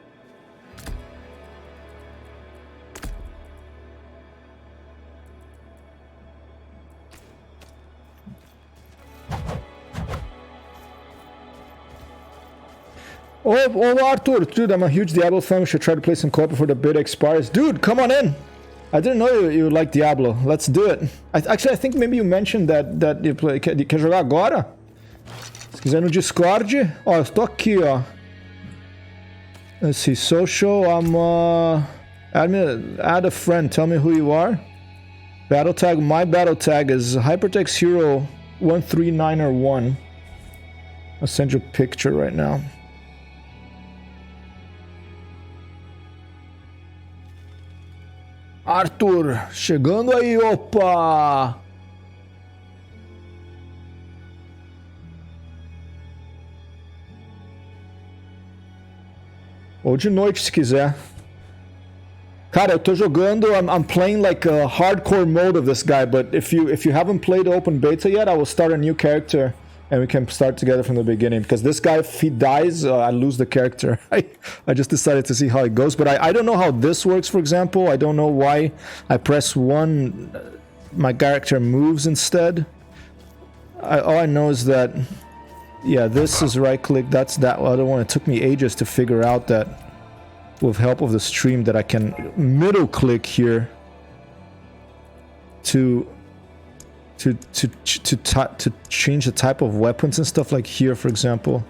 Speaker 1: Oh, Arthur, dude, I'm a huge Diablo fan. We should try to play some co-op before the beta expires. Dude, come on in. I didn't know you like Diablo. Let's do it. Actually, I think maybe you mentioned that you play. Quer jogar agora? Se quiser no Discord, ó, eu tô aqui, ó. Let's see, social, add a friend, tell me who you are. Battle tag, my battle tag is Hypertext Hero 13901. I'll send you a picture right now. Arthur, chegando aí, opa! Ou de noite, se quiser. Cara, eu tô jogando. I'm playing like a hardcore mode of this guy, but if you haven't played the open beta yet, I will start a new character and we can start together from the beginning. Because this guy, if he dies, I lose the character. I just decided to see how it goes, but I don't know how this works. For example, I don't know why I press 1, my character moves instead. All I know is that. Yeah, this is right click, that's that other one. It took me ages to figure out that with help of the stream that I can middle click here to change the type of weapons and stuff, like here, for example.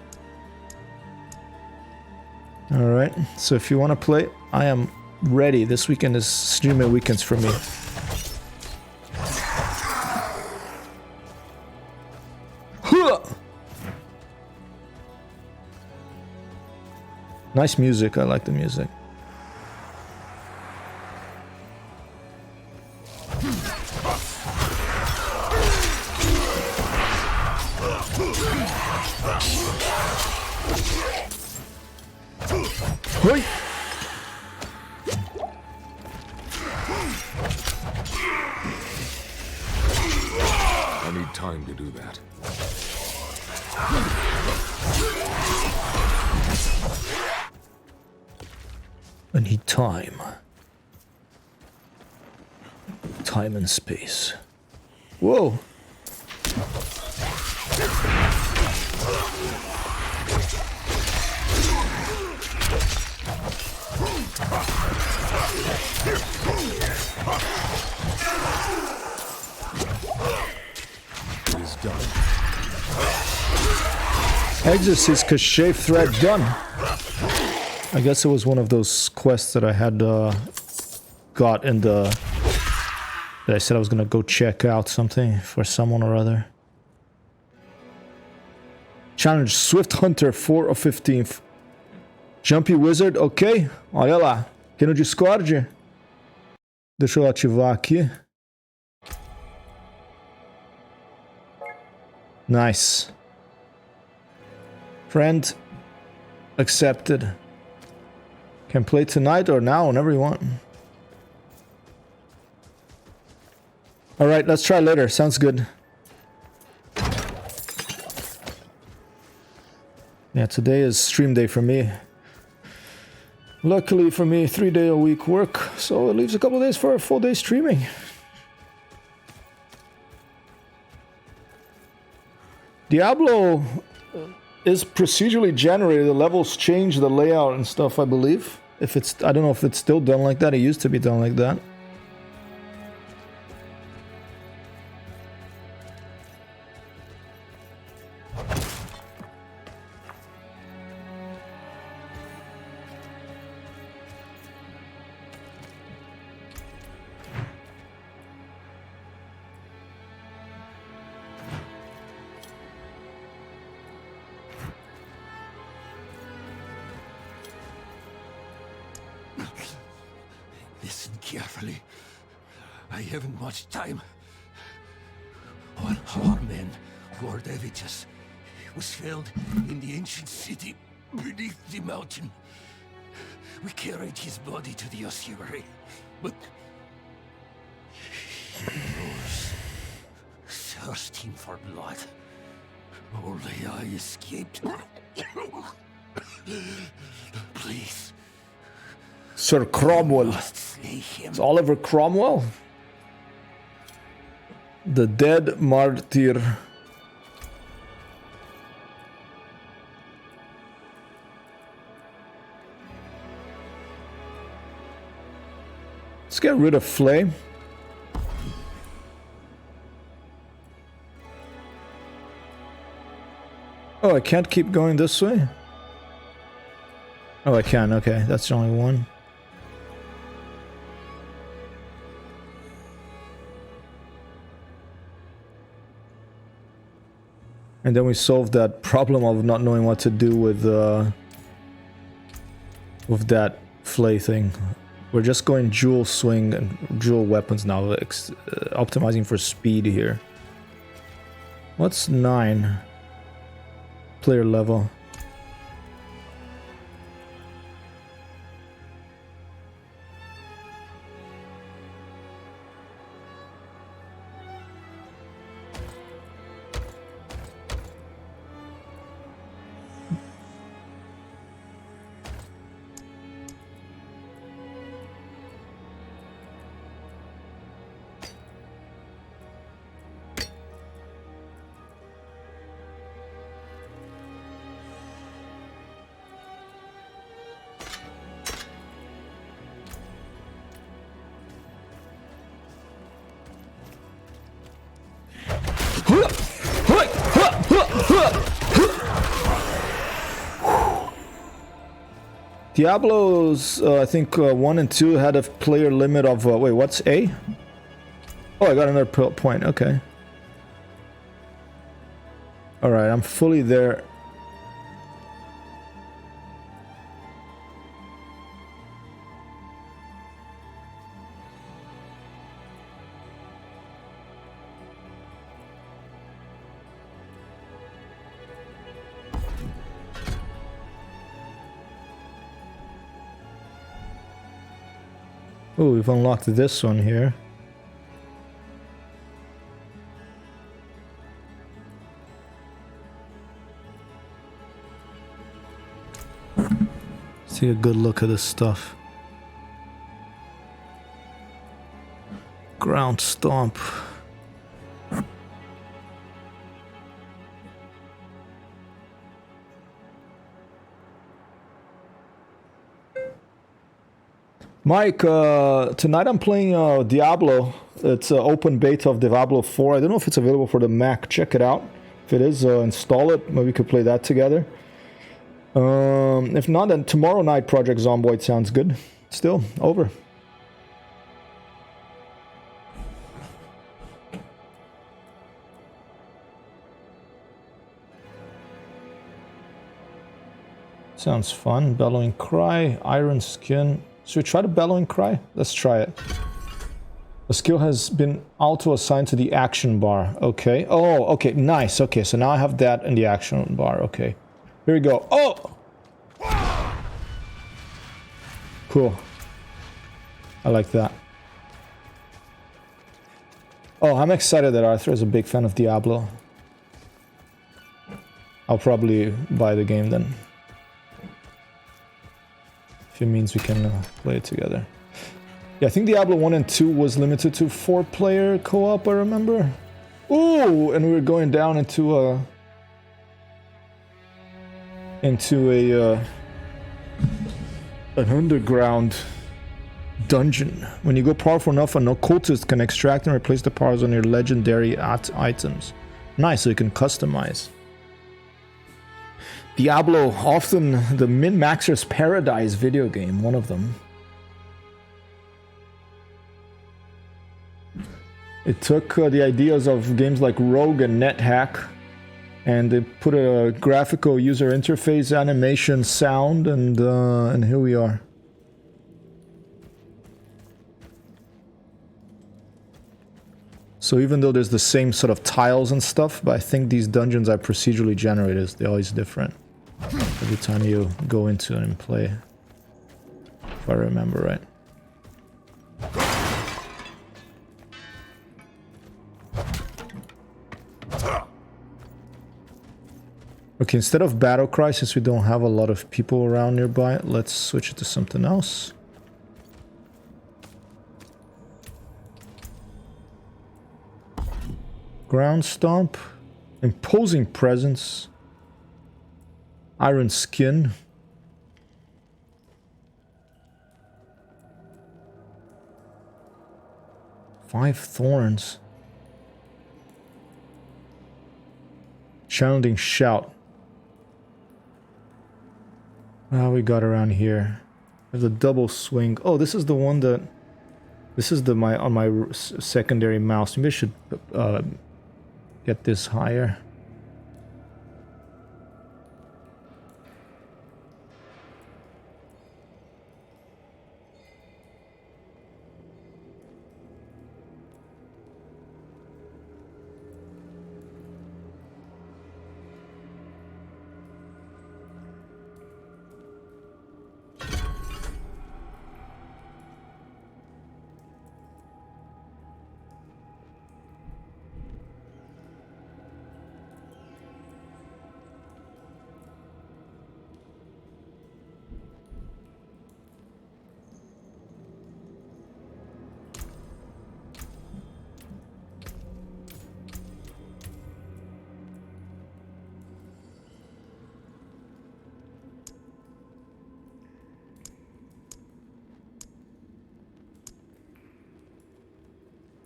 Speaker 1: Alright, so if you want to play, I am ready. This weekend is streaming weekends for me. Nice music, I like the music. Oi!
Speaker 3: I need time to do that.
Speaker 1: I need time. Time and space. Whoa!
Speaker 3: It is done.
Speaker 1: Exorcist Cachet threat done. I guess it was one of those quests that I had got in the... that I said I was gonna go check out something for someone or other. Challenge Swift Hunter 4 of 15th. Jumpy Wizard, ok. Olha lá. Aqui no Discord. Deixa eu ativar aqui. Nice. Friend accepted. Can play tonight or now, whenever you want. Alright, let's try later. Sounds good. Yeah, today is stream day for me. Luckily for me, 3-day-a-week work, so it leaves a couple of days for a full day streaming. Diablo is procedurally generated. The levels change the layout and stuff, I believe. If it's, I don't know if it's still done like that. It used to be done like that.
Speaker 16: Listen carefully. I haven't much time. One of our men, Lord Evitus, was found in the ancient city beneath the mountain. We carried his body to the ossuary, but he was thirsting for blood. Only I escaped. Please.
Speaker 1: Sir Cromwell. It's Oliver Cromwell? The dead martyr. Let's get rid of Flame. Oh, I can't keep going this way? Oh, I can. Okay, that's the only one. And then we solved that problem of not knowing what to do with that flay thing. We're just going dual swing and dual weapons now, optimizing for speed here. What's 9? Player level. Diablo's, I think 1 and 2 had a player limit of, wait, what's A? Oh, I got another point, okay. Alright, I'm fully there. Oh, we've unlocked this one here. Let's take a good look at this stuff. Ground stomp. Mike, tonight I'm playing Diablo. It's an open beta of Diablo 4. I don't know if it's available for the Mac. Check it out. If it is, install it. Maybe we could play that together. If not, then tomorrow night Project Zomboid sounds good. Still, over. Sounds fun. Bellowing Cry, Iron Skin. Should we try the Bellowing Cry? Let's try it. The skill has been auto-assigned to the action bar. Okay. Oh, okay. Nice. Okay, so now I have that in the action bar. Okay. Here we go. Oh! Cool. I like that. Oh, I'm excited that Arthur is a big fan of Diablo. I'll probably buy the game then. If it means we can play it together. Yeah, I think Diablo 1 and 2 was limited to 4-player co-op, I remember. Ooh, and we were going down into a an underground dungeon. When you go powerful enough, an occultist can extract and replace the powers on your legendary items. Nice, so you can customize. Diablo, often the min-maxer's paradise video game, one of them. It took the ideas of games like Rogue and NetHack, and they put a graphical user interface, animation, sound, and here we are. So even though there's the same sort of tiles and stuff, but I think these dungeons are procedurally generated. They're always different every time you go into it and play, if I remember right. Okay, instead of battle cry, since we don't have a lot of people around nearby, let's switch it to something else. Ground stomp, imposing presence, iron skin. Five thorns. Challenging shout. We got around here. There's a double swing. Oh, this is the one that... This is the on my secondary mouse. Maybe I should get this higher.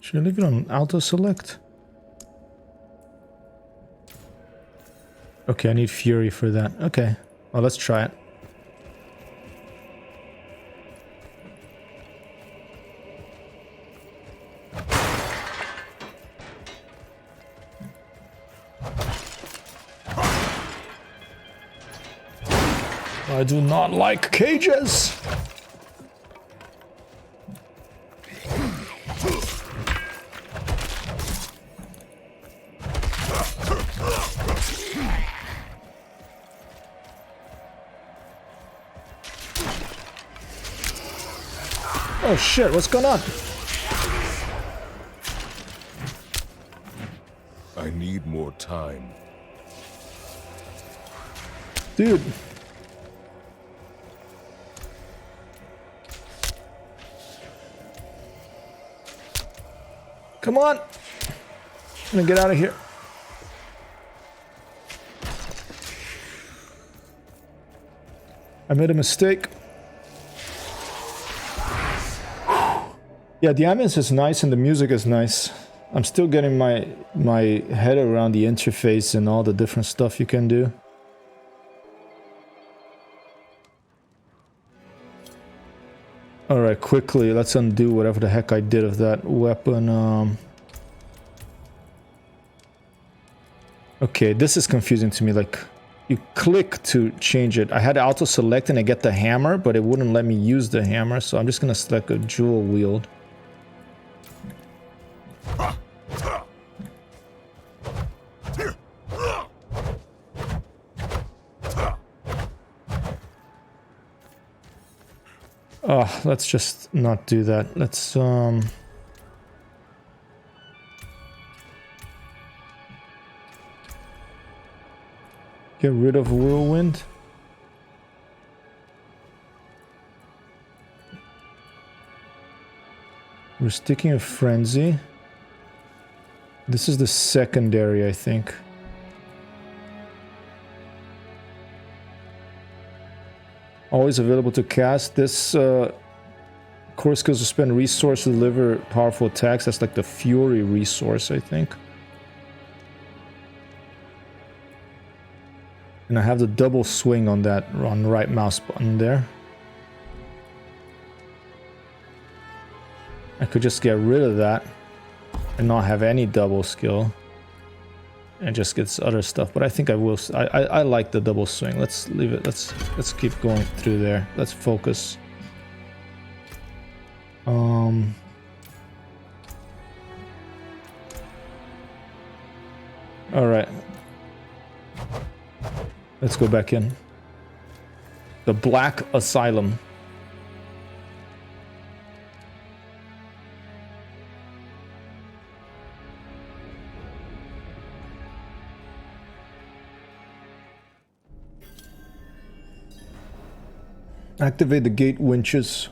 Speaker 1: Should I leave it on auto select? Okay, I need Fury for that. Okay, well, let's try it. I do not like cages. Oh shit, what's going on?
Speaker 3: I need more time.
Speaker 1: Dude. Come on. I'm gonna get out of here. I made a mistake. Yeah, the ambience is nice and the music is nice. I'm still getting my head around the interface and all the different stuff you can do. Alright, quickly, let's undo whatever the heck I did of that weapon. Okay, this is confusing to me. Like, you click to change it. I had to auto select and I get the hammer, but it wouldn't let me use the hammer, so I'm just gonna select a dual wield. Let's just not do that. Let's Get rid of whirlwind. We're sticking a frenzy. This is the secondary, I think. Always available to cast. This core skills to spend resource to deliver powerful attacks. That's like the fury resource, I think. And I have the double swing on that, on the right mouse button there. I could just get rid of that and not have any double skill and just get other stuff, but I think I will. I like the double swing. Let's leave it. Let's keep going through there. Let's focus. All right. Let's go back in. The Black Asylum. Activate the gate winches.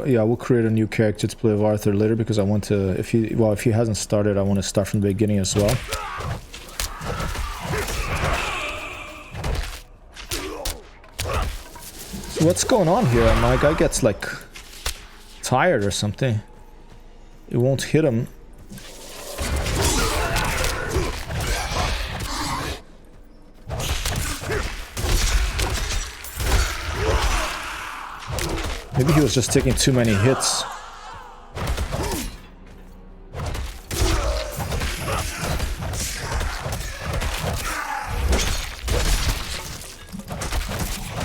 Speaker 1: Yeah, we'll create a new character to play with Arthur later because I want to, if he hasn't started, I want to start from the beginning as well. So what's going on here? My guy gets like tired or something. It won't hit him. Maybe he was just taking too many hits.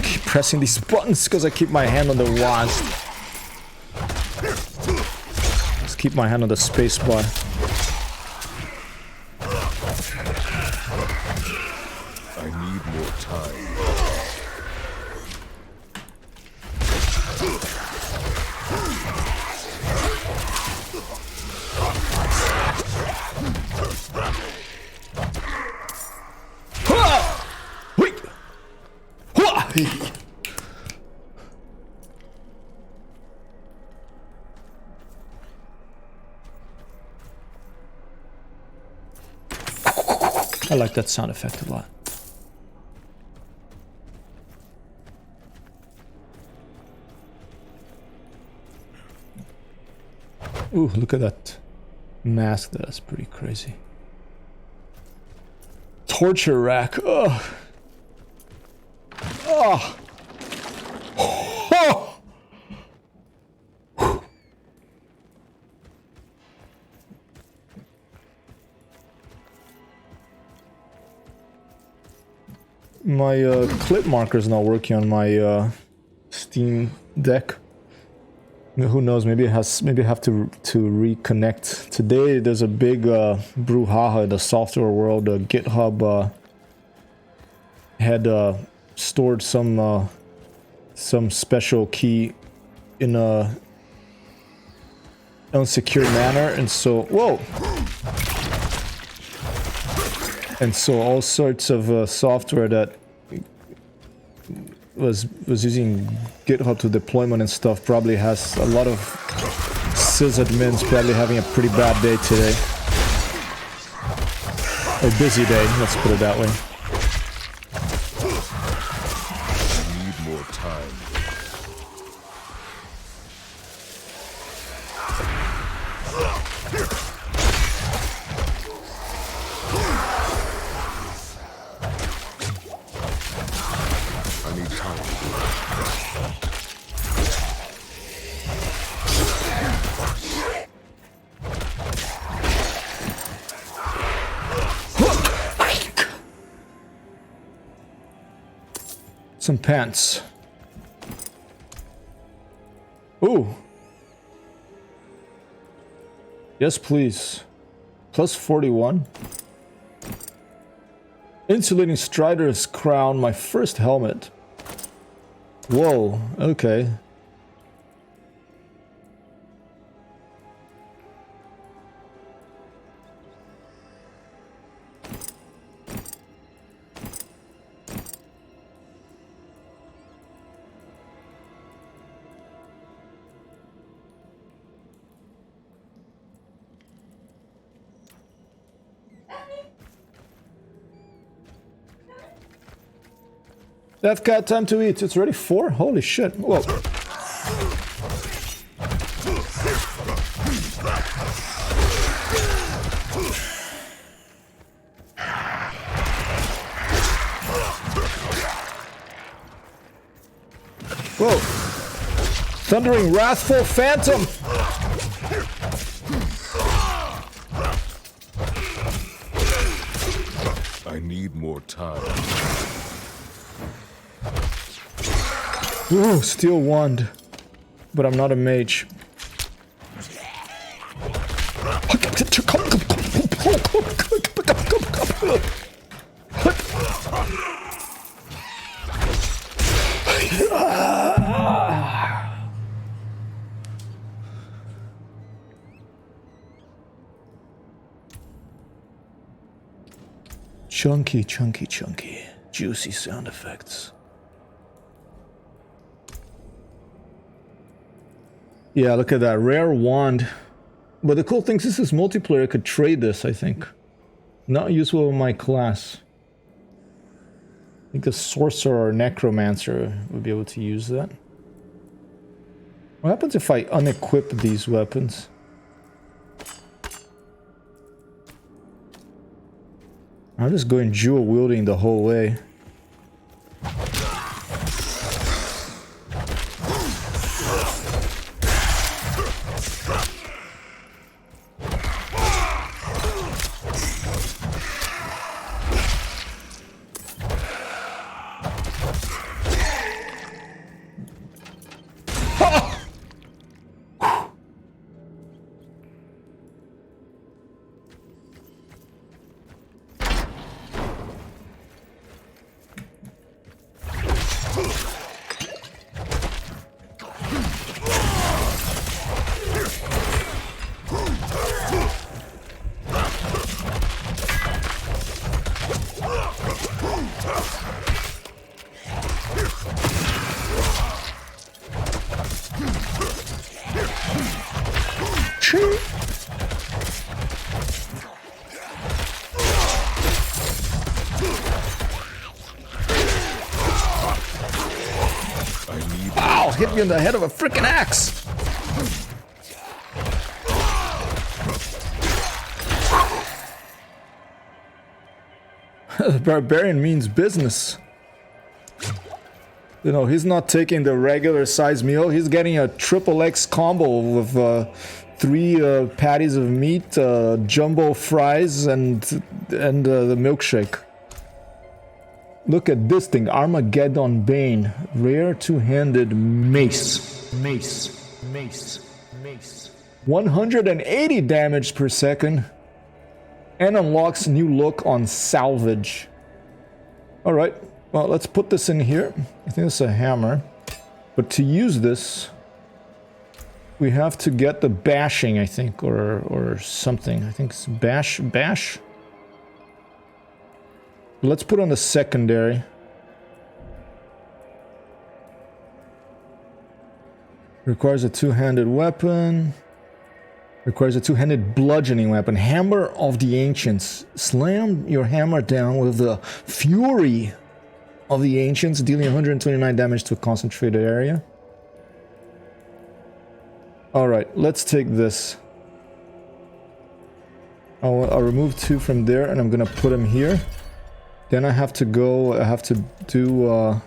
Speaker 1: Keep pressing these buttons because I keep my hand on the WASD. Just keep my hand on the space bar.
Speaker 3: I need more time.
Speaker 1: I like that sound effect a lot. Ooh, look at that mask. That's pretty crazy. Torture rack. Ugh. Oh. Oh. My clip marker is not working on my Steam Deck. Who knows? Maybe I have to reconnect. Today there's a big brouhaha in the software world. GitHub had stored some special key in a unsecure manner, and so and so all sorts of software that was using GitHub to deployment and stuff probably has a lot of sysadmins probably having a pretty bad day today. A busy day, let's put it that way.
Speaker 3: I need more time. I need time to do it.
Speaker 1: Some pants. Ooh. Yes, please. Plus 41. Insulating Strider's crown, my first helmet. Whoa, okay. Death cat, time to eat. It's already 4? Holy shit. Whoa. Whoa. Thundering, wrathful phantom.
Speaker 3: I need more time.
Speaker 1: Ooh, steel wand. But I'm not a mage. Chunky, chunky, chunky. Juicy sound effects. Yeah, look at that. Rare wand. But the cool thing is this is multiplayer. I could trade this, I think. Not useful in my class. I think a sorcerer or necromancer would be able to use that. What happens if I unequip these weapons? I'm just going dual wielding the whole way. Ow! Hit me in the head of a freaking axe! Barbarian means business. You know, he's not taking the regular size meal. He's getting a triple X combo with 3 patties of meat, jumbo fries, and the milkshake. Look at this thing, Armageddon Bane, rare two-handed mace. Mace. 180 damage per second, and unlocks new look on salvage. All right. Well, let's put this in here. I think it's a hammer. But to use this, we have to get the bashing, I think, or something. I think it's bash. Let's put on the secondary. Requires a two-handed weapon. Requires a two-handed bludgeoning weapon. Hammer of the Ancients. Slam your hammer down with the fury of the Ancients, dealing 129 damage to a concentrated area. Alright, let's take this. I'll remove 2 from there, and I'm gonna put them here. Then I have to go, I have to do, I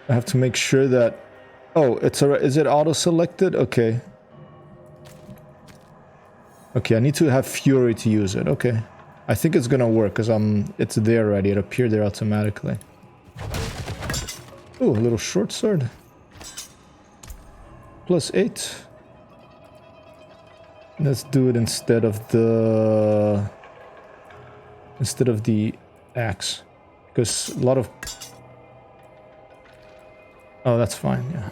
Speaker 1: have to make sure that, oh, it's alright, is it auto-selected? Okay. Okay, I need to have Fury to use it, okay. I think it's gonna work, because it's there already, it appeared there automatically. Ooh, a little short sword. +8. Let's do it instead of the axe, Because a lot of... Oh, that's fine, yeah.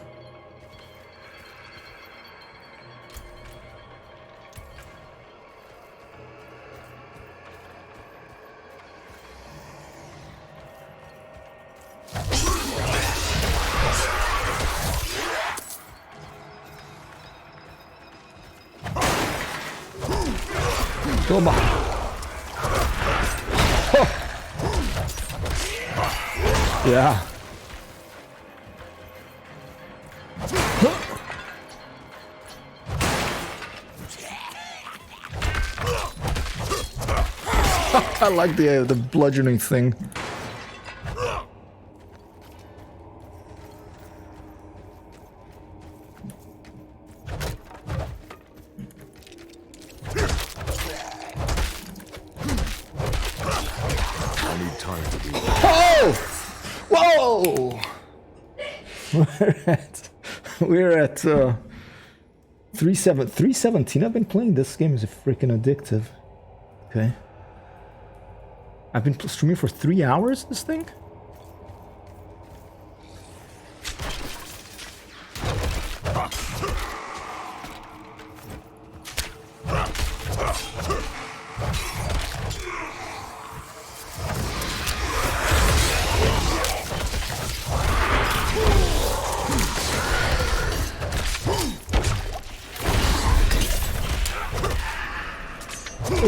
Speaker 1: Toma. Oh. Yeah. I like the bludgeoning thing. Oh! Whoa! We're at 317. I've been playing this game. Is freaking addictive. Okay. I've been streaming for 3 hours, this thing?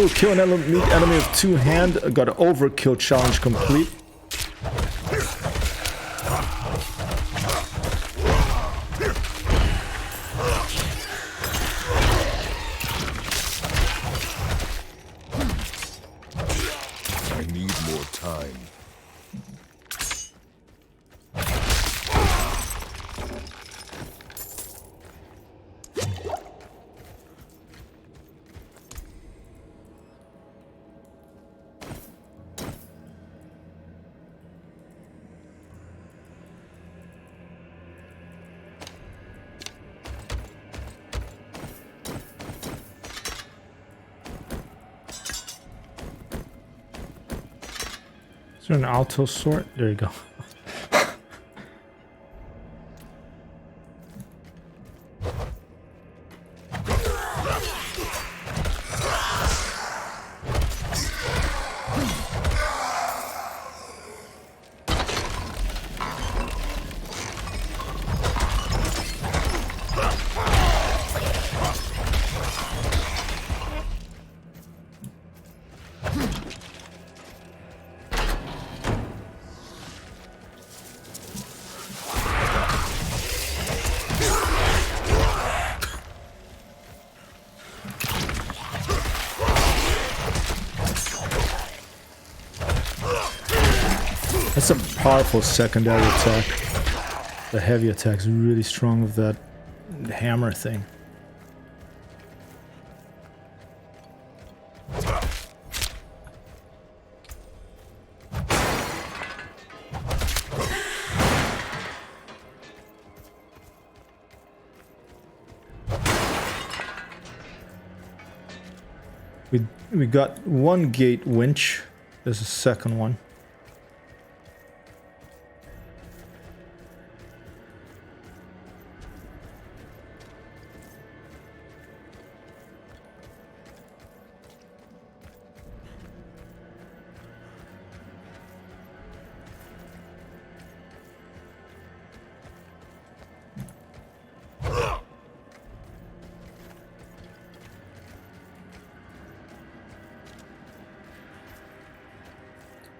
Speaker 1: Oh, kill an enemy with two hand. Got an overkill challenge complete.
Speaker 3: I need more time.
Speaker 1: Is there an alto sword? There you go. That's a powerful secondary attack. The heavy attack is really strong with that hammer thing. We got one gate winch. There's a second one.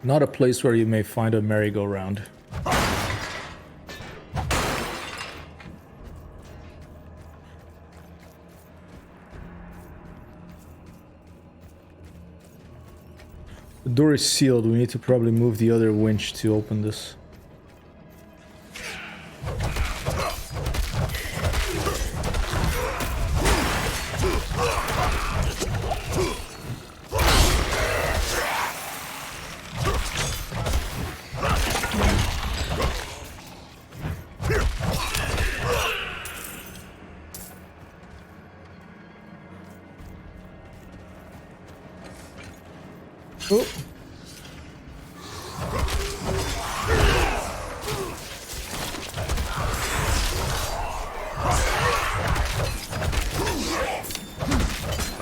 Speaker 1: Not a place where you may find a merry-go-round. The door is sealed. We need to probably move the other winch to open this.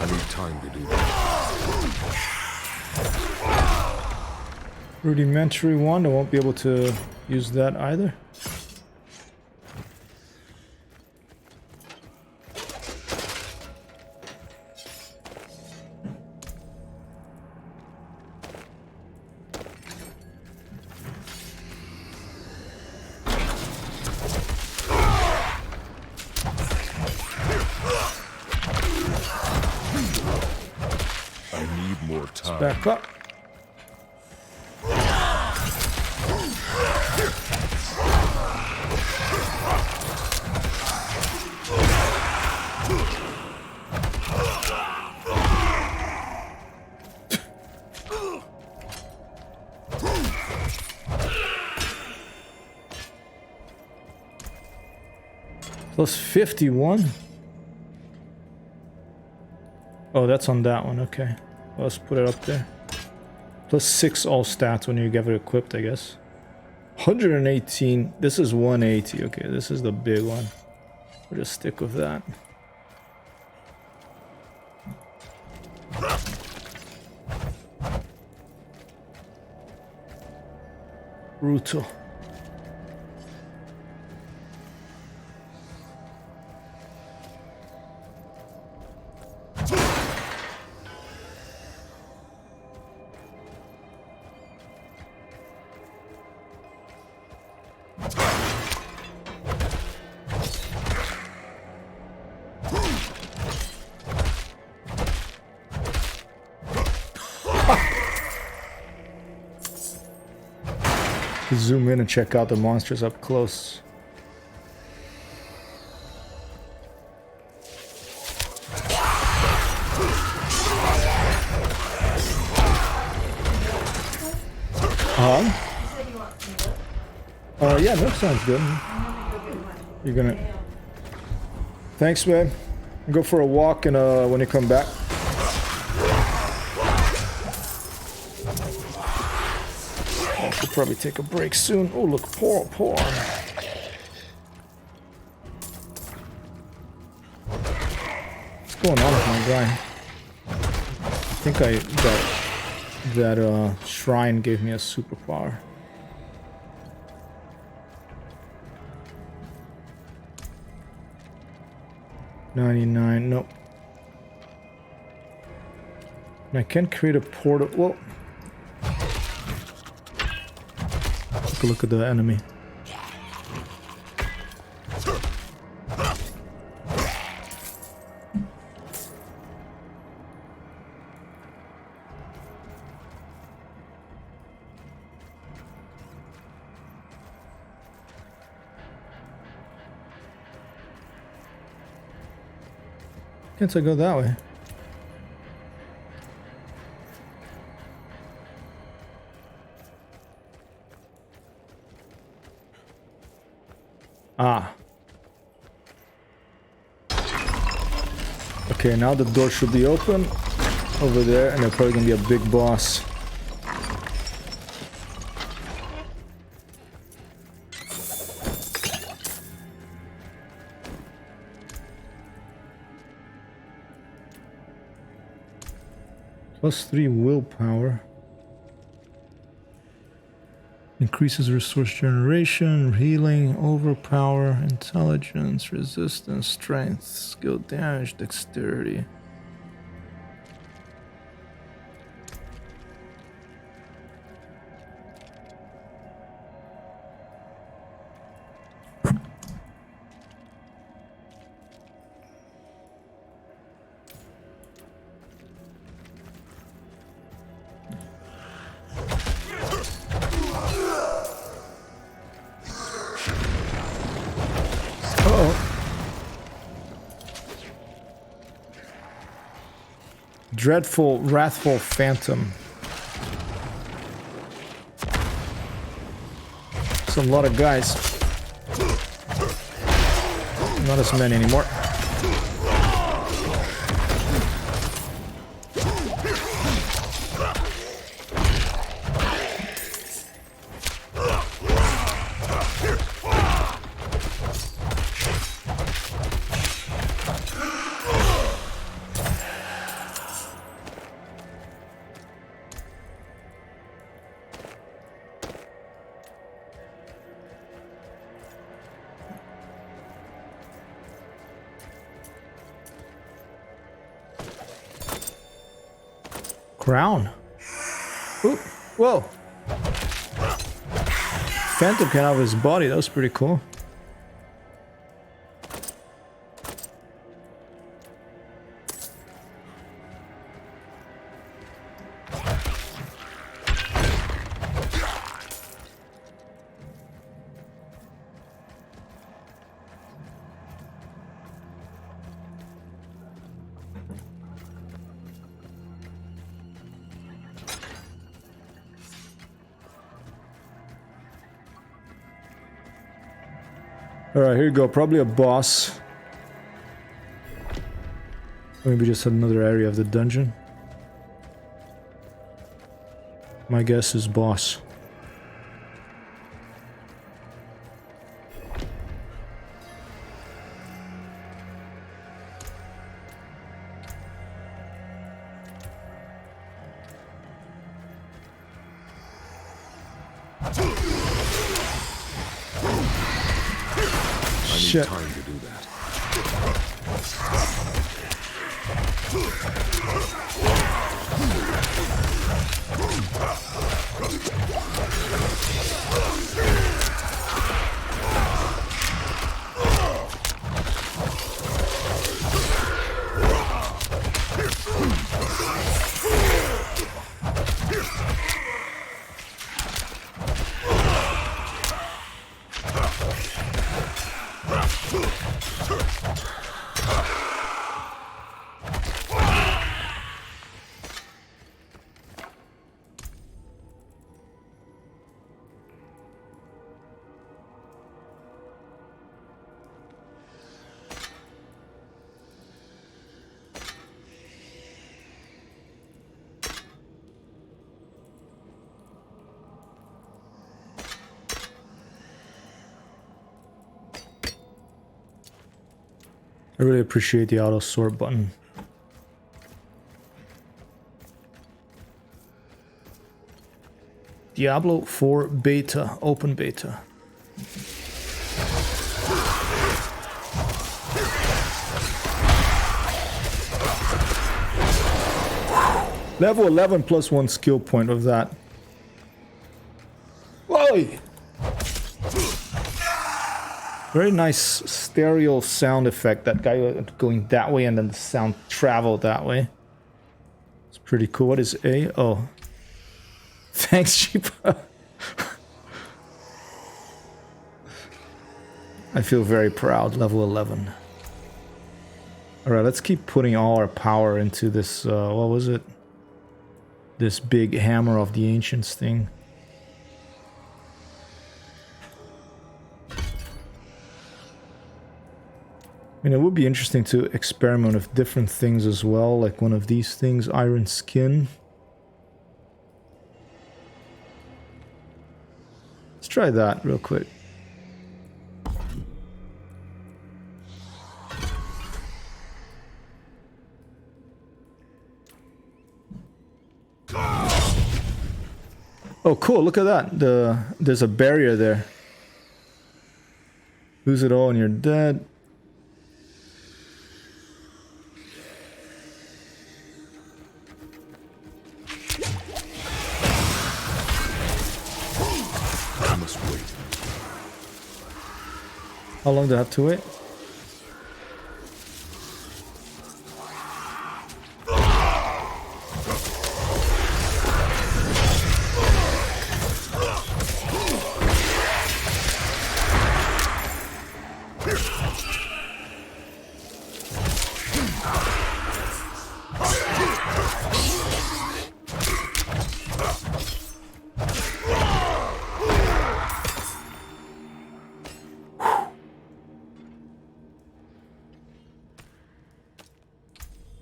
Speaker 3: I need time to do that.
Speaker 1: Rudimentary one, I won't be able to use that either. Back up. Plus 51. Oh, that's on that one. Okay. Let's put it up there. Plus 6 all stats when you get it equipped, I guess. 118. This is 180. Okay, this is the big one. We'll just stick with that. Brutal. Zoom in and check out the monsters up close. Yeah, that sounds good. You're gonna... Thanks, man. Go for a walk and when you come back. I should probably take a break soon. Oh, look, poor. What's going on with my guy? I think that shrine gave me a superpower. $99, nope. And I can create a portal. Well, take a look at the enemy. Can't I go that way? Ah. Okay, now the door should be open over there, and they're probably gonna be a big boss. +3 willpower. Increases resource generation, healing, overpower, intelligence, resistance, strength, skill damage, dexterity. Dreadful, wrathful phantom. It's a lot of guys. Not as many anymore. Crown. Ooh, whoa. Phantom came out of his body. That was pretty cool. Alright, here you go. Probably a boss. Maybe just another area of the dungeon. My guess is boss.
Speaker 3: I need time to do that. I really appreciate the auto sort button. Diablo 4 beta, open beta. Level 11 plus 1 skill point of that. Whoa! Very nice stereo sound effect. That guy going that way and then the sound traveled that way. It's pretty cool. What is A? Oh. Thanks, Sheepa. I feel very proud. Level 11. Alright, let's keep putting all our power into this, what was it? This big hammer of the ancients thing. I mean, it would be interesting to experiment with different things as well, like one of these things, iron skin. Let's try that real quick. Oh, cool, look at that. There's a barrier there. Lose it all and you're dead. How long do I have to wait?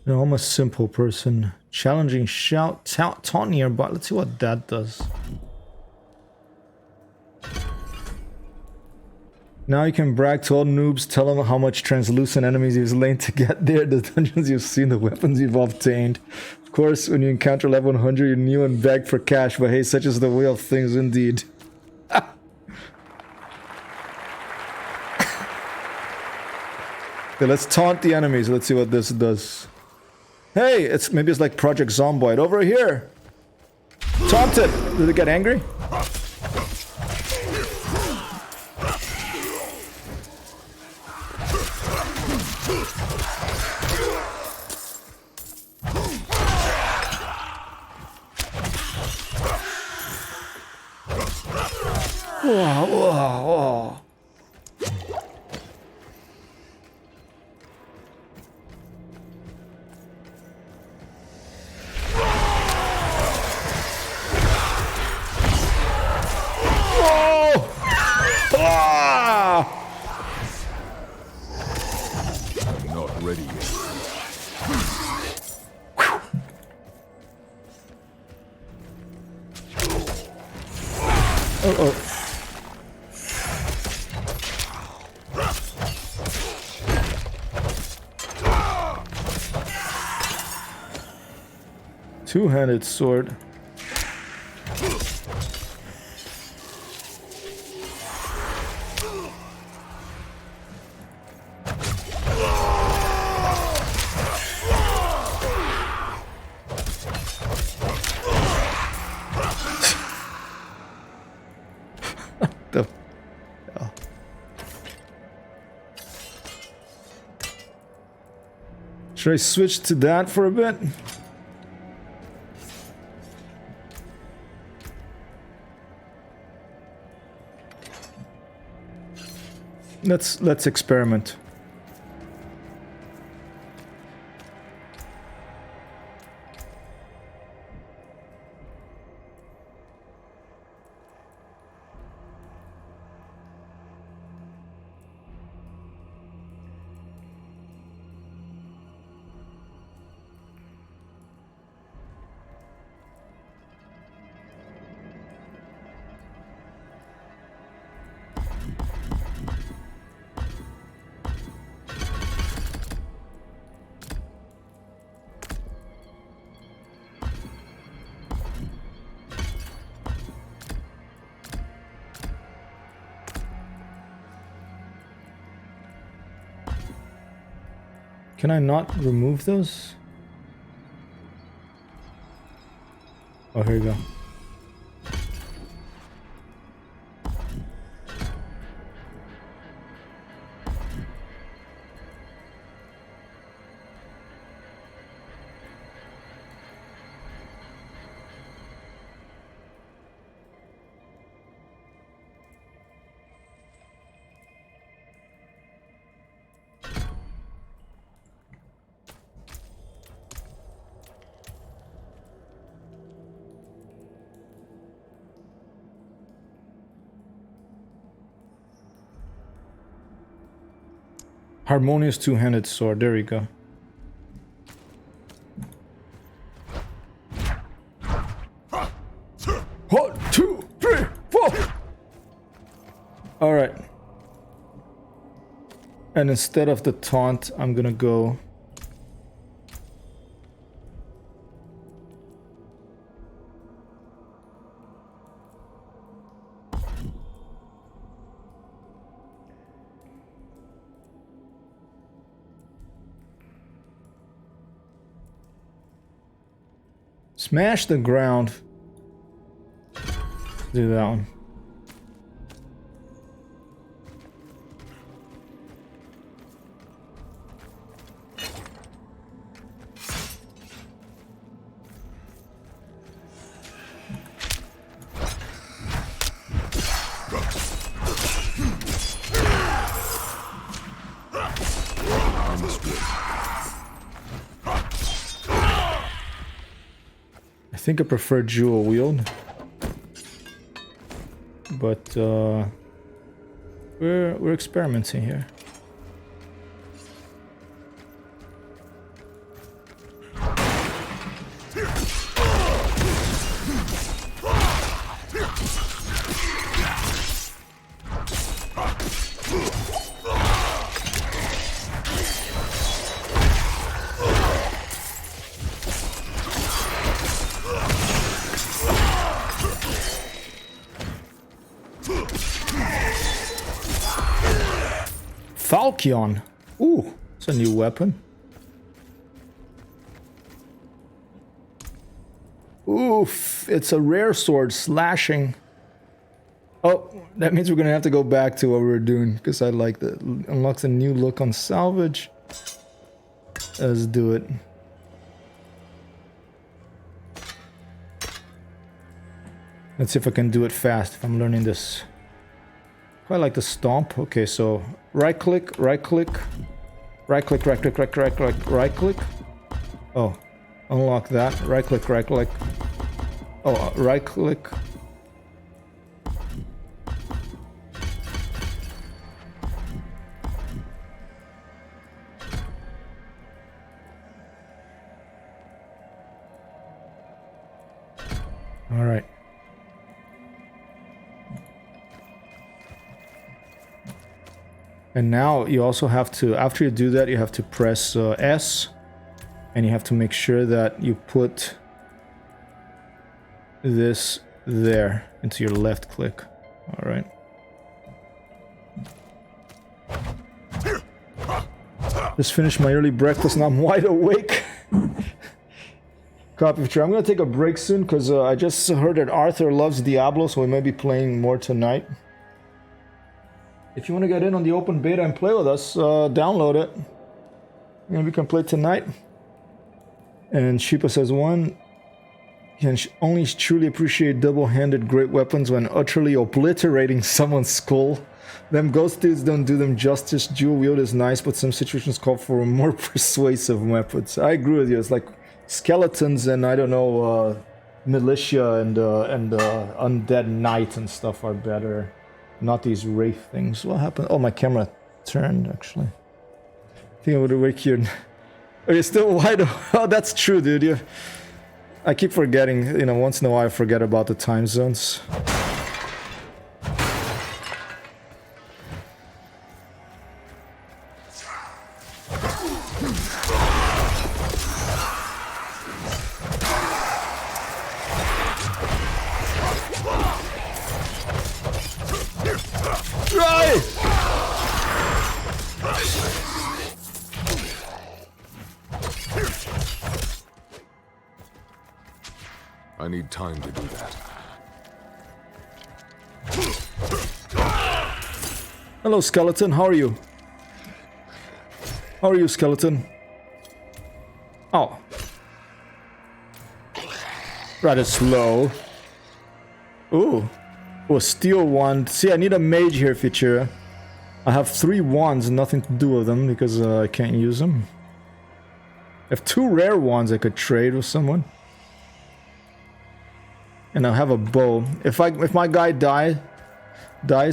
Speaker 3: No, I'm a simple person. Challenging shout, taunt nearby. Let's see what that does. Now you can brag to all noobs, tell them how much translucent enemies you've slain to get there, the dungeons you've seen, the weapons you've obtained. Of course, when you encounter level 100, you kneel and beg for cash, but hey, such is the way of things indeed. Okay, let's taunt the enemies. Let's see what this does.
Speaker 1: Hey, maybe it's like Project Zomboid. Over here! Taunted! Did it get angry? Whoa, whoa, whoa.
Speaker 3: I'm not ready yet.
Speaker 1: Uh-oh. Two-handed sword. The hell? Should I switch to that for a bit? Let's experiment. Can I not remove those? Oh, here you go. Harmonious two-handed sword. There we go. One, two, three, four. All right. And instead of the taunt, I'm gonna go. Smash the ground. Do that one. I think I prefer dual wield, but we're experimenting here. Falchion. Ooh, it's a new weapon. Oof, it's a rare sword, slashing. Oh, that means we're gonna have to go back to what we were doing, because I like that. Unlocks a new look on salvage. Let's do it. Let's see if I can do it fast, if I'm learning this. Quite like the stomp. Okay, so right click, right click. Right click, right click, right click, right click. Oh, unlock that. Right click, right click. Oh, right click. All right. And now you also have to, after you do that, you have to press S, and you have to make sure that you put this there into your left click. All right. Just finished my early breakfast and I'm wide awake. Copy feature. I'm gonna take a break soon because I just heard that Arthur loves Diablo, so we may be playing more tonight. If you want to get in on the open beta and play with us, download it. And we can play tonight. And Sheepa says, one can only truly appreciate double-handed great weapons when utterly obliterating someone's skull. Them ghost dudes don't do them justice. Dual wield is nice, but some situations call for more persuasive weapons. I agree with you. It's like skeletons and, I don't know, militia and undead knight and stuff are better. Not these wraith things. What happened? Oh, my camera turned, actually. I think I would wake you. Are you still wide? Oh, that's true, dude. I keep forgetting, you know, once in a while I forget about the time zones.
Speaker 3: I need time to do that.
Speaker 1: Hello, skeleton. How are you? How are you, skeleton? Oh. Rather slow. Ooh. Oh, a steel wand. See, I need a mage here, Futura. I have 3 wands, nothing to do with them because I can't use them. I have 2 rare wands I could trade with someone. And I'll have a bow. If my guy dies,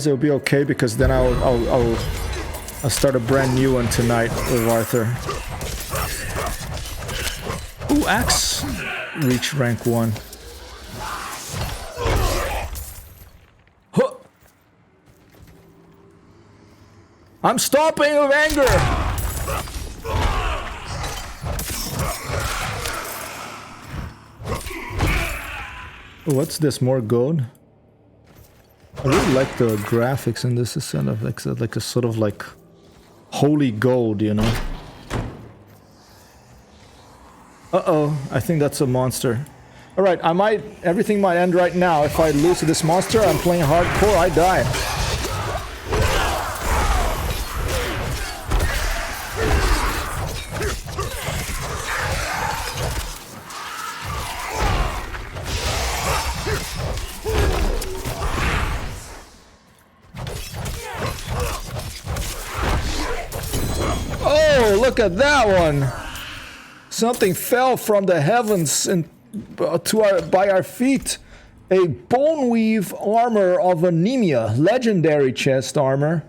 Speaker 1: it'll be okay because then I'll start a brand new one tonight with Arthur. Ooh, axe. Reach rank 1. Huh. I'm stomping with anger. What's this? More gold? I really like the graphics in this. It's kind of like a sort of like holy gold, you know. Uh-oh, I think that's a monster. Alright, everything might end right now. If I lose to this monster, I'm playing hardcore, I die. Look at that one! Something fell from the heavens by our feet. A bone weave armor of anemia, legendary chest armor.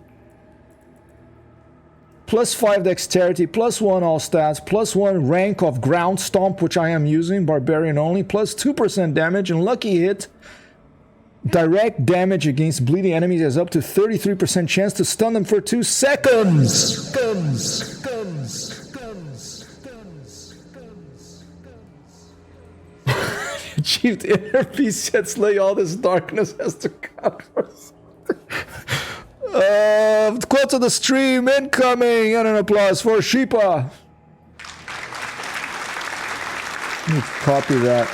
Speaker 1: +5 dexterity, +1 all stats, +1 rank of ground stomp, which I am using, barbarian only, +2% damage, and lucky hit. Direct damage against bleeding enemies has up to 33% chance to stun them for 2 seconds. Achieved inner peace shed slay all this darkness has to cover. Quotes of the stream incoming and an applause for Sheepa. Let me copy that.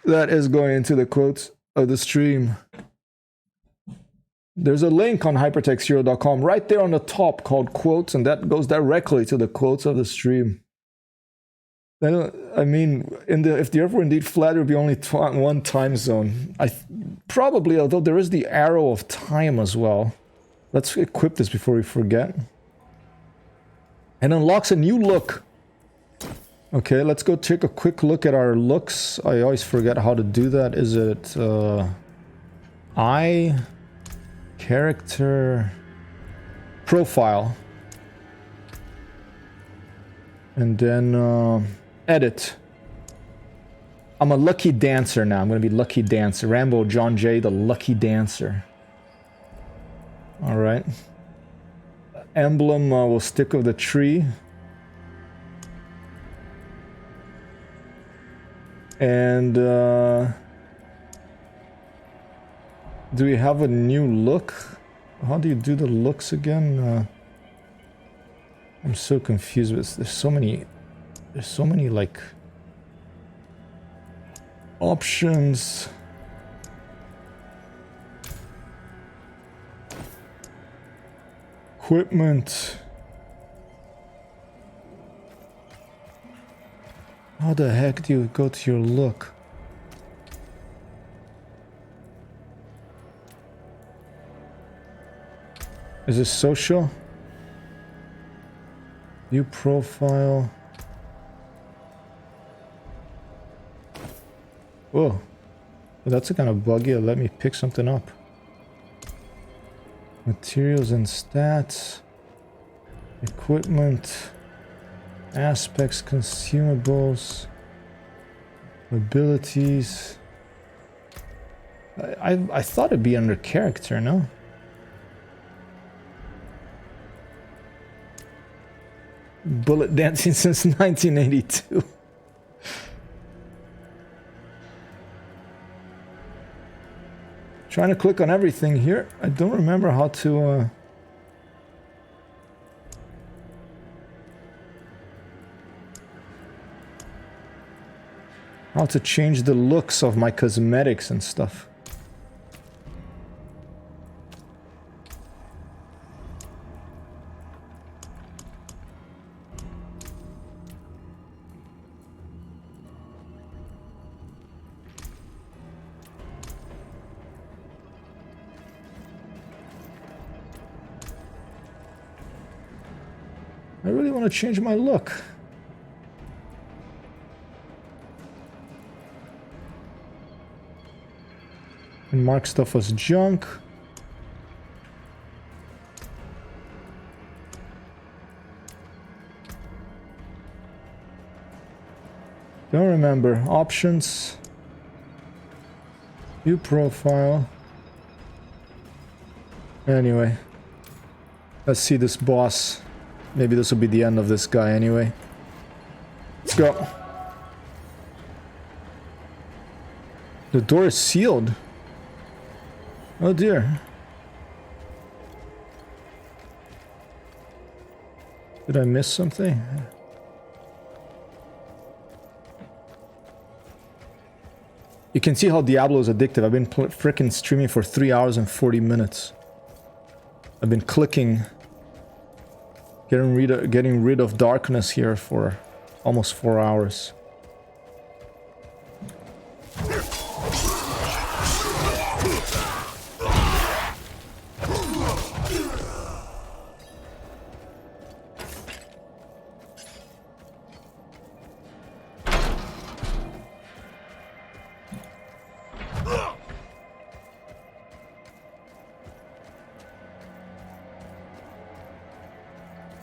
Speaker 1: That is going into the quotes of the stream. There's a link on hypertexthero.com right there on the top called quotes, and that goes directly to the quotes of the stream. I mean, if the Earth were indeed flat, there would be only one time zone. Probably, although there is the arrow of time as well. Let's equip this before we forget. And unlocks a new look. Okay, let's go take a quick look at our looks. I always forget how to do that. Is it eye, character, profile, and then edit. I'm a lucky dancer now. I'm gonna be lucky dancer. Rambo John Jay, the lucky dancer. All right. Emblem will stick with the tree. And do we have a new look? How do you do the looks again? I'm so confused with this. There's so many like options. Equipment. How the heck do you go to your look? Is this social? View profile. Whoa. Well, that's a kind of buggy. Let me pick something up. Materials and stats. Equipment. Aspects, consumables. Abilities. I thought it'd be under character, no? Bullet dancing since 1982. Trying to click on everything here. I don't remember how to change the looks of my cosmetics and stuff. I really want to change my look. And mark stuff as junk. Don't remember. Options. View profile. Anyway. Let's see this boss. Maybe this will be the end of this guy anyway. Let's go. The door is sealed. Oh dear. Did I miss something? You can see how Diablo is addictive. I've been frickin' streaming for 3 hours and 40 minutes. I've been clicking, getting rid of darkness here for almost 4 hours.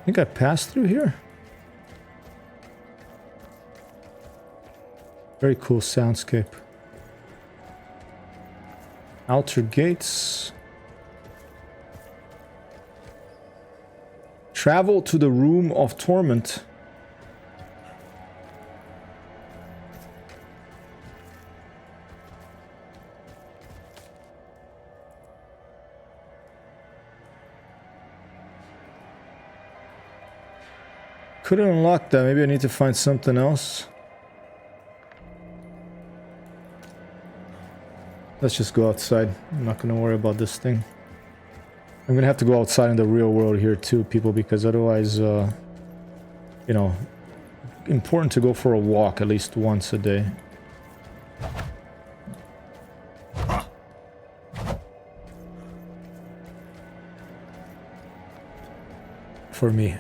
Speaker 1: I think I passed through here. Very cool soundscape. Outer gates. Travel to the room of torment. Couldn't unlock that. Maybe I need to find something else. Let's just go outside. I'm not gonna worry about this thing. I'm gonna have to go outside in the real world here too, people, because otherwise, you know, important to go for a walk at least once a day. For me.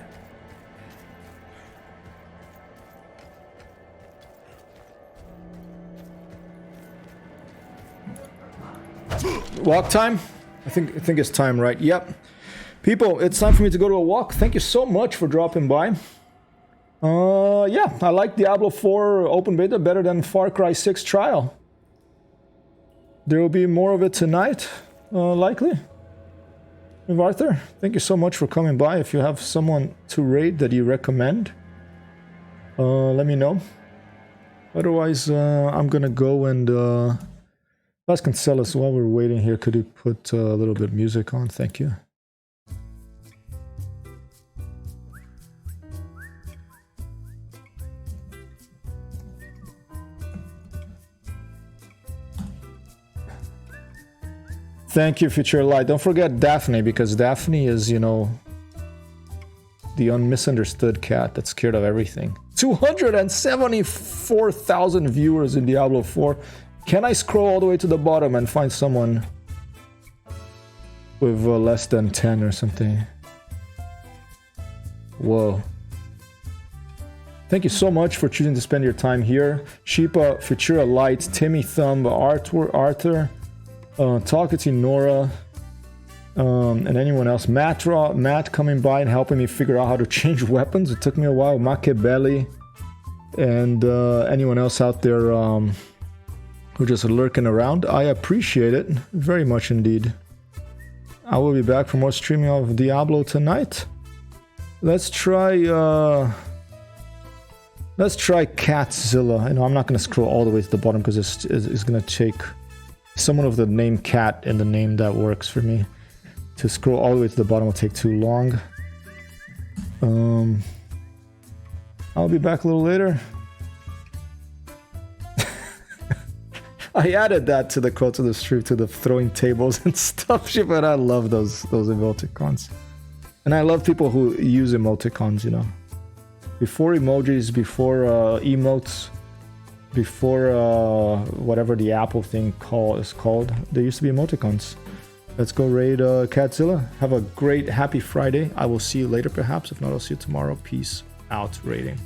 Speaker 1: Walk time? I think it's time, right? Yep. People, it's time for me to go to a walk. Thank you so much for dropping by. Yeah, I like Diablo 4 open beta better than Far Cry 6 trial. There will be more of it tonight, likely. And Arthur, thank you so much for coming by. If you have someone to raid that you recommend, let me know. Otherwise, I'm gonna go and Vasconcelos, while we're waiting here, could you put a little bit of music on? Thank you. Thank you, Future Light. Don't forget Daphne, because Daphne is, you know, the misunderstood cat that's scared of everything. 274,000 viewers in Diablo 4. Can I scroll all the way to the bottom and find someone with less than 10 or something? Whoa. Thank you so much for choosing to spend your time here. Sheepa, Futura Light, Timmy Thumb, Arthur, Talkative Nora, and anyone else. Matt coming by and helping me figure out how to change weapons. It took me a while. Makebelly, and anyone else out there who just lurking around. I appreciate it very much indeed. I will be back for more streaming of Diablo tonight. Let's try Catzilla. I know I'm not going to scroll all the way to the bottom because it's going to take someone with the name Cat in the name that works for me. To scroll all the way to the bottom will take too long. I'll be back a little later. I added that to the quote of the stream, to the throwing tables and stuff, but I love those emoticons. And I love people who use emoticons, you know. Before emojis, before emotes, before whatever the Apple thing is called, there used to be emoticons. Let's go raid Catzilla. Have a great, happy Friday. I will see you later perhaps. If not, I'll see you tomorrow. Peace out, raiding.